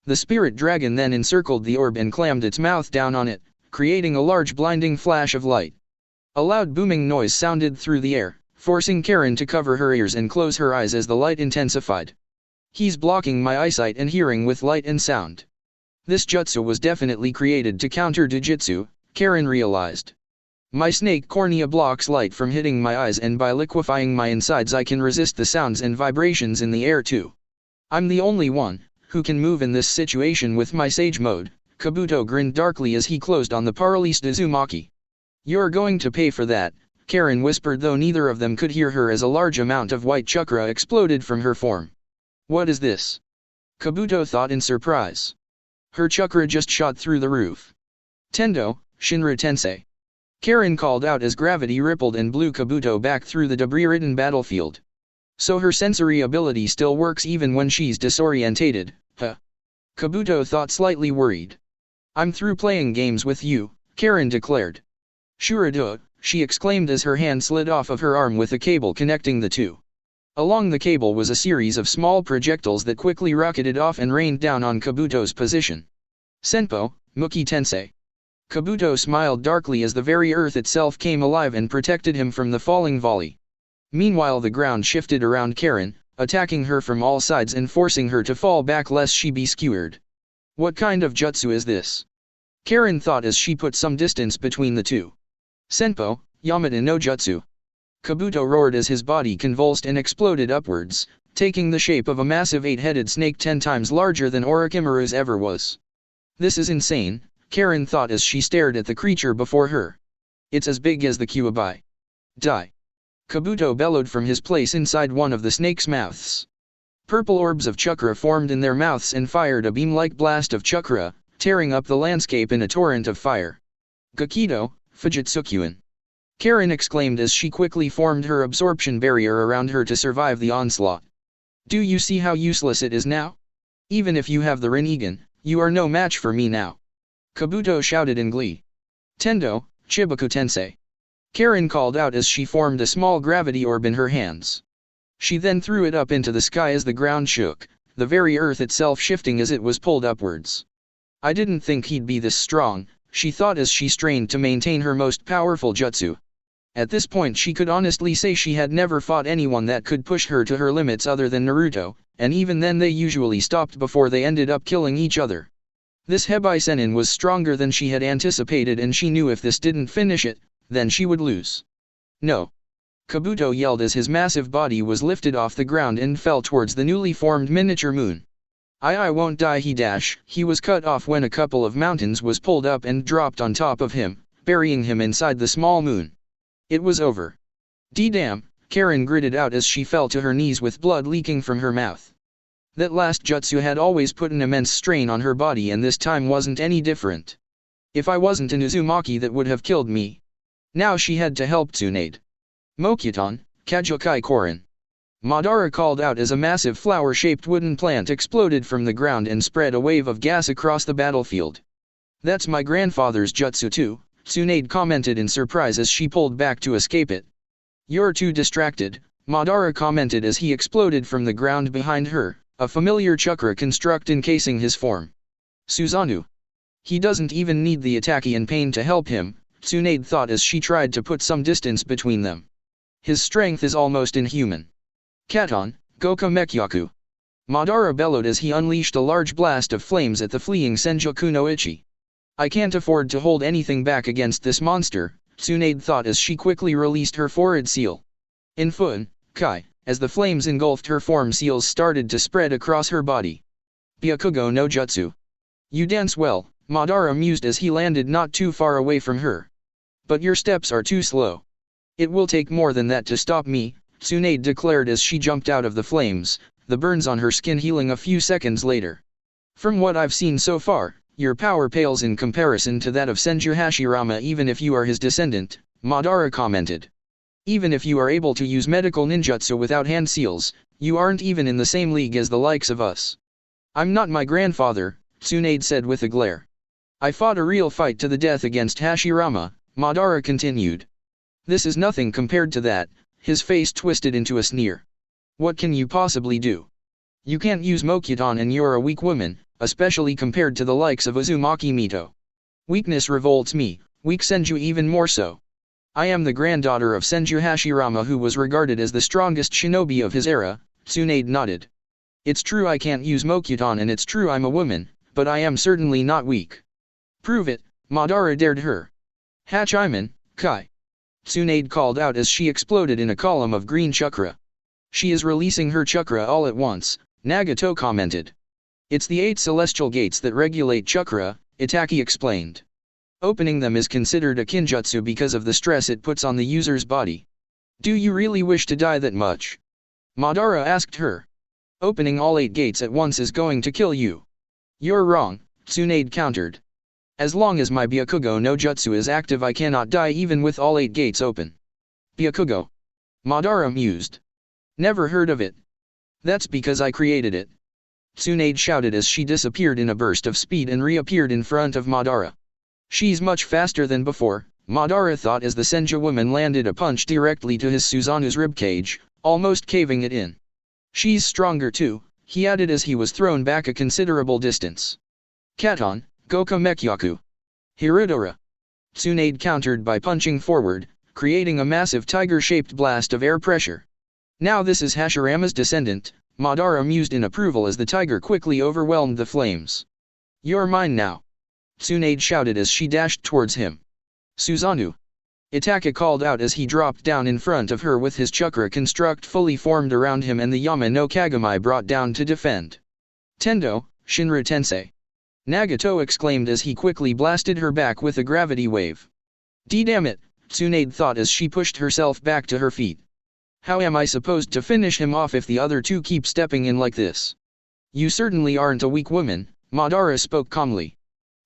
The spirit dragon then encircled the orb and clammed its mouth down on it, creating a large blinding flash of light. A loud booming noise sounded through the air, forcing Karen to cover her ears and close her eyes as the light intensified. He's blocking my eyesight and hearing with light and sound. This jutsu was definitely created to counter Jujutsu, Karen realized. My snake cornea blocks light from hitting my eyes, and by liquefying my insides I can resist the sounds and vibrations in the air too. I'm the only one who can move in this situation with my sage mode. Kabuto grinned darkly as he closed on the paralyzed Uzumaki. You're going to pay for that, Karen whispered, though neither of them could hear her as a large amount of white chakra exploded from her form. What is this? Kabuto thought in surprise. Her chakra just shot through the roof. Tendo, Shinra Tensei. Karen called out as gravity rippled and blew Kabuto back through the debris-ridden battlefield. So her sensory ability still works even when she's disorientated, huh? Kabuto thought, slightly worried. I'm through playing games with you, Karen declared. Shurado, she exclaimed as her hand slid off of her arm with a cable connecting the two. Along the cable was a series of small projectiles that quickly rocketed off and rained down on Kabuto's position. Senpo, Muki Tensei. Kabuto smiled darkly as the very earth itself came alive and protected him from the falling volley. Meanwhile the ground shifted around Karen, attacking her from all sides and forcing her to fall back lest she be skewered. What kind of jutsu is this? Karen thought as she put some distance between the two. Senpo, Yamada no Jutsu. Kabuto roared as his body convulsed and exploded upwards, taking the shape of a massive 8-headed snake 10 times larger than Orochimaru's ever was. This is insane, Karen thought as she stared at the creature before her. It's as big as the Kyuubi. Die. Kabuto bellowed from his place inside one of the snake's mouths. Purple orbs of chakra formed in their mouths and fired a beam-like blast of chakra, tearing up the landscape in a torrent of fire. Gakido, Fujitsukyuin. Karen exclaimed as she quickly formed her absorption barrier around her to survive the onslaught. Do you see how useless it is now? Even if you have the Rinnegan, you are no match for me now. Kabuto shouted in glee. Tendo, Chibaku Tensei. Karen called out as she formed a small gravity orb in her hands. She then threw it up into the sky as the ground shook, the very earth itself shifting as it was pulled upwards. I didn't think he'd be this strong, she thought as she strained to maintain her most powerful jutsu. At this point she could honestly say she had never fought anyone that could push her to her limits other than Naruto, and even then they usually stopped before they ended up killing each other. This Hebai Sennin was stronger than she had anticipated, and she knew if this didn't finish it, then she would lose. No. Kabuto yelled as his massive body was lifted off the ground and fell towards the newly formed miniature moon. I won't die, he was cut off when a couple of mountains was pulled up and dropped on top of him, burying him inside the small moon. It was over. D-damn, Karen gritted out as she fell to her knees with blood leaking from her mouth. That last jutsu had always put an immense strain on her body, and this time wasn't any different. If I wasn't an Uzumaki, that would have killed me. Now she had to help Tsunade. Mokuton, Kajukai Korin. Madara called out as a massive flower-shaped wooden plant exploded from the ground and spread a wave of gas across the battlefield. That's my grandfather's jutsu too, Tsunade commented in surprise as she pulled back to escape it. You're too distracted, Madara commented as he exploded from the ground behind her, a familiar chakra construct encasing his form. Susanoo. He doesn't even need the Ataki and pain to help him, Tsunade thought as she tried to put some distance between them. His strength is almost inhuman. Katon, Goka Mekyaku. Madara bellowed as he unleashed a large blast of flames at the fleeing Senjoku no Ichi. I can't afford to hold anything back against this monster, Tsunade thought as she quickly released her forehead seal. In Fun, Kai, as the flames engulfed her, form seals started to spread across her body. Byakugo no Jutsu. You dance well, Madara mused as he landed not too far away from her. But your steps are too slow. It will take more than that to stop me, Tsunade declared as she jumped out of the flames, the burns on her skin healing a few seconds later. From what I've seen so far, your power pales in comparison to that of Senju Hashirama, even if you are his descendant, Madara commented. Even if you are able to use medical ninjutsu without hand seals, you aren't even in the same league as the likes of us. I'm not my grandfather, Tsunade said with a glare. I fought a real fight to the death against Hashirama, Madara continued. This is nothing compared to that. His face twisted into a sneer. What can you possibly do? You can't use Mokuton and you're a weak woman, especially compared to the likes of Uzumaki Mito. Weakness revolts me, weak Senju even more so. I am the granddaughter of Senju Hashirama, who was regarded as the strongest shinobi of his era, Tsunade nodded. It's true I can't use Mokuton and it's true I'm a woman, but I am certainly not weak. Prove it, Madara dared her. Hachiman, Kai. Tsunade called out as she exploded in a column of green chakra. She is releasing her chakra all at once, Nagato commented. It's the 8 celestial gates that regulate chakra, Itaki explained. Opening them is considered a kinjutsu because of the stress it puts on the user's body. Do you really wish to die that much? Madara asked her. Opening all 8 gates at once is going to kill you. You're wrong, Tsunade countered. As long as my Byakugo no Jutsu is active I cannot die even with all 8 gates open. Byakugo? Madara mused. Never heard of it. That's because I created it. Tsunade shouted as she disappeared in a burst of speed and reappeared in front of Madara. She's much faster than before, Madara thought as the Senja woman landed a punch directly to his Suzanu's ribcage, almost caving it in. She's stronger too, he added as he was thrown back a considerable distance. Katon, Goka Mekyaku. Hirudora. Tsunade countered by punching forward, creating a massive tiger-shaped blast of air pressure. Now this is Hashirama's descendant, Madara mused in approval as the tiger quickly overwhelmed the flames. You're mine now. Tsunade shouted as she dashed towards him. Susanoo. Itaka called out as he dropped down in front of her with his chakra construct fully formed around him and the Yama no Kagami brought down to defend. Tendo, Shinra Tensei. Nagato exclaimed as he quickly blasted her back with a gravity wave. Damn it, Tsunade thought as she pushed herself back to her feet. How am I supposed to finish him off if the other two keep stepping in like this? You certainly aren't a weak woman, Madara spoke calmly.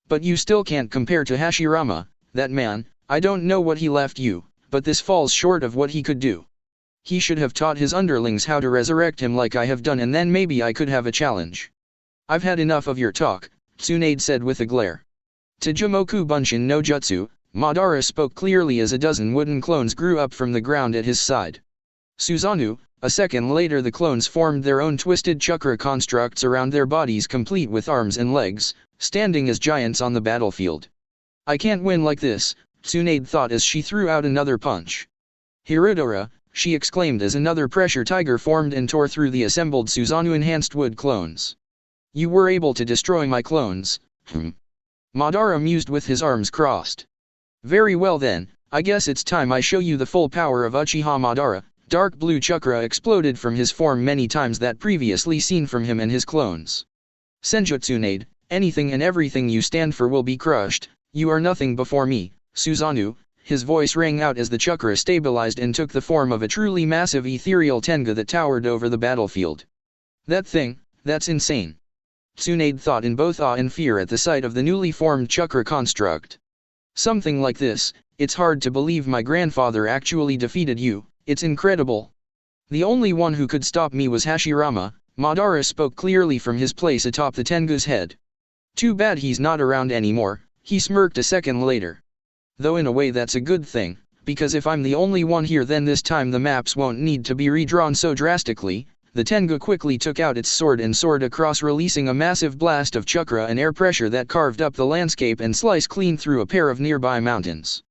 But you still can't compare to Hashirama, that man. I don't know what he left you, but this falls short of what he could do. He should have taught his underlings how to resurrect him like I have done and then maybe I could have a challenge. I've had enough of your talk, Tsunade said with a glare. Tajimoku Bunshin no Jutsu, Madara spoke clearly as a dozen wooden clones grew up from the ground at his side. Susanoo, a second later the clones formed their own twisted chakra constructs around their bodies complete with arms and legs, standing as giants on the battlefield. I can't win like this, Tsunade thought as she threw out another punch. Hirudora, she exclaimed as another pressure tiger formed and tore through the assembled Susanoo enhanced wood clones. You were able to destroy my clones, Madara mused with his arms crossed. Very well then, I guess it's time I show you the full power of Uchiha Madara. Dark blue chakra exploded from his form many times that previously seen from him and his clones. Senju Tsunade, anything and everything you stand for will be crushed, you are nothing before me. Susanoo, his voice rang out as the chakra stabilized and took the form of a truly massive ethereal tenga that towered over the battlefield. That thing, that's insane. Tsunade thought in both awe and fear at the sight of the newly formed chakra construct. Something like this, it's hard to believe my grandfather actually defeated you, it's incredible. The only one who could stop me was Hashirama, Madara spoke clearly from his place atop the tenga's head. Too bad he's not around anymore, he smirked a second later. Though in a way that's a good thing, because if I'm the only one here then this time the maps won't need to be redrawn so drastically. The tenga quickly took out its sword and soared across releasing a massive blast of chakra and air pressure that carved up the landscape and sliced clean through a pair of nearby mountains.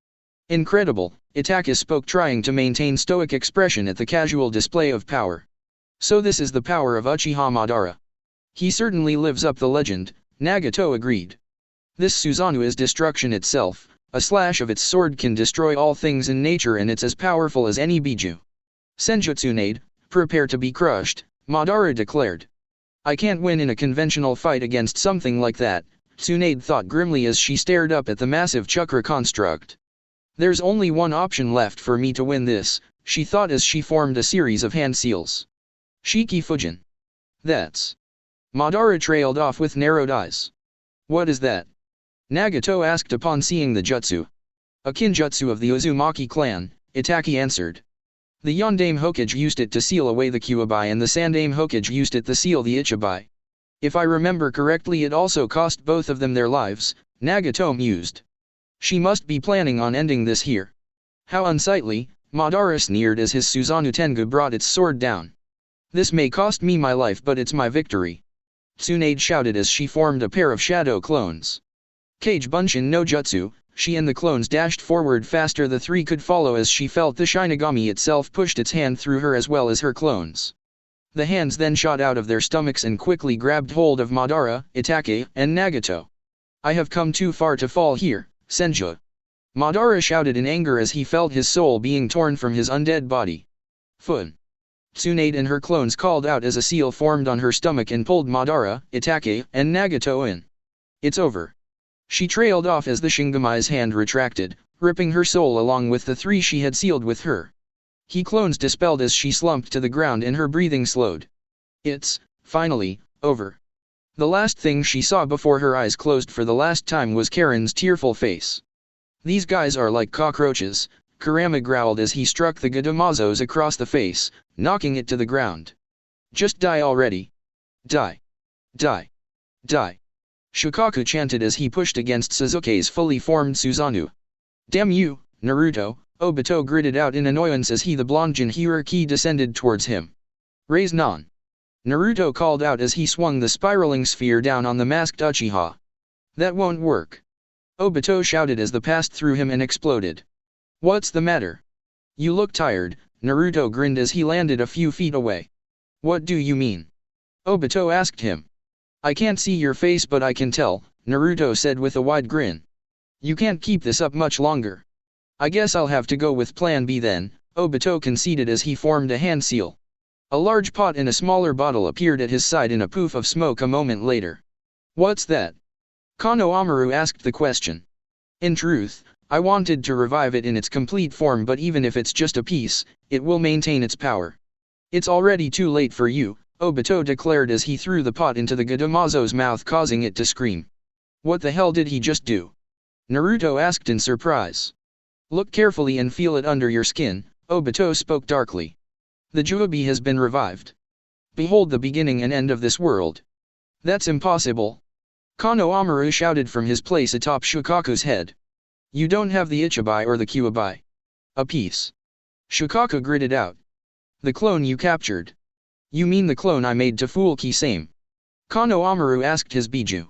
Incredible, Itaka spoke trying to maintain stoic expression at the casual display of power. So this is the power of Uchiha Madara. He certainly lives up the legend, Nagato agreed. This Susanoo is destruction itself. A slash of its sword can destroy all things in nature and it's as powerful as any Biju. Senju Tsunade, prepare to be crushed, Madara declared. I can't win in a conventional fight against something like that, Tsunade thought grimly as she stared up at the massive chakra construct. There's only one option left for me to win this, she thought as she formed a series of hand seals. Shiki Fujin. That's. Madara trailed off with narrowed eyes. What is that? Nagato asked upon seeing the jutsu. A kinjutsu of the Uzumaki clan, Itaki answered. The Yondaime Hokage used it to seal away the Kuwabai and the Sandaime Hokage used it to seal the Ichibai. If I remember correctly it also cost both of them their lives, Nagato mused. She must be planning on ending this here. How unsightly, Madara sneered as his Susanoo Tengu brought its sword down. This may cost me my life but it's my victory. Tsunade shouted as she formed a pair of shadow clones. Kage Bunshin no Jutsu, she and the clones dashed forward faster the three could follow as she felt the Shinigami itself pushed its hand through her as well as her clones. The hands then shot out of their stomachs and quickly grabbed hold of Madara, Itachi, and Nagato. I have come too far to fall here, Senju. Madara shouted in anger as he felt his soul being torn from his undead body. Fun. Tsunade and her clones called out as a seal formed on her stomach and pulled Madara, Itachi, and Nagato in. It's over. She trailed off as the Shingamai's hand retracted, ripping her soul along with the three she had sealed with her. He clones dispelled as she slumped to the ground and her breathing slowed. It's, finally, over. The last thing she saw before her eyes closed for the last time was Karen's tearful face. These guys are like cockroaches, Kurama growled as he struck the Gadamazos across the face, knocking it to the ground. Just die already. Die. Die. Die. Shukaku chanted as he pushed against Sasuke's fully formed Susanoo. Damn you, Naruto, Obito gritted out in annoyance as the blonde Jinchuriki descended towards him. Raise non. Naruto called out as he swung the spiraling sphere down on the masked Uchiha. That won't work. Obito shouted as the passed through him and exploded. What's the matter? You look tired, Naruto grinned as he landed a few feet away. What do you mean? Obito asked him. I can't see your face but I can tell, Naruto said with a wide grin. You can't keep this up much longer. I guess I'll have to go with plan B then, Obito conceded as he formed a hand seal. A large pot and a smaller bottle appeared at his side in a poof of smoke a moment later. What's that? Kano Amaru asked the question. In truth, I wanted to revive it in its complete form but even if it's just a piece, it will maintain its power. It's already too late for you, Obito declared as he threw the pot into the Gadamazo's mouth causing it to scream. What the hell did he just do? Naruto asked in surprise. Look carefully and feel it under your skin, Obito spoke darkly. The Juobi has been revived. Behold the beginning and end of this world. That's impossible. Kano Amaru shouted from his place atop Shukaku's head. You don't have the Ichibai or the Kyuubi. A piece. Shukaku gritted out. The clone you captured. You mean the clone I made to fool Kisame? Kano Amaru asked his Biju.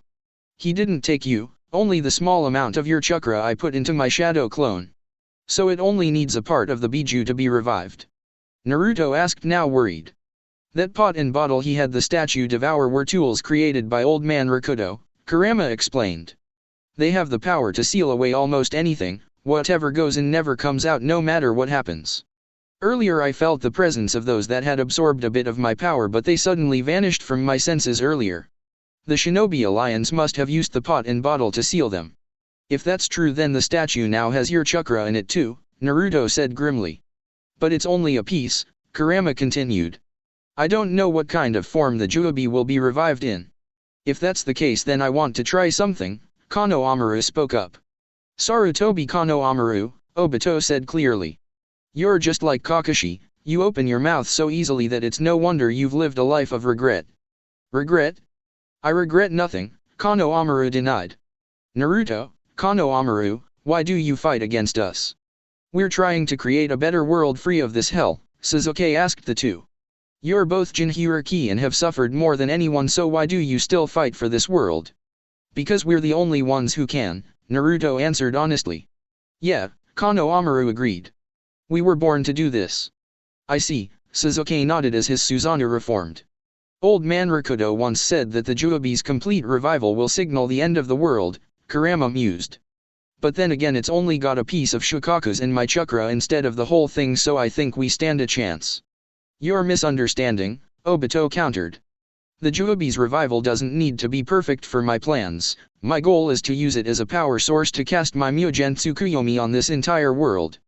He didn't take you, only the small amount of your chakra I put into my shadow clone. So it only needs a part of the Biju to be revived. Naruto asked now worried. That pot and bottle he had the statue devour were tools created by old man Rakuto, Kurama explained. They have the power to seal away almost anything, whatever goes in never comes out no matter what happens. Earlier I felt the presence of those that had absorbed a bit of my power but they suddenly vanished from my senses earlier. The Shinobi Alliance must have used the pot and bottle to seal them. If that's true then the statue now has your chakra in it too, Naruto said grimly. But it's only a piece, Kurama continued. I don't know what kind of form the Juobi will be revived in. If that's the case then I want to try something, Kano Amaru spoke up. Sarutobi Kano Amaru, Obito said clearly. You're just like Kakashi, you open your mouth so easily that it's no wonder you've lived a life of regret. Regret? I regret nothing, Kano Amaru denied. Naruto, Kano Amaru, why do you fight against us? We're trying to create a better world free of this hell, Sasuke asked the two. You're both Jinchuriki and have suffered more than anyone so why do you still fight for this world? Because we're the only ones who can, Naruto answered honestly. Yeah, Kano Amaru agreed. We were born to do this. I see, Sasuke nodded as his Susanoo reformed. Old man Rakuto once said that the Juobi's complete revival will signal the end of the world, Kurama mused. But then again it's only got a piece of Shukaku's in my chakra instead of the whole thing so I think we stand a chance. You're misunderstanding, Obito countered. The Juobi's revival doesn't need to be perfect for my plans, my goal is to use it as a power source to cast my Mugen Tsukuyomi on this entire world.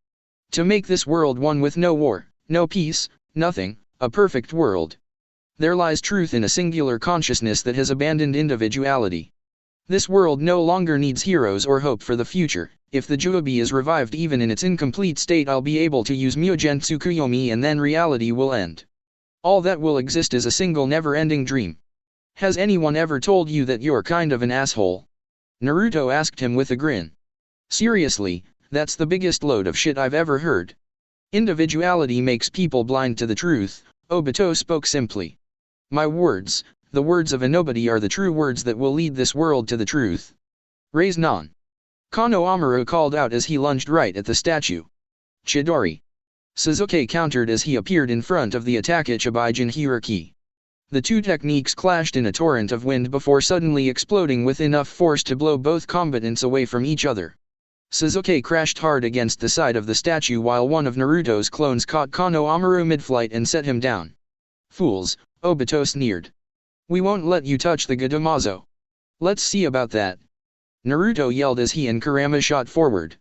To make this world one with no war, no peace, nothing, a perfect world. There lies truth in a singular consciousness that has abandoned individuality. This world no longer needs heroes or hope for the future. If the Juobi is revived even in its incomplete state I'll be able to use Mugen Tsukuyomi and then reality will end. All that will exist is a single never-ending dream. Has anyone ever told you that you're kind of an asshole? Naruto asked him with a grin. Seriously, that's the biggest load of shit I've ever heard. Individuality makes people blind to the truth, Obito spoke simply. My words, the words of a nobody are the true words that will lead this world to the truth. Raise non. Kano Amaru called out as he lunged right at the statue. Chidori. Sasuke countered as he appeared in front of the attack Ichibai Jinhiriki. The two techniques clashed in a torrent of wind before suddenly exploding with enough force to blow both combatants away from each other. Sasuke crashed hard against the side of the statue while one of Naruto's clones caught Kano Amaru mid-flight and set him down. "Fools," Obito sneered. "We won't let you touch the Gadamazo. Let's see about that." Naruto yelled as he and Kurama shot forward.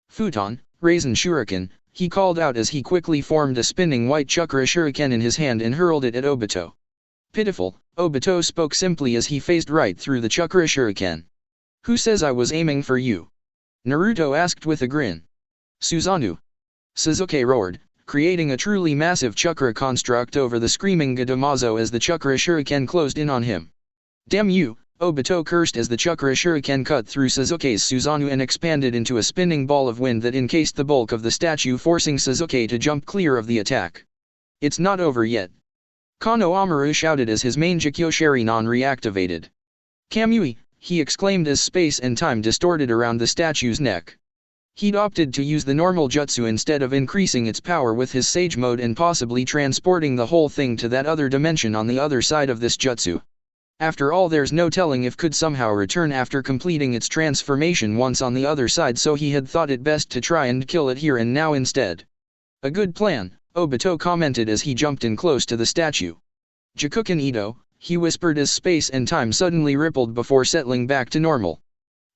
"Futon, Raisin Shuriken," he called out as he quickly formed a spinning white chakra shuriken in his hand and hurled it at Obito. "Pitiful," Obito spoke simply as he phased right through the chakra shuriken. "Who says I was aiming for you?" Naruto asked with a grin. "Susanoo." Sasuke roared, creating a truly massive chakra construct over the screaming Gadamazo as the chakra shuriken closed in on him. "Damn you," Obito cursed as the chakra shuriken cut through Sasuke's Susanoo and expanded into a spinning ball of wind that encased the bulk of the statue, forcing Sasuke to jump clear of the attack. "It's not over yet." Kano Amaru shouted as his main Jikyo Sharingan reactivated. "Kamui," he exclaimed as space and time distorted around the statue's neck. He'd opted to use the normal jutsu instead of increasing its power with his Sage mode and possibly transporting the whole thing to that other dimension on the other side of this jutsu. After all, there's no telling if could somehow return after completing its transformation once on the other side, so he had thought it best to try and kill it here and now instead. "A good plan," Obito commented as he jumped in close to the statue. "Jakuken Ito," he whispered as space and time suddenly rippled before settling back to normal.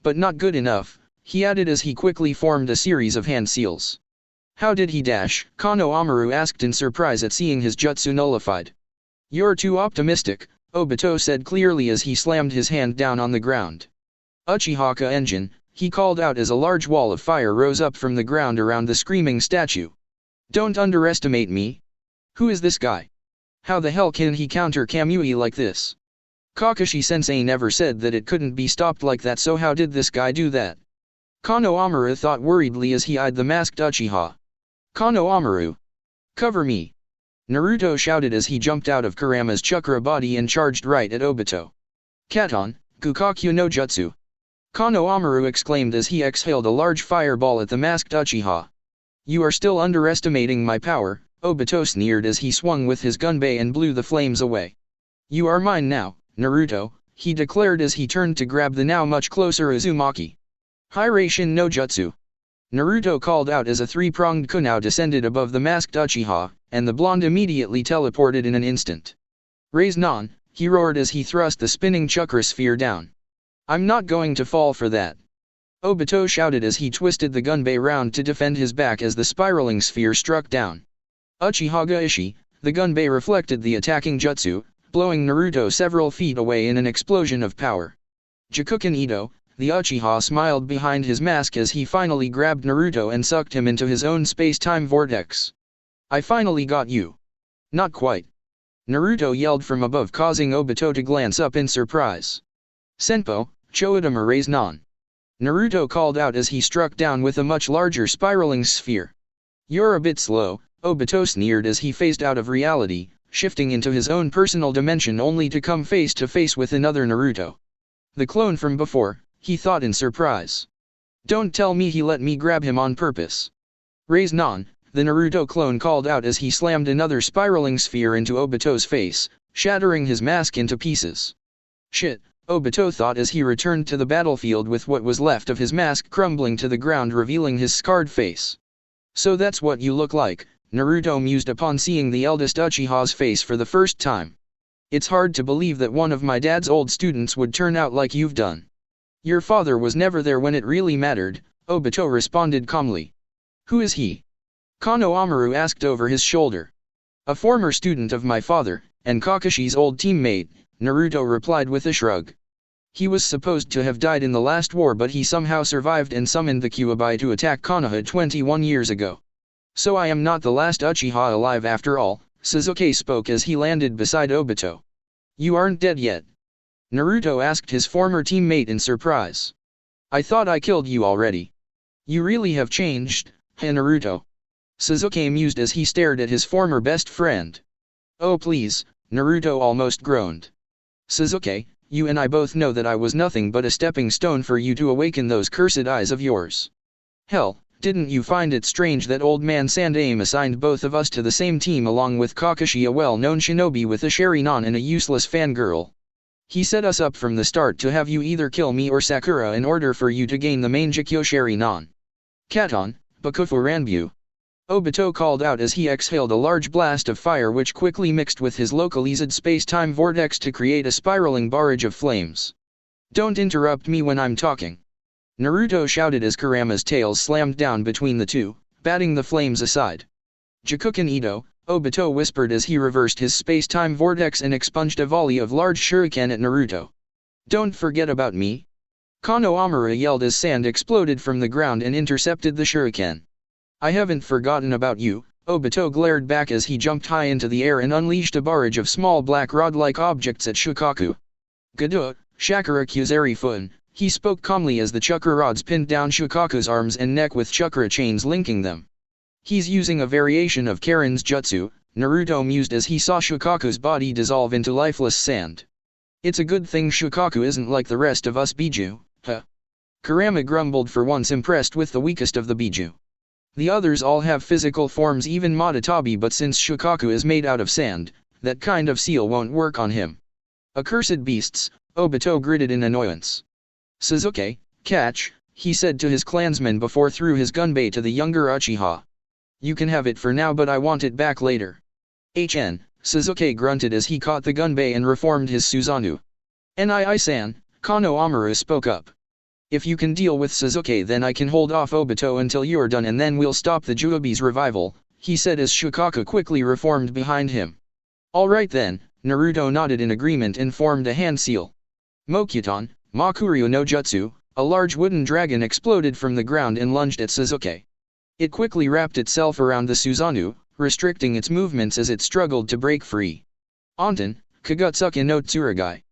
"But not good enough," he added as he quickly formed a series of hand seals. "How did he dash?" Kano Amaru asked in surprise at seeing his jutsu nullified. "You're too optimistic," Obito said clearly as he slammed his hand down on the ground. "Uchihaka engine," he called out as a large wall of fire rose up from the ground around the screaming statue. "Don't underestimate me. Who is this guy? How the hell can he counter Kamui like this? Kakashi-sensei never said that it couldn't be stopped like that, so how did this guy do that?" Kano Amaru thought worriedly as he eyed the masked Uchiha. "Kano Amaru! Cover me!" Naruto shouted as he jumped out of Kurama's chakra body and charged right at Obito. "Katon, Gukakyu no Jutsu!" Kano Amaru exclaimed as he exhaled a large fireball at the masked Uchiha. "You are still underestimating my power," Obito sneered as he swung with his gunbei and blew the flames away. "You are mine now, Naruto," he declared as he turned to grab the now much closer Uzumaki. "Hiraishin no Jutsu!" Naruto called out as a three-pronged kunai descended above the masked Uchiha, and the blonde immediately teleported in an instant. "Raise non," he roared as he thrust the spinning chakra sphere down. "I'm not going to fall for that," Obito shouted as he twisted the gunbei round to defend his back as the spiraling sphere struck down. Uchiha Ishi, the gunbei reflected the attacking jutsu, blowing Naruto several feet away in an explosion of power. "Jakuken Ito," the Uchiha smiled behind his mask as he finally grabbed Naruto and sucked him into his own space-time vortex. "I finally got you." "Not quite," Naruto yelled from above, causing Obito to glance up in surprise. "Senpo, Choudama raise non," Naruto called out as he struck down with a much larger spiraling sphere. "You're a bit slow," Obito sneered as he phased out of reality, shifting into his own personal dimension only to come face to face with another Naruto. The clone from before, he thought in surprise. "Don't tell me he let me grab him on purpose." "Raise non," the Naruto clone called out as he slammed another spiraling sphere into Obito's face, shattering his mask into pieces. "Shit," Obito thought as he returned to the battlefield with what was left of his mask crumbling to the ground, revealing his scarred face. "So that's what you look like," Naruto mused upon seeing the eldest Uchiha's face for the first time. "It's hard to believe that one of my dad's old students would turn out like you've done." "Your father was never there when it really mattered," Obito responded calmly. "Who is he?" Kano Amaru asked over his shoulder. "A former student of my father, and Kakashi's old teammate," Naruto replied with a shrug. "He was supposed to have died in the last war, but he somehow survived and summoned the Kyuubi to attack Konoha 21 years ago. So I am not the last Uchiha alive after all," Sasuke spoke as he landed beside Obito. "You aren't dead yet?" Naruto asked his former teammate in surprise. "I thought I killed you already." "You really have changed, Naruto," Sasuke mused as he stared at his former best friend. "Oh please," Naruto almost groaned. "Sasuke, you and I both know that I was nothing but a stepping stone for you to awaken those cursed eyes of yours." "Hell, Didn't you find it strange that old man Sandaime assigned both of us to the same team along with Kakashi, a well-known shinobi with a Sharingan and a useless fangirl? He set us up from the start to have you either kill me or Sakura in order for you to gain the main Jikyo Sharingan. Katon, Bakufu Ranbu. Obito called out as he exhaled a large blast of fire which quickly mixed with his localized space-time vortex to create a spiraling barrage of flames. Don't interrupt me when I'm talking. Naruto shouted as Kurama's tails slammed down between the two, batting the flames aside. Jakuken Ito, Obito whispered as he reversed his space-time vortex and expunged a volley of large shuriken at Naruto. Don't forget about me. Kano Amura yelled as sand exploded from the ground and intercepted the shuriken. I haven't forgotten about you, Obito glared back as he jumped high into the air and unleashed a barrage of small black rod-like objects at Shukaku. Gado, Shakura Kyuzeri Fun, he spoke calmly as the chakra rods pinned down Shukaku's arms and neck with chakra chains linking them. He's using a variation of Karen's jutsu, Naruto mused as he saw Shukaku's body dissolve into lifeless sand. It's a good thing Shukaku isn't like the rest of us Biju, huh? Kurama grumbled, for once impressed with the weakest of the Biju. The others all have physical forms, even Madatabi, but since Shukaku is made out of sand, that kind of seal won't work on him. Accursed beasts, Obito gritted in annoyance. Sasuke, catch, he said to his clansmen before threw his gunbei to the younger Uchiha. You can have it for now, but I want it back later. Sasuke grunted as he caught the gunbei and reformed his Susanoo. Nii-san, Kano Amura spoke up. If you can deal with Sasuke, then I can hold off Obito until you're done and then we'll stop the Juobi's revival, he said as Shukaku quickly reformed behind him. Alright then, Naruto nodded in agreement and formed a hand seal. Mokuton, Makuryu no Jutsu, a large wooden dragon exploded from the ground and lunged at Sasuke. It quickly wrapped itself around the Susanoo, restricting its movements as it struggled to break free. Anton, Kagutsuke no Tsurugai.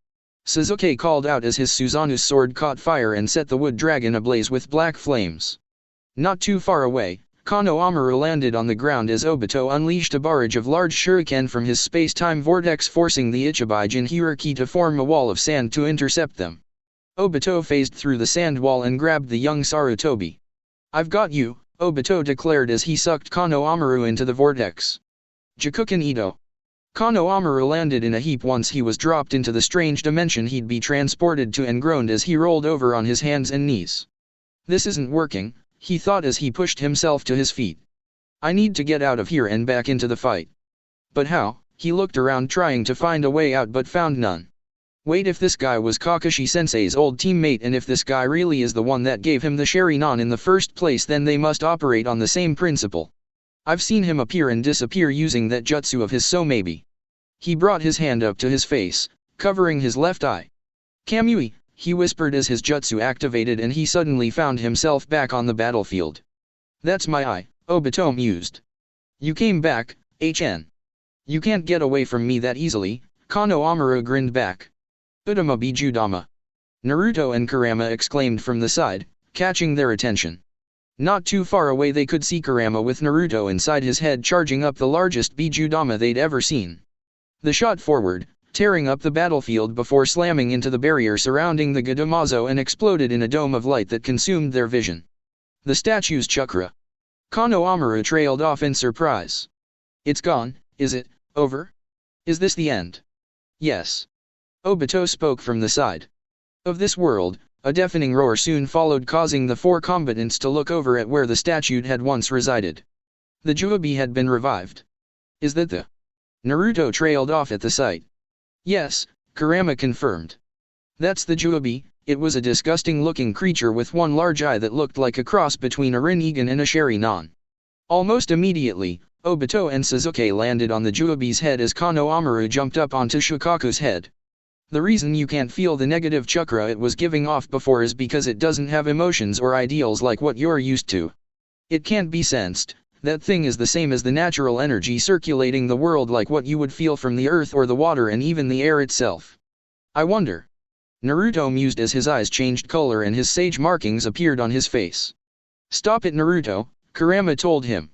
Sasuke called out as his Susanoo's sword caught fire and set the wood dragon ablaze with black flames. Not too far away, Kano Amura landed on the ground as Obito unleashed a barrage of large shuriken from his space-time vortex, forcing the Ichibai Jinchuriki to form a wall of sand to intercept them. Obito phased through the sand wall and grabbed the young Sarutobi. I've got you, Obito declared as he sucked Kano Amura into the vortex. Jakuken Ito. Kano Amura landed in a heap once he was dropped into the strange dimension he'd be transported to and groaned as he rolled over on his hands and knees. This isn't working, he thought as he pushed himself to his feet. I need to get out of here and back into the fight. But how? He looked around trying to find a way out but found none. Wait, if this guy was Kakashi-sensei's old teammate and if this guy really is the one that gave him the Sharingan in the first place, then they must operate on the same principle. I've seen him appear and disappear using that jutsu of his, so maybe. He brought his hand up to his face, covering his left eye. Kamui, he whispered as his jutsu activated and he suddenly found himself back on the battlefield. That's my eye, Obito mused. You came back, HN. You can't get away from me that easily, Kano Amura grinned back. Udama Bijudama. Naruto and Kurama exclaimed from the side, catching their attention. Not too far away they could see Kurama with Naruto inside his head charging up the largest Bijudama they'd ever seen. The shot forward, tearing up the battlefield before slamming into the barrier surrounding the Gadamazo and exploded in a dome of light that consumed their vision. The statue's chakra. Kano Amura trailed off in surprise. It's gone, is it, over? Is this the end? Yes. Obito spoke from the side of this world. A deafening roar soon followed, causing the four combatants to look over at where the statue had once resided. The Juobi had been revived. Is that the... Naruto trailed off at the sight. Yes, Kurama confirmed. That's the Juobi. It was a disgusting-looking creature with one large eye that looked like a cross between a Rinnegan and a Sharingan. Almost immediately, Obito and Sasuke landed on the Juobi's head as Kano Amura jumped up onto Shukaku's head. The reason you can't feel the negative chakra it was giving off before is because it doesn't have emotions or ideals like what you're used to. It can't be sensed. That thing is the same as the natural energy circulating the world, like what you would feel from the earth or the water and even the air itself. I wonder. Naruto mused as his eyes changed color and his sage markings appeared on his face. Stop it, Naruto, Kurama told him.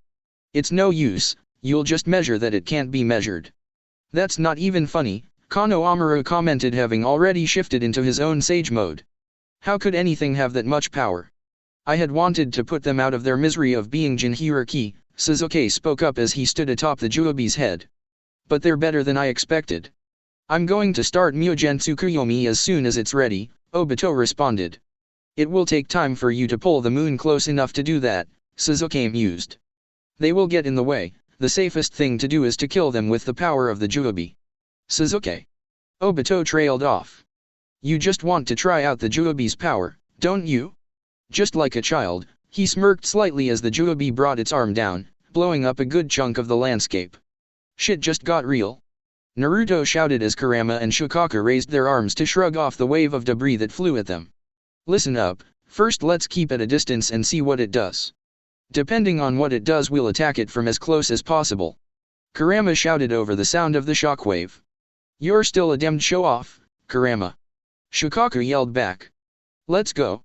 It's no use, you'll just measure that it can't be measured. That's not even funny, Kano Amura commented, having already shifted into his own sage mode. How could anything have that much power? I had wanted to put them out of their misery of being Jinhiriki, Suzuki spoke up as he stood atop the Juobi's head. But they're better than I expected. I'm going to start Mugen Tsukuyomi as soon as it's ready, Obito responded. It will take time for you to pull the moon close enough to do that, Suzuki mused. They will get in the way, the safest thing to do is to kill them with the power of the Juobi. Suzuki. Obito trailed off. You just want to try out the Juobi's power, don't you? Just like a child, he smirked slightly as the Juobi brought its arm down, blowing up a good chunk of the landscape. Shit just got real. Naruto shouted as Kurama and Shukaku raised their arms to shrug off the wave of debris that flew at them. Listen up, first let's keep at a distance and see what it does. Depending on what it does, we'll attack it from as close as possible. Kurama shouted over the sound of the shockwave. You're still a damned show-off, Kurama. Shukaku yelled back. Let's go.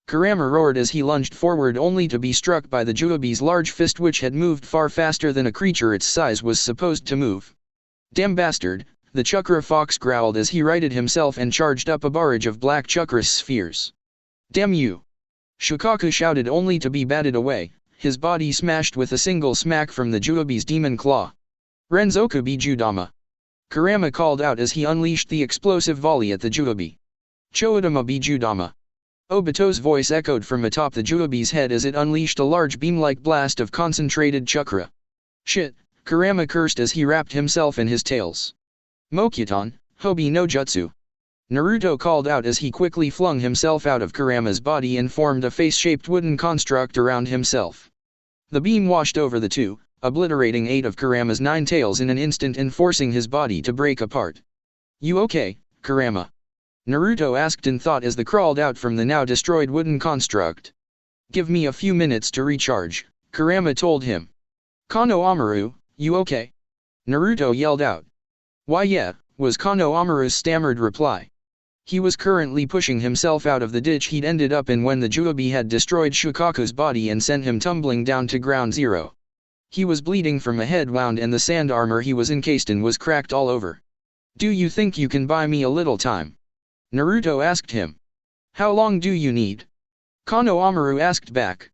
Kurama roared as he lunged forward only to be struck by the Juobi's large fist, which had moved far faster than a creature its size was supposed to move. Damn bastard, the Chakra Fox growled as he righted himself and charged up a barrage of black Chakra spheres. Damn you! Shukaku shouted only to be batted away, his body smashed with a single smack from the Juobi's demon claw. Renzoku Bijudama. Kurama called out as he unleashed the explosive volley at the Juobi. Choudama Bijudama. Obito's voice echoed from atop the Juobi's head as it unleashed a large beam-like blast of concentrated chakra. Shit, Kurama cursed as he wrapped himself in his tails. Mokuton, Hobi no Jutsu. Naruto called out as he quickly flung himself out of Kurama's body and formed a face-shaped wooden construct around himself. The beam washed over the two, obliterating 8 of Kurama's 9 tails in an instant and forcing his body to break apart. You okay, Kurama? Naruto asked in thought as they crawled out from the now destroyed wooden construct. Give me a few minutes to recharge, Kurama told him. Kano Amaru, you okay? Naruto yelled out. Why yeah, was Kano Amaru's stammered reply. He was currently pushing himself out of the ditch he'd ended up in when the Juobi had destroyed Shukaku's body and sent him tumbling down to ground zero. He was bleeding from a head wound and the sand armor he was encased in was cracked all over. Do you think you can buy me a little time? Naruto asked him. How long do you need? Kano Amaru asked back.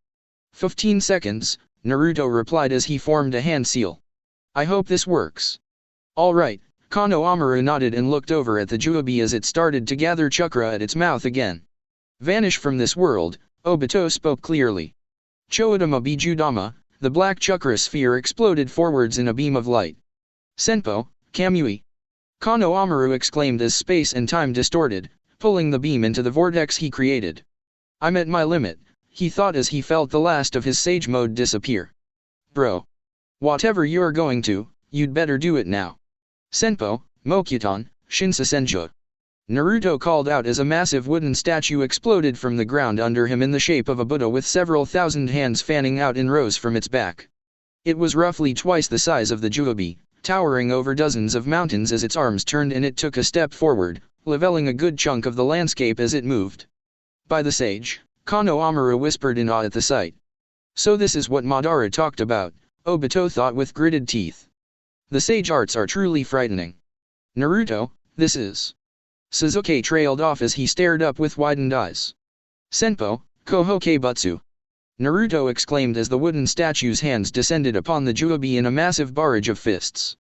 15 seconds, Naruto replied as he formed a hand seal. I hope this works. Alright, Kano Amaru nodded and looked over at the Juobi as it started to gather chakra at its mouth again. Vanish from this world, Obito spoke clearly. Choudama Bijudama, the black chakra sphere exploded forwards in a beam of light. Senpo, Kamui. Kano Amaru exclaimed as space and time distorted, pulling the beam into the vortex he created. I'm at my limit, he thought as he felt the last of his sage mode disappear. Bro. Whatever you're going to, you'd better do it now. Senpo, Mokuton, Shinsa-senju. Naruto called out as a massive wooden statue exploded from the ground under him in the shape of a Buddha with several thousand hands fanning out in rows from its back. It was roughly twice the size of the Juobi, towering over dozens of mountains as its arms turned and it took a step forward, leveling a good chunk of the landscape as it moved. By the sage, Kano Amaru whispered in awe at the sight. So this is what Madara talked about, Obito thought with gritted teeth. The sage arts are truly frightening. Naruto, this is... Suzuki trailed off as he stared up with widened eyes. Senpo, Kohoke Butsu. Naruto exclaimed as the wooden statue's hands descended upon the Juobi in a massive barrage of fists.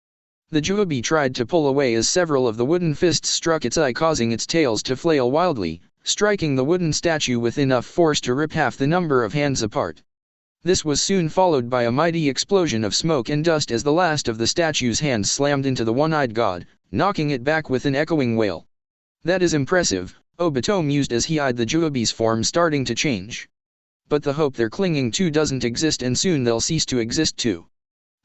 The Juobi tried to pull away as several of the wooden fists struck its eye, causing its tails to flail wildly, striking the wooden statue with enough force to rip half the number of hands apart. This was soon followed by a mighty explosion of smoke and dust as the last of the statue's hands slammed into the one-eyed god, knocking it back with an echoing wail. That is impressive, Obito mused as he eyed the Juobi's form starting to change. But the hope they're clinging to doesn't exist and soon they'll cease to exist too.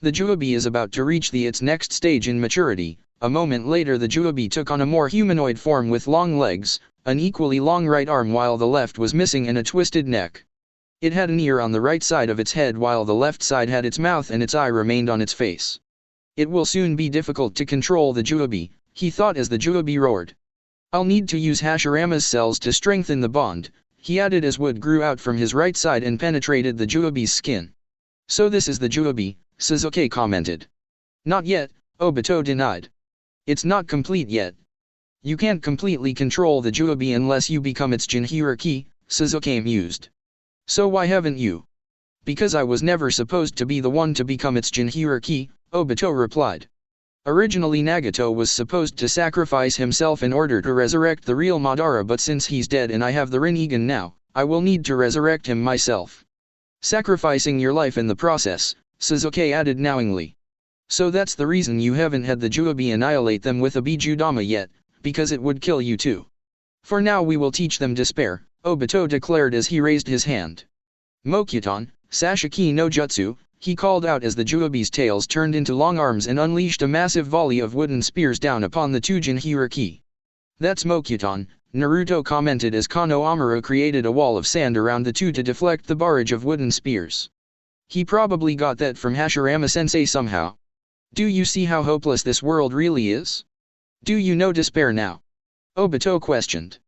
The Juobi is about to reach its next stage in maturity. A moment later the Juobi took on a more humanoid form with long legs, an equally long right arm while the left was missing and a twisted neck. It had an ear on the right side of its head while the left side had its mouth and its eye remained on its face. It will soon be difficult to control the Juobi, he thought as the Juobi roared. I'll need to use Hashirama's cells to strengthen the bond, he added as wood grew out from his right side and penetrated the Juobi's skin. So this is the Juobi, Suzuki commented. Not yet, Obito denied. It's not complete yet. You can't completely control the Juobi unless you become its Jinhiriki, Suzuki mused. So why haven't you? Because I was never supposed to be the one to become its Jinhiriki, Obito replied. Originally Nagato was supposed to sacrifice himself in order to resurrect the real Madara, but since he's dead and I have the Rinnegan now, I will need to resurrect him myself. Sacrificing your life in the process, Sasuke added knowingly. So that's the reason you haven't had the Juobi annihilate them with a Bijudama yet, because it would kill you too. For now we will teach them despair, Obito declared as he raised his hand. Mokuton, Sashiki no Jutsu, he called out as the Juobi's tails turned into long arms and unleashed a massive volley of wooden spears down upon the two Jinhiriki. That's Mokuton, Naruto commented as Konohamaru created a wall of sand around the two to deflect the barrage of wooden spears. He probably got that from Hashirama-sensei somehow. Do you see how hopeless this world really is? Do you know despair now? Obito questioned.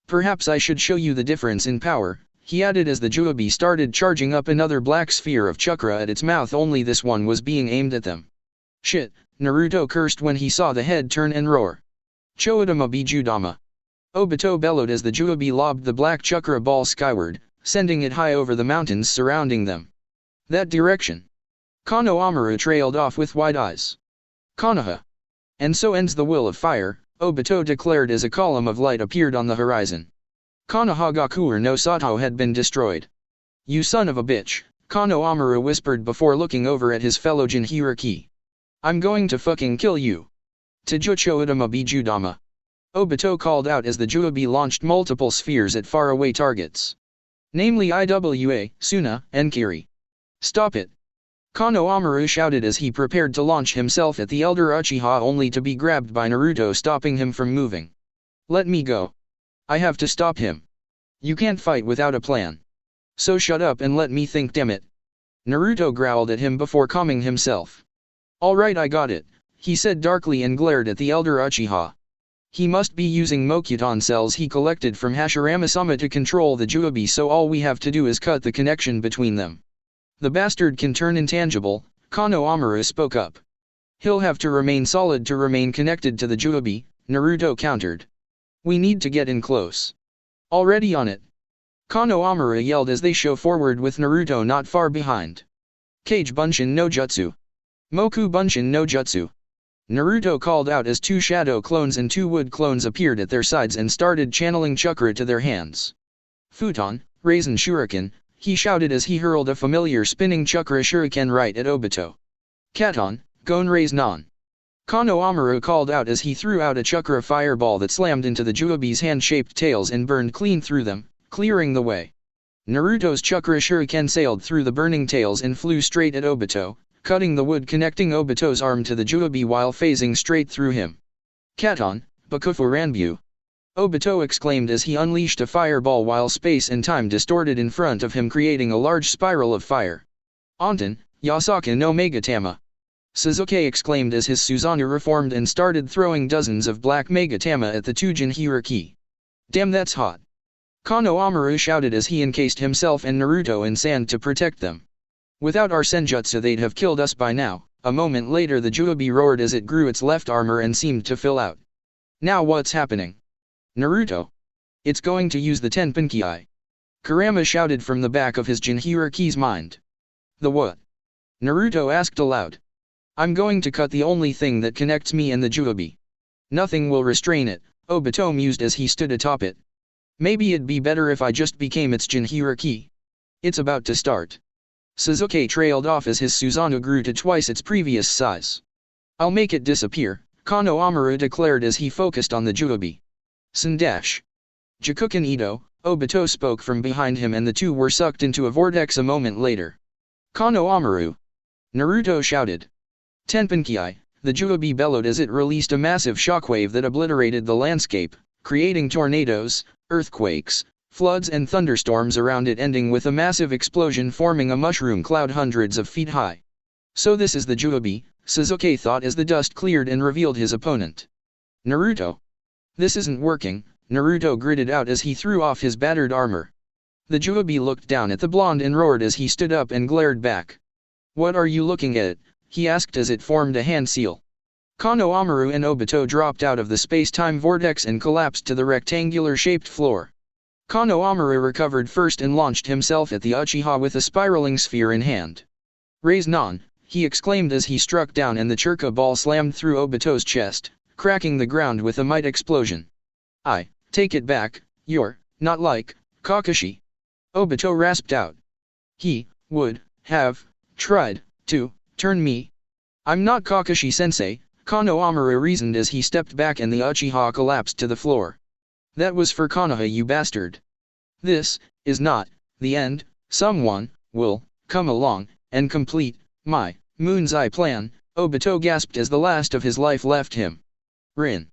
Perhaps I should show you the difference in power, he added as the Juobi started charging up another black sphere of chakra at its mouth, only this one was being aimed at them. Shit, Naruto cursed when he saw the head turn and roar. Choudama Bijudama. Obito bellowed as the Juobi lobbed the black chakra ball skyward, sending it high over the mountains surrounding them. That direction. Konohamaru trailed off with wide eyes. Konoha. And so ends the will of fire, Obito declared as a column of light appeared on the horizon. Konohagakuer no Sato had been destroyed. You son of a bitch, Konohamaru whispered before looking over at his fellow Jinhiriki. I'm going to fucking kill you. Tajucho Udama Bijudama. Obito called out as the Juobi launched multiple spheres at faraway targets. Namely Iwa, Suna, and Kiri. Stop it. Konohamaru shouted as he prepared to launch himself at the elder Uchiha, only to be grabbed by Naruto, stopping him from moving. Let me go. I have to stop him. You can't fight without a plan. So shut up and let me think, damn it. Naruto growled at him before calming himself. Alright, I got it, he said darkly and glared at the elder Uchiha. He must be using Mokuton cells he collected from Hashirama-sama to control the Juobi, so all we have to do is cut the connection between them. The bastard can turn intangible, Konohamaru spoke up. He'll have to remain solid to remain connected to the Juobi, Naruto countered. We need to get in close. Already on it. Konohamaru yelled as they show forward with Naruto not far behind. Kage Bunshin no Jutsu. Moku Bunshin no Jutsu. Naruto called out as two shadow clones and two wood clones appeared at their sides and started channeling chakra to their hands. Futon, Raisin Shuriken, he shouted as he hurled a familiar spinning chakra shuriken right at Obito. Katon, Gon Raise Non. Konohamaru called out as he threw out a chakra fireball that slammed into the Juobi's hand-shaped tails and burned clean through them, clearing the way. Naruto's chakra shuriken sailed through the burning tails and flew straight at Obito, cutting the wood connecting Obito's arm to the Juobi while phasing straight through him. Katon, Bakufu Ranbu. Obito exclaimed as he unleashed a fireball while space and time distorted in front of him, creating a large spiral of fire. Anton, Yasaka no Megatama. Sasuke exclaimed as his Susanoo reformed and started throwing dozens of black Megatama at the two Jinhiriki. Damn, that's hot. Konohamaru shouted as he encased himself and Naruto in sand to protect them. Without our senjutsu they'd have killed us by now. A moment later the Juobi roared as it grew its left armor and seemed to fill out. Now what's happening? Naruto. It's going to use the Tenpinki. Kurama shouted from the back of his Jinhiriki's mind. The what? Naruto asked aloud. I'm going to cut the only thing that connects me and the Juobi. Nothing will restrain it, Obito mused as he stood atop it. Maybe it'd be better if I just became its Jinhiriki. It's about to start. Sasuke trailed off as his Susanoo grew to twice its previous size. I'll make it disappear, Konohamaru declared as he focused on the Juobi. Sandash. Jakuken Ito, Obito spoke from behind him and the two were sucked into a vortex a moment later. Konohamaru. Naruto shouted. Tenpinki, the Juobi bellowed as it released a massive shockwave that obliterated the landscape, creating tornadoes, earthquakes, floods and thunderstorms around it, ending with a massive explosion forming a mushroom cloud hundreds of feet high. So this is the Juobi, Sasuke thought as the dust cleared and revealed his opponent. Naruto. This isn't working, Naruto gritted out as he threw off his battered armor. The Juobi looked down at the blonde and roared as he stood up and glared back. What are you looking at? He asked as it formed a hand seal. Konohamaru and Obito dropped out of the space-time vortex and collapsed to the rectangular-shaped floor. Kano Amaru recovered first and launched himself at the Uchiha with a spiraling sphere in hand. "Raise non," he exclaimed as he struck down and the Churka ball slammed through Obito's chest, cracking the ground with a might explosion. "I take it back, you're not like Kakashi," Obito rasped out. "He would have tried to turn me. I'm not Kakashi-sensei," Kano Amaru reasoned as he stepped back and the Uchiha collapsed to the floor. "That was for Konoha, you bastard. This is not the end. Someone will come along and complete my Moon's Eye plan," Obito gasped as the last of his life left him. "Rin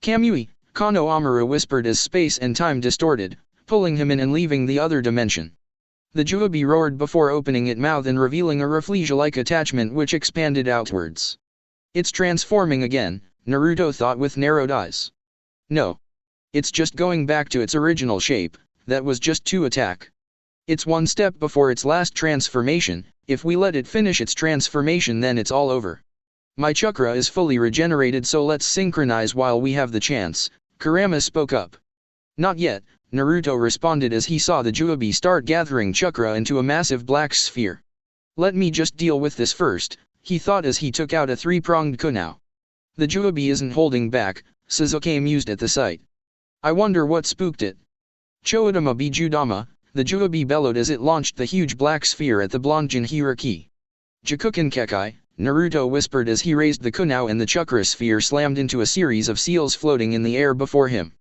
Kamui," Kano Amaru whispered as space and time distorted, pulling him in and leaving the other dimension. The Juobi roared before opening its mouth and revealing a Rafflesia-like attachment which expanded outwards. "It's transforming again," Naruto thought with narrowed eyes. "No. It's just going back to its original shape, that was just to attack. It's one step before its last transformation, if we let it finish its transformation then it's all over. My chakra is fully regenerated so let's synchronize while we have the chance," Kurama spoke up. "Not yet," Naruto responded as he saw the Juobi start gathering chakra into a massive black sphere. "Let me just deal with this first," he thought as he took out a three-pronged kunai. "The Juobi isn't holding back," Sasuke mused at the sight. "I wonder what spooked it." "Choudama Bijudama," the Juobi bellowed as it launched the huge black sphere at the blonde Jinchuriki. "Jakuken Kekai," Naruto whispered as he raised the kunai and the chakra sphere slammed into a series of seals floating in the air before him.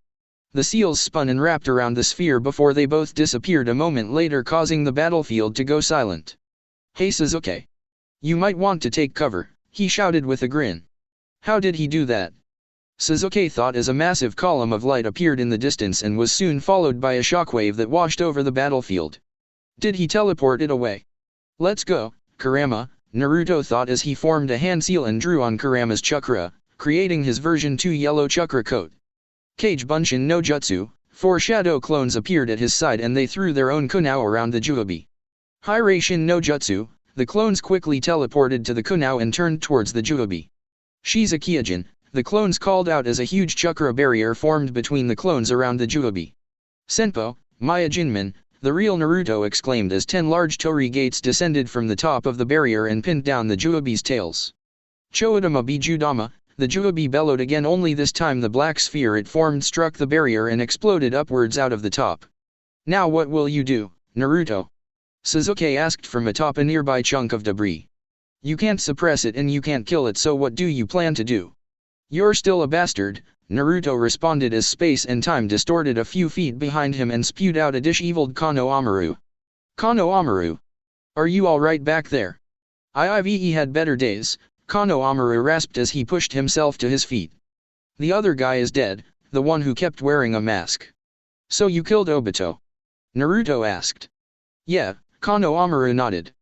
The seals spun and wrapped around the sphere before they both disappeared a moment later, causing the battlefield to go silent. "Hey Sasuke. You might want to take cover," he shouted with a grin. "How did he do that?" Sasuke thought as a massive column of light appeared in the distance and was soon followed by a shockwave that washed over the battlefield. "Did he teleport it away?" "Let's go, Kurama," Naruto thought as he formed a hand seal and drew on Kurama's chakra, creating his version 2 yellow chakra coat. Kage Bunshin no Jutsu, 4 shadow clones appeared at his side and they threw their own kunai around the Juobi. Hiraishin no Jutsu, the clones quickly teleported to the kunai and turned towards the Juobi. Shiza Kyojin, the clones called out as a huge chakra barrier formed between the clones around the Juobi. "Senpo, Maya Jinmin," the real Naruto exclaimed as 10 large torii gates descended from the top of the barrier and pinned down the Juobi's tails. "Choudama Bijudama," the Juobi bellowed again, only this time the black sphere it formed struck the barrier and exploded upwards out of the top. "Now what will you do, Naruto?" Sasuke asked from atop a nearby chunk of debris. "You can't suppress it and you can't kill it, so what do you plan to do?" "You're still a bastard," Naruto responded as space and time distorted a few feet behind him and spewed out a dish-eviled Kano Amaru. "Kano Amaru? Are you alright back there?" "I've had better days," Kano Amaru rasped as he pushed himself to his feet. "The other guy is dead, the one who kept wearing a mask." "So you killed Obito?" Naruto asked. "Yeah," Kano Amaru nodded.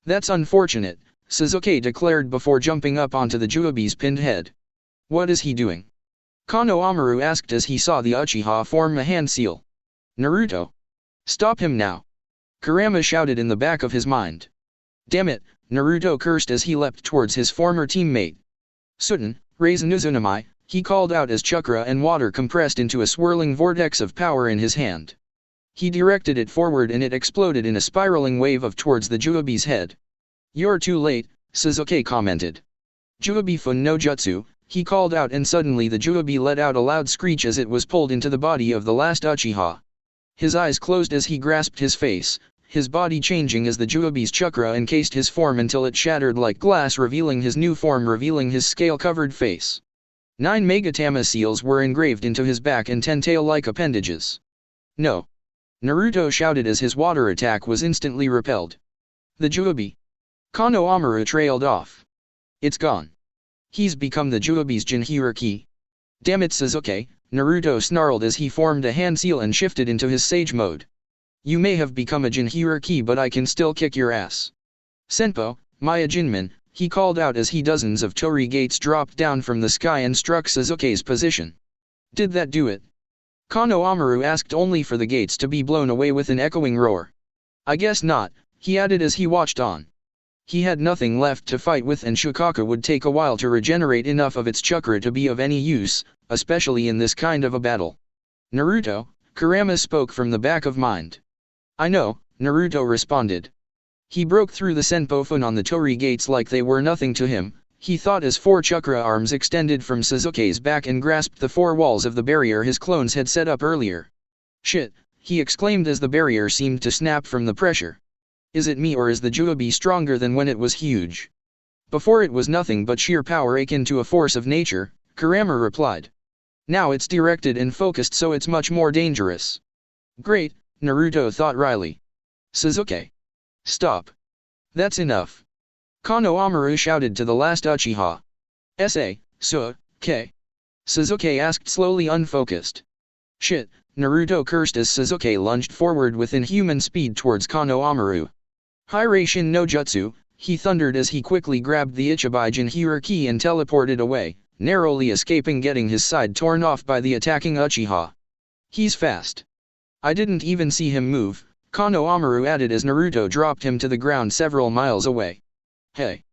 "That's unfortunate," Sasuke declared before jumping up onto the Juobi's pinned head. "What is he doing?" Kano Amaru asked as he saw the Uchiha form a hand seal. "Naruto! Stop him now!" Kurama shouted in the back of his mind. "Damn it," Naruto cursed as he leapt towards his former teammate. "Suten, raise Nuzunami," he called out as chakra and water compressed into a swirling vortex of power in his hand. He directed it forward and it exploded in a spiraling wave of towards the Juobi's head. "You're too late," Sasuke commented. "Juobi Fun no Jutsu," he called out, and suddenly the Juobi let out a loud screech as it was pulled into the body of the last Uchiha. His eyes closed as he grasped his face, his body changing as the Juobi's chakra encased his form until it shattered like glass, revealing his new form, revealing his scale-covered face. 9 Megatama seals were engraved into his back and 10 tail-like appendages. "No!" Naruto shouted as his water attack was instantly repelled. "The Juobi!" Kano Amaru trailed off. "It's gone. He's become the Juobi's Jinchuriki." "Damn it Sasuke," Naruto snarled as he formed a hand seal and shifted into his sage mode. "You may have become a Jinchuriki, but I can still kick your ass." "Senpo, Maya Jinmin," he called out as dozens of torii gates dropped down from the sky and struck Sasuke's position. "Did that do it?" Kano Amaru asked, only for the gates to be blown away with an echoing roar. "I guess not," he added as he watched on. He had nothing left to fight with and Shukaku would take a while to regenerate enough of its chakra to be of any use, especially in this kind of a battle. "Naruto, Kurama spoke from the back of mind. I know, Naruto responded. He broke through the Senpofun on the Torii gates like they were nothing to him. He thought as 4 chakra arms extended from Sasuke's back and grasped the 4 walls of the barrier his clones had set up earlier. Shit, he exclaimed as the barrier seemed to snap from the pressure. Is it me or is the Juobi stronger than when it was huge? Before it was nothing but sheer power akin to a force of nature, Kurama replied. Now it's directed and focused so it's much more dangerous. Great, Naruto thought wryly. Sasuke. Stop. That's enough. Konohamaru shouted to the last Uchiha. Sasuke. Sasuke asked slowly unfocused. Shit, Naruto cursed as Sasuke lunged forward with inhuman speed towards Konohamaru. Hiraishin no Jutsu, he thundered as he quickly grabbed the Ichibai Jinhyura ki and teleported away, narrowly escaping getting his side torn off by the attacking Uchiha. He's fast. I didn't even see him move, Konohamaru added as Naruto dropped him to the ground several miles away. Hey.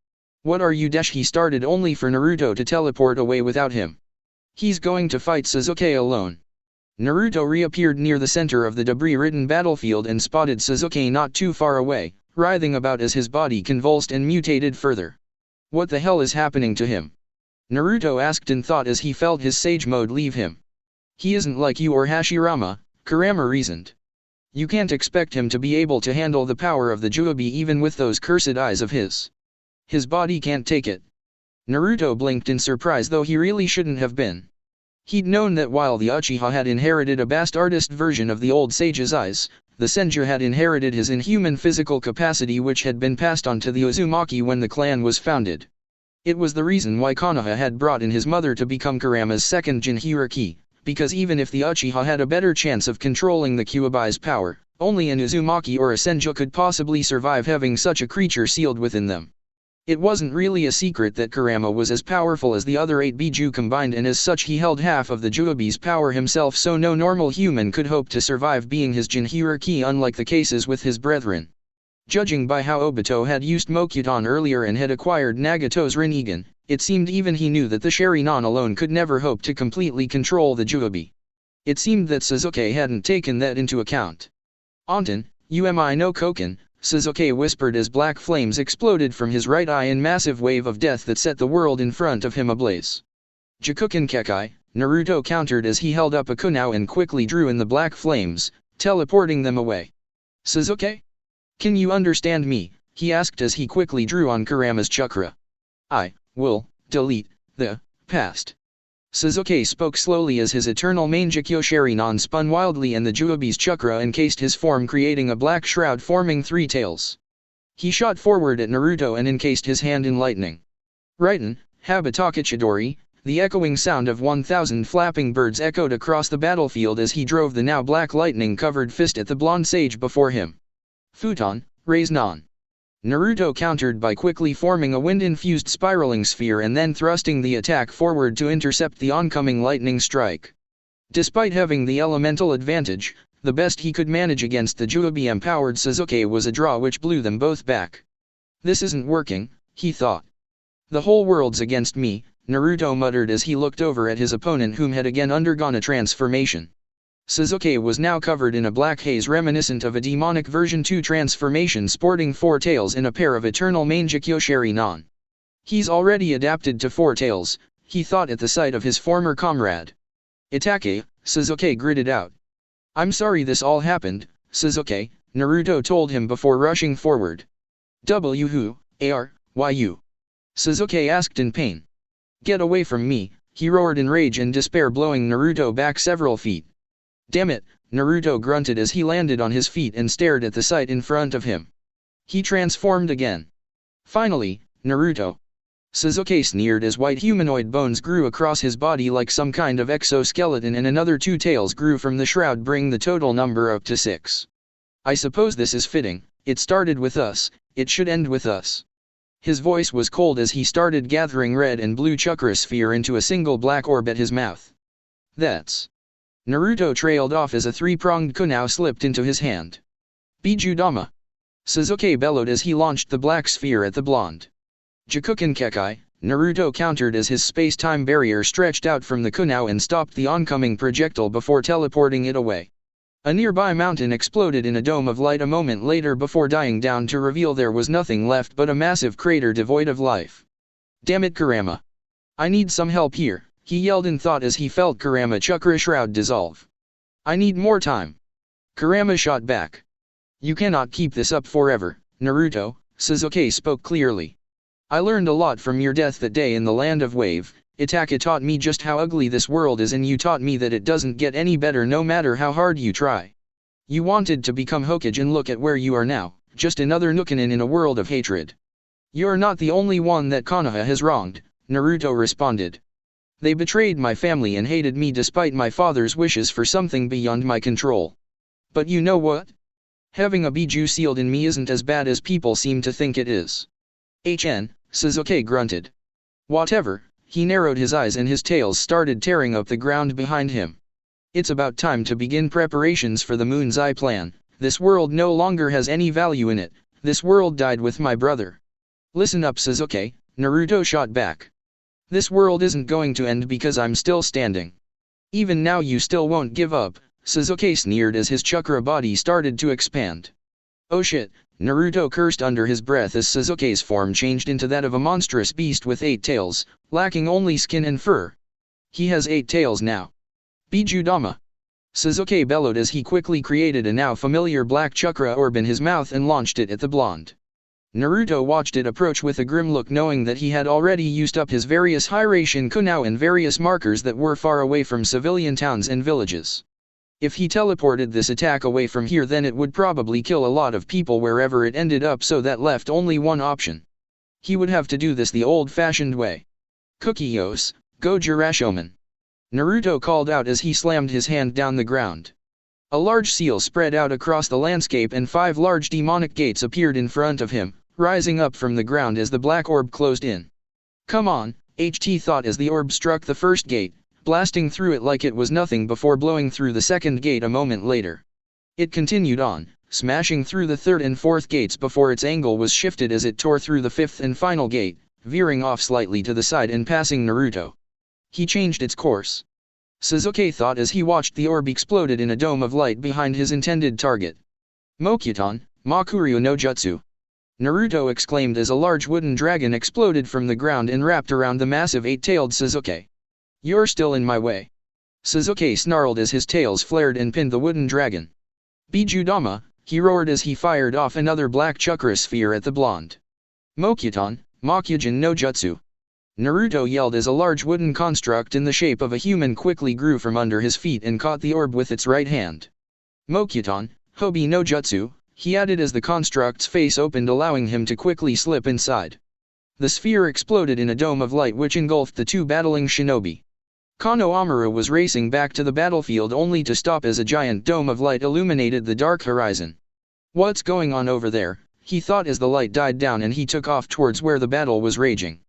What are you? He started only for Naruto to teleport away without him. He's going to fight Sasuke alone. Naruto reappeared near the center of the debris-ridden battlefield and spotted Sasuke not too far away, writhing about as his body convulsed and mutated further. What the hell is happening to him? Naruto asked in thought as he felt his sage mode leave him. He isn't like you or Hashirama, Kurama reasoned. You can't expect him to be able to handle the power of the Juobi even with those cursed eyes of his. His body can't take it. Naruto blinked in surprise though he really shouldn't have been. He'd known that while the Uchiha had inherited a bastardist version of the old sage's eyes, the Senju had inherited his inhuman physical capacity which had been passed on to the Uzumaki when the clan was founded. It was the reason why Konoha had brought in his mother to become Kurama's second Jinhyura ki, because even if the Uchiha had a better chance of controlling the Kyuubi's power, only an Uzumaki or a Senju could possibly survive having such a creature sealed within them. It wasn't really a secret that Kurama was as powerful as the other 8 Biju combined and as such he held half of the Juobi's power himself so no normal human could hope to survive being his Jinhyura ki unlike the cases with his brethren. Judging by how Obito had used Mokuton earlier and had acquired Nagato's Rinnegan, it seemed even he knew that the Sharingan alone could never hope to completely control the Juobi. It seemed that Sasuke hadn't taken that into account. Anton, Umi no Koken, Sasuke whispered as black flames exploded from his right eye in massive wave of death that set the world in front of him ablaze. Jakuken Kekai, Naruto countered as he held up a kunao and quickly drew in the black flames, teleporting them away. Sasuke? Can you understand me? He asked as he quickly drew on Kurama's chakra. I will delete the past. Sasuke spoke slowly as his eternal Mangekyo Sharingan spun wildly and the Juobi's chakra encased his form creating a black shroud forming 3 tails. He shot forward at Naruto and encased his hand in lightning. Raiden, Habatakichidori, the echoing sound of 1,000 flapping birds echoed across the battlefield as he drove the now black lightning-covered fist at the blonde sage before him. Futon, raise non. Naruto countered by quickly forming a wind-infused spiraling sphere and then thrusting the attack forward to intercept the oncoming lightning strike. Despite having the elemental advantage, the best he could manage against the Juobi-empowered Sasuke was a draw which blew them both back. This isn't working, he thought. The whole world's against me, Naruto muttered as he looked over at his opponent whom had again undergone a transformation. Sasuke was now covered in a black haze reminiscent of a demonic version 2 transformation sporting 4 tails and a pair of eternal Mangekyo Sharingan. He's already adapted to 4 tails, he thought at the sight of his former comrade. Itake, Sasuke gritted out. I'm sorry this all happened, Sasuke, Naruto told him before rushing forward. Who are you? Sasuke asked in pain. Get away from me, he roared in rage and despair blowing Naruto back several feet. Damn it, Naruto grunted as he landed on his feet and stared at the sight in front of him. He transformed again. Finally, Naruto. Sasuke sneered as white humanoid bones grew across his body like some kind of exoskeleton and another 2 tails grew from the shroud bringing the total number up to 6. I suppose this is fitting, it started with us, it should end with us. His voice was cold as he started gathering red and blue chakra sphere into a single black orb at his mouth. That's... Naruto trailed off as a 3-pronged kunao slipped into his hand. Bijudama. Sasuke bellowed as he launched the black sphere at the blonde. Jakuken Kekai, Naruto countered as his space-time barrier stretched out from the kunao and stopped the oncoming projectile before teleporting it away. A nearby mountain exploded in a dome of light a moment later before dying down to reveal there was nothing left but a massive crater devoid of life. Damn it, Kurama. I need some help here, he yelled in thought as he felt Kurama chakra shroud dissolve. I need more time. Kurama shot back. You cannot keep this up forever, Naruto, Sasuke spoke clearly. I learned a lot from your death that day in the land of Wave. Itaka taught me just how ugly this world is, and you taught me that it doesn't get any better no matter how hard you try. You wanted to become Hokage, and look at where you are now, just another Nukenin in a world of hatred. You're not the only one that Konoha has wronged, Naruto responded. They betrayed my family and hated me despite my father's wishes for something beyond my control. But you know what? Having a Biju sealed in me isn't as bad as people seem to think it is. Sasuke grunted. Whatever. He narrowed his eyes and his tails started tearing up the ground behind him. It's about time to begin preparations for the Moon's Eye plan. This world no longer has any value in it. This world died with my brother. Listen up, Sasuke, Naruto shot back. This world isn't going to end because I'm still standing. Even now you still won't give up, Sasuke sneered as his chakra body started to expand. Oh shit, Naruto cursed under his breath as Sasuke's form changed into that of a monstrous beast with 8 tails, lacking only skin and fur. He has 8 tails now. Bijudama. Sasuke bellowed as he quickly created a now familiar black chakra orb in his mouth and launched it at the blonde. Naruto watched it approach with a grim look, knowing that he had already used up his various Hiraishin Kunao and various markers that were far away from civilian towns and villages. If he teleported this attack away from here, then it would probably kill a lot of people wherever it ended up, so that left only one option. He would have to do this the old-fashioned way. Kukiyos, go Jirashomen. Naruto called out as he slammed his hand down the ground. A large seal spread out across the landscape and 5 large demonic gates appeared in front of him, rising up from the ground as the black orb closed in. Come on, HT thought as the orb struck the first gate, blasting through it like it was nothing before blowing through the second gate a moment later. It continued on, smashing through the third and fourth gates before its angle was shifted as it tore through the fifth and final gate, veering off slightly to the side and passing Naruto. He changed its course. Sasuke thought as he watched the orb exploded in a dome of light behind his intended target. Mokuton, Makuryu no Jutsu. Naruto exclaimed as a large wooden dragon exploded from the ground and wrapped around the massive 8-tailed Sasuke. You're still in my way. Sasuke snarled as his tails flared and pinned the wooden dragon. Bijudama, he roared as he fired off another black chakra sphere at the blonde. Mokuton, Makyujin no Jutsu. Naruto yelled as a large wooden construct in the shape of a human quickly grew from under his feet and caught the orb with its right hand. Mokuton, Hobi no Jutsu, he added as the construct's face opened, allowing him to quickly slip inside. The sphere exploded in a dome of light which engulfed the 2 battling shinobi. Konohamaru was racing back to the battlefield only to stop as a giant dome of light illuminated the dark horizon. What's going on over there? He thought as the light died down and he took off towards where the battle was raging.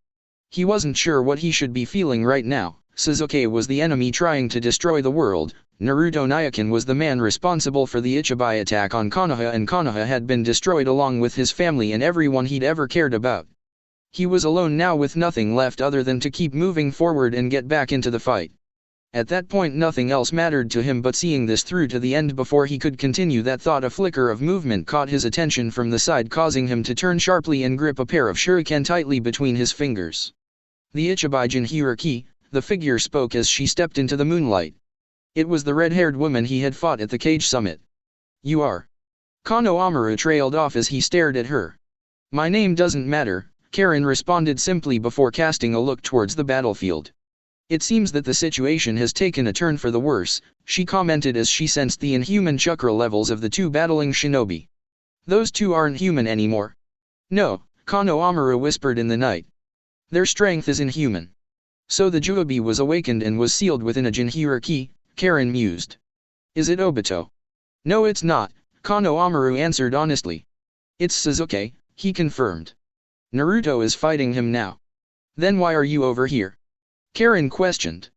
He wasn't sure what he should be feeling right now. Sasuke was the enemy trying to destroy the world. Naruto Nyakin was the man responsible for the Ichibai attack on Konoha, and Konoha had been destroyed along with his family and everyone he'd ever cared about. He was alone now with nothing left other than to keep moving forward and get back into the fight. At that point nothing else mattered to him but seeing this through to the end before he could continue that thought. A flicker of movement caught his attention from the side, causing him to turn sharply and grip a pair of shuriken tightly between his fingers. The Ichibai Jinchuriki, the figure spoke as she stepped into the moonlight. It was the red-haired woman he had fought at the cage summit. You are. Konohamaru trailed off as he stared at her. My name doesn't matter, Karen responded simply before casting a look towards the battlefield. It seems that the situation has taken a turn for the worse, she commented as she sensed the inhuman chakra levels of the 2 battling shinobi. Those 2 aren't human anymore. No, Konohamaru whispered in the night. Their strength is inhuman. So the Juobi was awakened and was sealed within a Jinchuriki, Karen mused. Is it Obito? No, it's not, Konohamaru answered honestly. It's Sasuke, he confirmed. Naruto is fighting him now. Then why are you over here? Karen questioned.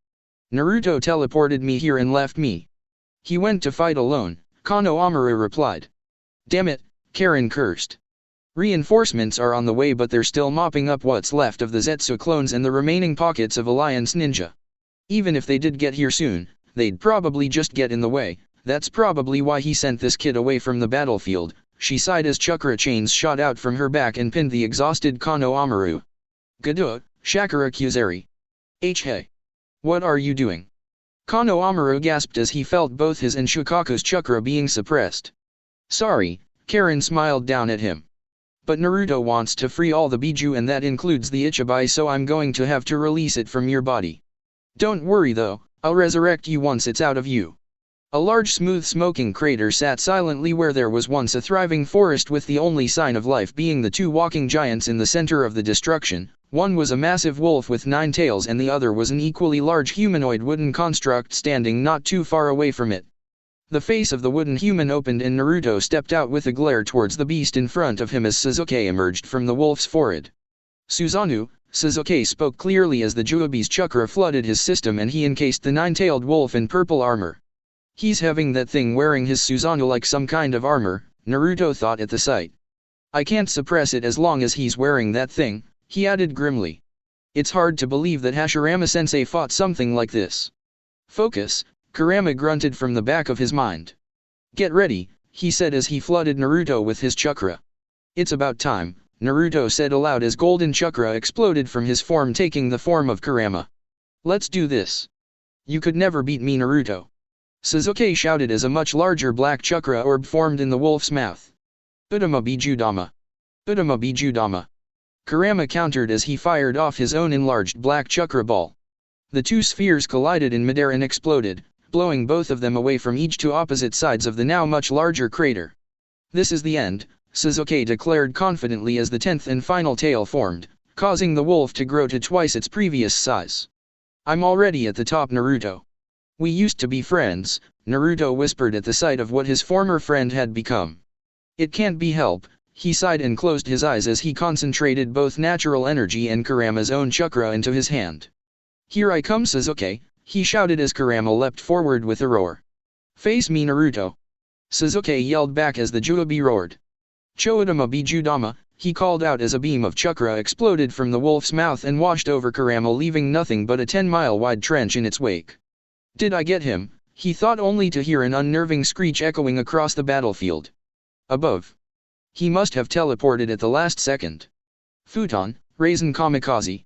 Naruto teleported me here and left me. He went to fight alone, Konohamaru replied. Damn it, Karen cursed. Reinforcements are on the way, but they're still mopping up what's left of the Zetsu clones and the remaining pockets of Alliance Ninja. Even if they did get here soon, they'd probably just get in the way. That's probably why he sent this kid away from the battlefield, she sighed as chakra chains shot out from her back and pinned the exhausted Kano Amaru. Gado, Shakura Kuzari. Hey. What are you doing? Kano Amaru gasped as he felt both his and Shukaku's chakra being suppressed. Sorry, Karen smiled down at him. But Naruto wants to free all the Biju and that includes the Ichibai, so I'm going to have to release it from your body. Don't worry though, I'll resurrect you once it's out of you. A large smooth smoking crater sat silently where there was once a thriving forest, with the only sign of life being the two walking giants in the center of the destruction. One was a massive wolf with 9 tails and the other was an equally large humanoid wooden construct standing not too far away from it. The face of the wooden human opened and Naruto stepped out with a glare towards the beast in front of him as Sasuke emerged from the wolf's forehead. Susanoo, Sasuke spoke clearly as the Juobi's chakra flooded his system and he encased the 9-tailed wolf in purple armor. He's having that thing wearing his Susanoo like some kind of armor, Naruto thought at the sight. I can't suppress it as long as he's wearing that thing, he added grimly. It's hard to believe that Hashirama-sensei fought something like this. Focus, Kurama grunted from the back of his mind. Get ready, he said as he flooded Naruto with his chakra. It's about time, Naruto said aloud as golden chakra exploded from his form taking the form of Kurama. Let's do this. You could never beat me, Naruto. Sasuke shouted as a much larger black chakra orb formed in the wolf's mouth. Udama Bijudama. Udama Bijudama. Kurama countered as he fired off his own enlarged black chakra ball. The two spheres collided in midair and exploded, blowing both of them away from each to opposite sides of the now much larger crater. This is the end, Sasuke declared confidently as the 10th and final tail formed, causing the wolf to grow to twice its previous size. I'm already at the top, Naruto. We used to be friends, Naruto whispered at the sight of what his former friend had become. It can't be helped, he sighed and closed his eyes as he concentrated both natural energy and Kurama's own chakra into his hand. Here I come, Sasuke, he shouted as Kurama leapt forward with a roar. Face me, Naruto. Sasuke yelled back as the Juobi roared. Choudama Bijudama, he called out as a beam of chakra exploded from the wolf's mouth and washed over Kurama, leaving nothing but a 10-mile-wide trench in its wake. Did I get him? He thought, only to hear an unnerving screech echoing across the battlefield. Above. He must have teleported at the last second. Futon, Raisin Kamikaze.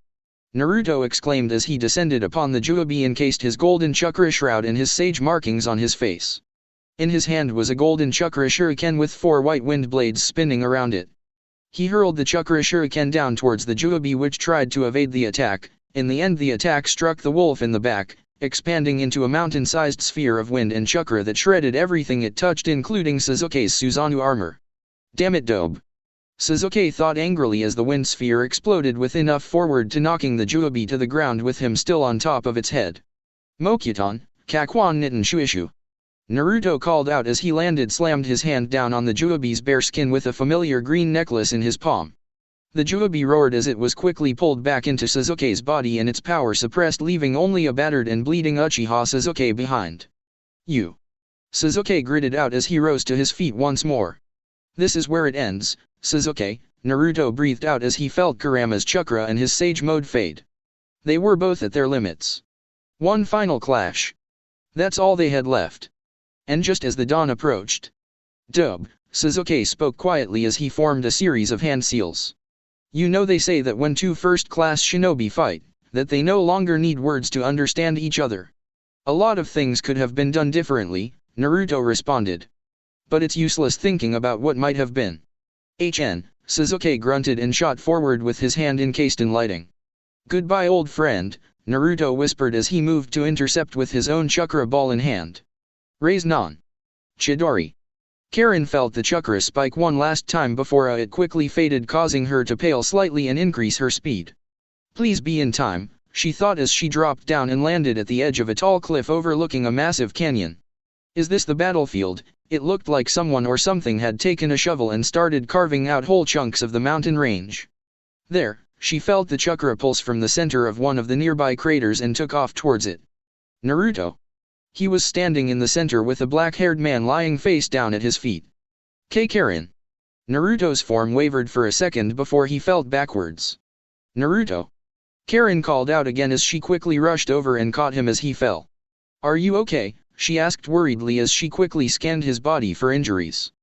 Naruto exclaimed as he descended upon the Juobi, encased his golden chakra shroud and his sage markings on his face. In his hand was a golden chakra shuriken with 4 white wind blades spinning around it. He hurled the chakra shuriken down towards the Juobi, which tried to evade the attack. In the end, the attack struck the wolf in the back, expanding into a mountain-sized sphere of wind and chakra that shredded everything it touched, including Sasuke's Susanoo armor. Damn it, Dobe. Sasuke thought angrily as the wind sphere exploded with enough forward to knocking the Juobi to the ground with him still on top of its head. Mokuton, Kakuan Nitten Shuishu. Naruto called out as he landed, slammed his hand down on the Juobi's bare skin with a familiar green necklace in his palm. The Juobi roared as it was quickly pulled back into Sasuke's body and its power suppressed, leaving only a battered and bleeding Uchiha Sasuke behind. You. Sasuke gritted out as he rose to his feet once more. This is where it ends, Sasuke, Naruto breathed out as he felt Kurama's chakra and his sage mode fade. They were both at their limits. One final clash. That's all they had left. And just as the dawn approached. Dub, Sasuke spoke quietly as he formed a series of hand seals. You know, they say that when two first-class shinobi fight, that they no longer need words to understand each other. A lot of things could have been done differently, Naruto responded. But it's useless thinking about what might have been. Sasuke grunted and shot forward with his hand encased in lighting. Goodbye, old friend, Naruto whispered as he moved to intercept with his own chakra ball in hand. Raise non. Chidori. Karen felt the chakra spike one last time before it quickly faded, causing her to pale slightly and increase her speed. Please be in time, she thought as she dropped down and landed at the edge of a tall cliff overlooking a massive canyon. Is this the battlefield? It looked like someone or something had taken a shovel and started carving out whole chunks of the mountain range. There, she felt the chakra pulse from the center of one of the nearby craters and took off towards it. Naruto. He was standing in the center with a black-haired man lying face down at his feet. Karen. Naruto's form wavered for a second before he fell backwards. Naruto. Karen called out again as she quickly rushed over and caught him as he fell. Are you okay? she asked worriedly as she quickly scanned his body for injuries.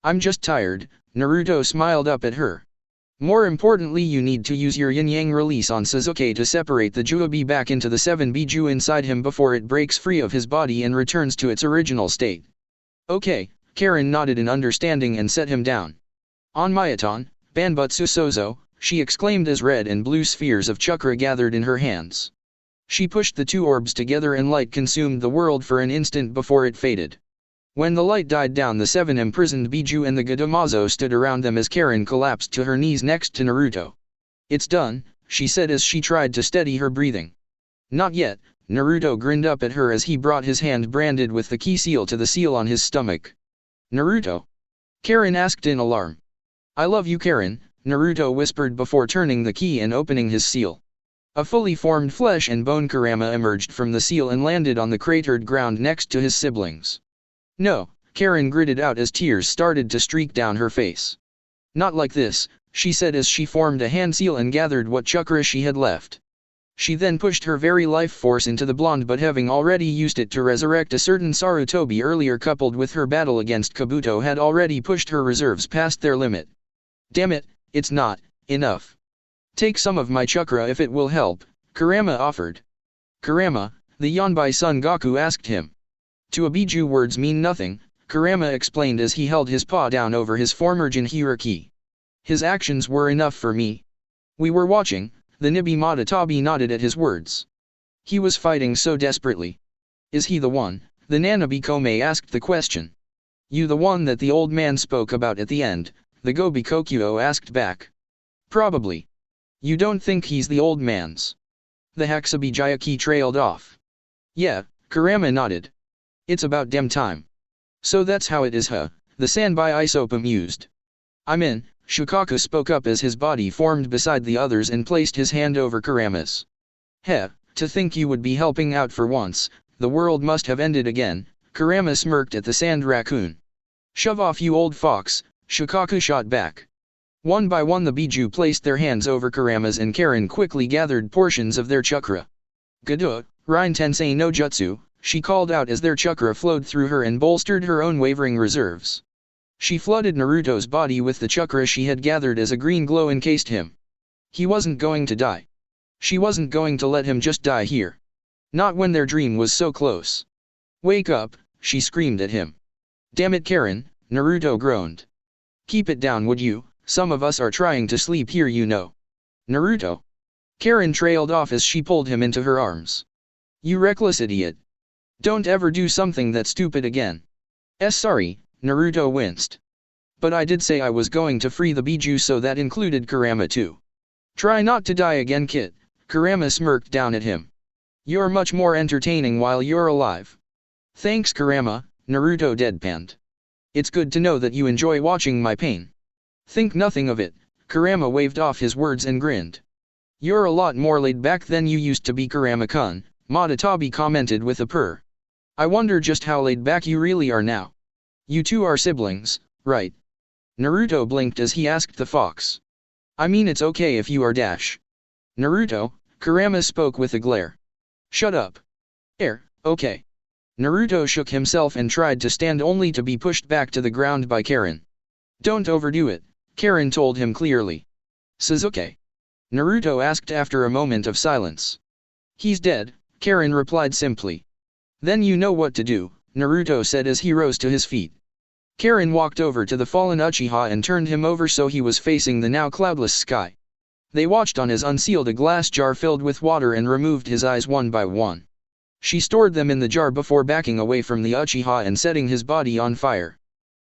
I'm just tired, Naruto smiled up at her. More importantly, you need to use your yin-yang release on Sasuke to separate the Juobi back into the 7 Biju inside him before it breaks free of his body and returns to its original state. Okay, Karen nodded in understanding and set him down. On Mayatan, Banbutsu Sozo, she exclaimed as red and blue spheres of chakra gathered in her hands. She pushed the two orbs together and light consumed the world for an instant before it faded. When the light died down, the 7 imprisoned Biju and the Gadamazo stood around them as Karen collapsed to her knees next to Naruto. It's done, she said as she tried to steady her breathing. Not yet, Naruto grinned up at her as he brought his hand branded with the key seal to the seal on his stomach. Naruto? Karen asked in alarm. I love you, Karen, Naruto whispered before turning the key and opening his seal. A fully formed flesh and bone Kurama emerged from the seal and landed on the cratered ground next to his siblings. No, Karen gritted out as tears started to streak down her face. Not like this, she said as she formed a hand seal and gathered what chakra she had left. She then pushed her very life force into the blonde, but having already used it to resurrect a certain Sarutobi earlier, coupled with her battle against Kabuto, had already pushed her reserves past their limit. Damn it, it's not enough. Take some of my chakra if it will help, Kurama offered. Kurama, the Yonbai Son Goku asked him. To a Biju, words mean nothing, Kurama explained as he held his paw down over his former Jinhira. His actions were enough for me. We were watching, the Nibi Matatabi nodded at his words. He was fighting so desperately. Is he the one? The Nanabi Kome asked the question. You the one that the old man spoke about at the end, the Gobi Kokuo asked back. Probably. You don't think he's the old man's? The Hakusabi Jayaki trailed off. Yeah, Kurama nodded. It's about damn time. So that's how it is, huh? The Sanbai Isopum used. I'm in, Shukaku spoke up as his body formed beside the others and placed his hand over Kurama's. Heh, to think you would be helping out for once, the world must have ended again, Kurama smirked at the sand raccoon. Shove off, you old fox, Shukaku shot back. One by one the Biju placed their hands over Kurama's and Karen quickly gathered portions of their chakra. Gado, Rain Tensei no Jutsu, she called out as their chakra flowed through her and bolstered her own wavering reserves. She flooded Naruto's body with the chakra she had gathered as a green glow encased him. He wasn't going to die. She wasn't going to let him just die here. Not when their dream was so close. Wake up, she screamed at him. Damn it, Karen, Naruto groaned. Keep it down, would you? Some of us are trying to sleep here, you know. Naruto. Karen trailed off as she pulled him into her arms. You reckless idiot. Don't ever do something that stupid again. Sorry, Naruto winced. But I did say I was going to free the Biju, so that included Kurama too. Try not to die again, kid, Kurama smirked down at him. You're much more entertaining while you're alive. Thanks, Kurama, Naruto deadpanned. It's good to know that you enjoy watching my pain. Think nothing of it, Kurama waved off his words and grinned. You're a lot more laid back than you used to be, Kurama-kun, Matatabi commented with a purr. I wonder just how laid back you really are now. You two are siblings, right? Naruto blinked as he asked the fox. I mean, it's okay if you are dash. Naruto, Kurama spoke with a glare. Shut up. Okay. Naruto shook himself and tried to stand, only to be pushed back to the ground by Karen. Don't overdo it, Karen told him clearly. Sasuke? Naruto asked after a moment of silence. He's dead, Karen replied simply. Then you know what to do, Naruto said as he rose to his feet. Karen walked over to the fallen Uchiha and turned him over so he was facing the now cloudless sky. They watched on as unsealed a glass jar filled with water and removed his eyes one by one. She stored them in the jar before backing away from the Uchiha and setting his body on fire.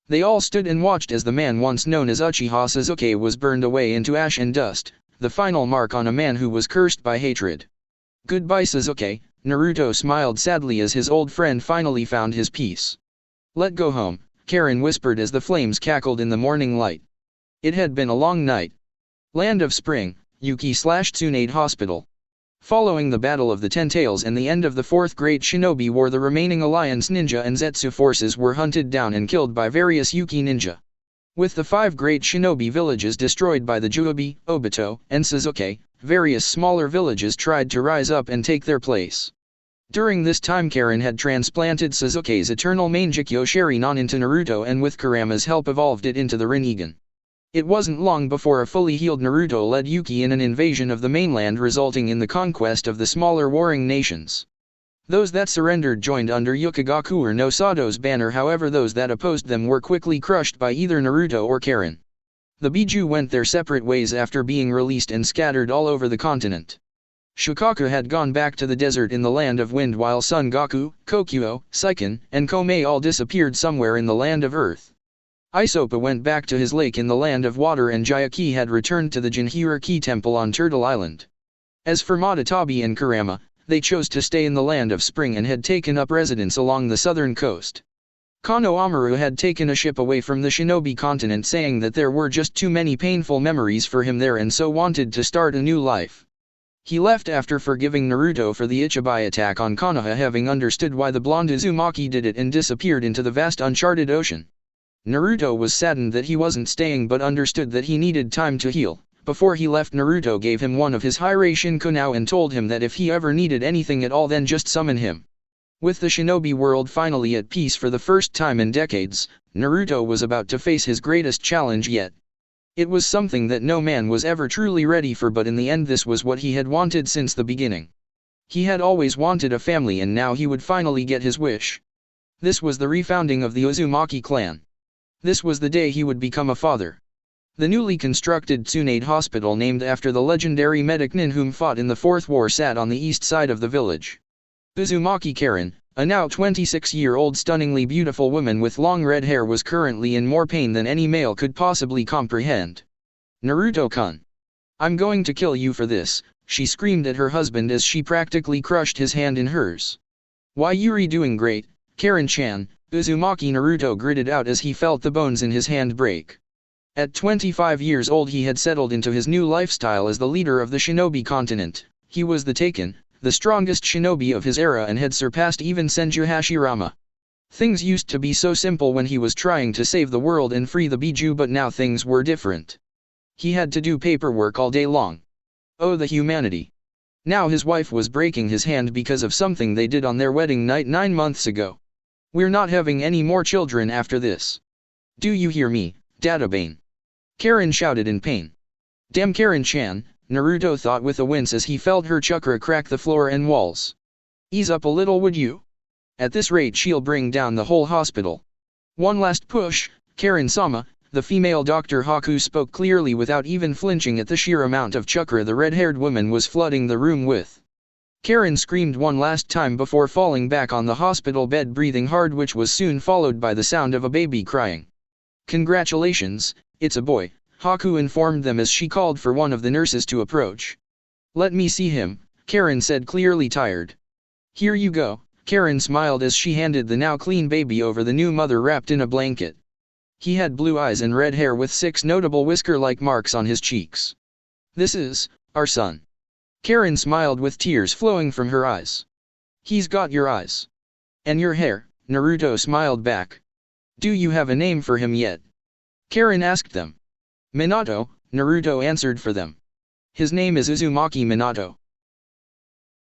They all stood and watched as the man once known as Uchiha Sasuke was burned away into ash and dust, the final mark on a man who was cursed by hatred. Goodbye, Sasuke, Naruto smiled sadly as his old friend finally found his peace. Let go home, Karen whispered as the flames cackled in the morning light. It had been a long night. Land of Spring, Yuki/Tsunade Hospital. Following the Battle of the Ten Tails and the end of the Fourth Great Shinobi War, the remaining Alliance Ninja and Zetsu forces were hunted down and killed by various Yuki ninja. With the 5 great shinobi villages destroyed by the Juobi, Obito, and Sasuke, various smaller villages tried to rise up and take their place. During this time Karen had transplanted Sasuke's eternal Mangekyo Sharingan into Naruto and with Kurama's help evolved it into the Rinnegan. It wasn't long before a fully healed Naruto led Yuki in an invasion of the mainland resulting in the conquest of the smaller warring nations. Those that surrendered joined under Yukigaku no Sado's banner, however those that opposed them were quickly crushed by either Naruto or Karen. The Biju went their separate ways after being released and scattered all over the continent. Shukaku had gone back to the desert in the land of wind while Son Goku, Kokuo, Seiken, and Komei all disappeared somewhere in the land of earth. Isopa went back to his lake in the land of water and Jayaki had returned to the Jinhiriki temple on Turtle Island. As for Matatabi and Kurama, they chose to stay in the land of spring and had taken up residence along the southern coast. Kano Amaru had taken a ship away from the shinobi continent saying that there were just too many painful memories for him there and so wanted to start a new life. He left after forgiving Naruto for the Ichibai attack on Konoha, having understood why the blonde Uzumaki did it, and disappeared into the vast uncharted ocean. Naruto was saddened that he wasn't staying but understood that he needed time to heal. Before he left, Naruto gave him one of his Hirei Shinkunao and told him that if he ever needed anything at all then just summon him. With the shinobi world finally at peace for the first time in decades, Naruto was about to face his greatest challenge yet. It was something that no man was ever truly ready for, but in the end this was what he had wanted since the beginning. He had always wanted a family and now he would finally get his wish. This was the refounding of the Uzumaki clan. This was the day he would become a father. The newly constructed Tsunade Hospital, named after the legendary medic Nin whom fought in the Fourth War, sat on the east side of the village. Uzumaki Karen, a now 26-year-old stunningly beautiful woman with long red hair, was currently in more pain than any male could possibly comprehend. "Naruto-kun. I'm going to kill you for this," she screamed at her husband as she practically crushed his hand in hers. "Why, you're doing great, Karen-chan," Uzumaki Naruto gritted out as he felt the bones in his hand break. At 25 years old he had settled into his new lifestyle as the leader of the shinobi continent. He was the Taken, the strongest shinobi of his era, and had surpassed even Senju Hashirama. Things used to be so simple when he was trying to save the world and free the Biju, but now things were different. He had to do paperwork all day long. Oh, the humanity. Now his wife was breaking his hand because of something they did on their wedding night 9 months ago. "We're not having any more children after this. Do you hear me, Databane?" Karen shouted in pain. "Damn Karen-chan," Naruto thought with a wince as he felt her chakra crack the floor and walls. "Ease up a little, would you? At this rate she'll bring down the whole hospital." "One last push, Karen-sama," the female Dr. Haku spoke clearly without even flinching at the sheer amount of chakra the red-haired woman was flooding the room with. Karen screamed one last time before falling back on the hospital bed, breathing hard, which was soon followed by the sound of a baby crying. "Congratulations, it's a boy," Haku informed them as she called for one of the nurses to approach. "Let me see him," Karen said, clearly tired. "Here you go," Karen smiled as she handed the now clean baby over the new mother wrapped in a blanket. He had blue eyes and red hair with 6 notable whisker-like marks on his cheeks. "This is our son." Karen smiled with tears flowing from her eyes. "He's got your eyes. And your hair," Naruto smiled back. "Do you have a name for him yet?" Karen asked them. "Minato," Naruto answered for them. "His name is Uzumaki Minato."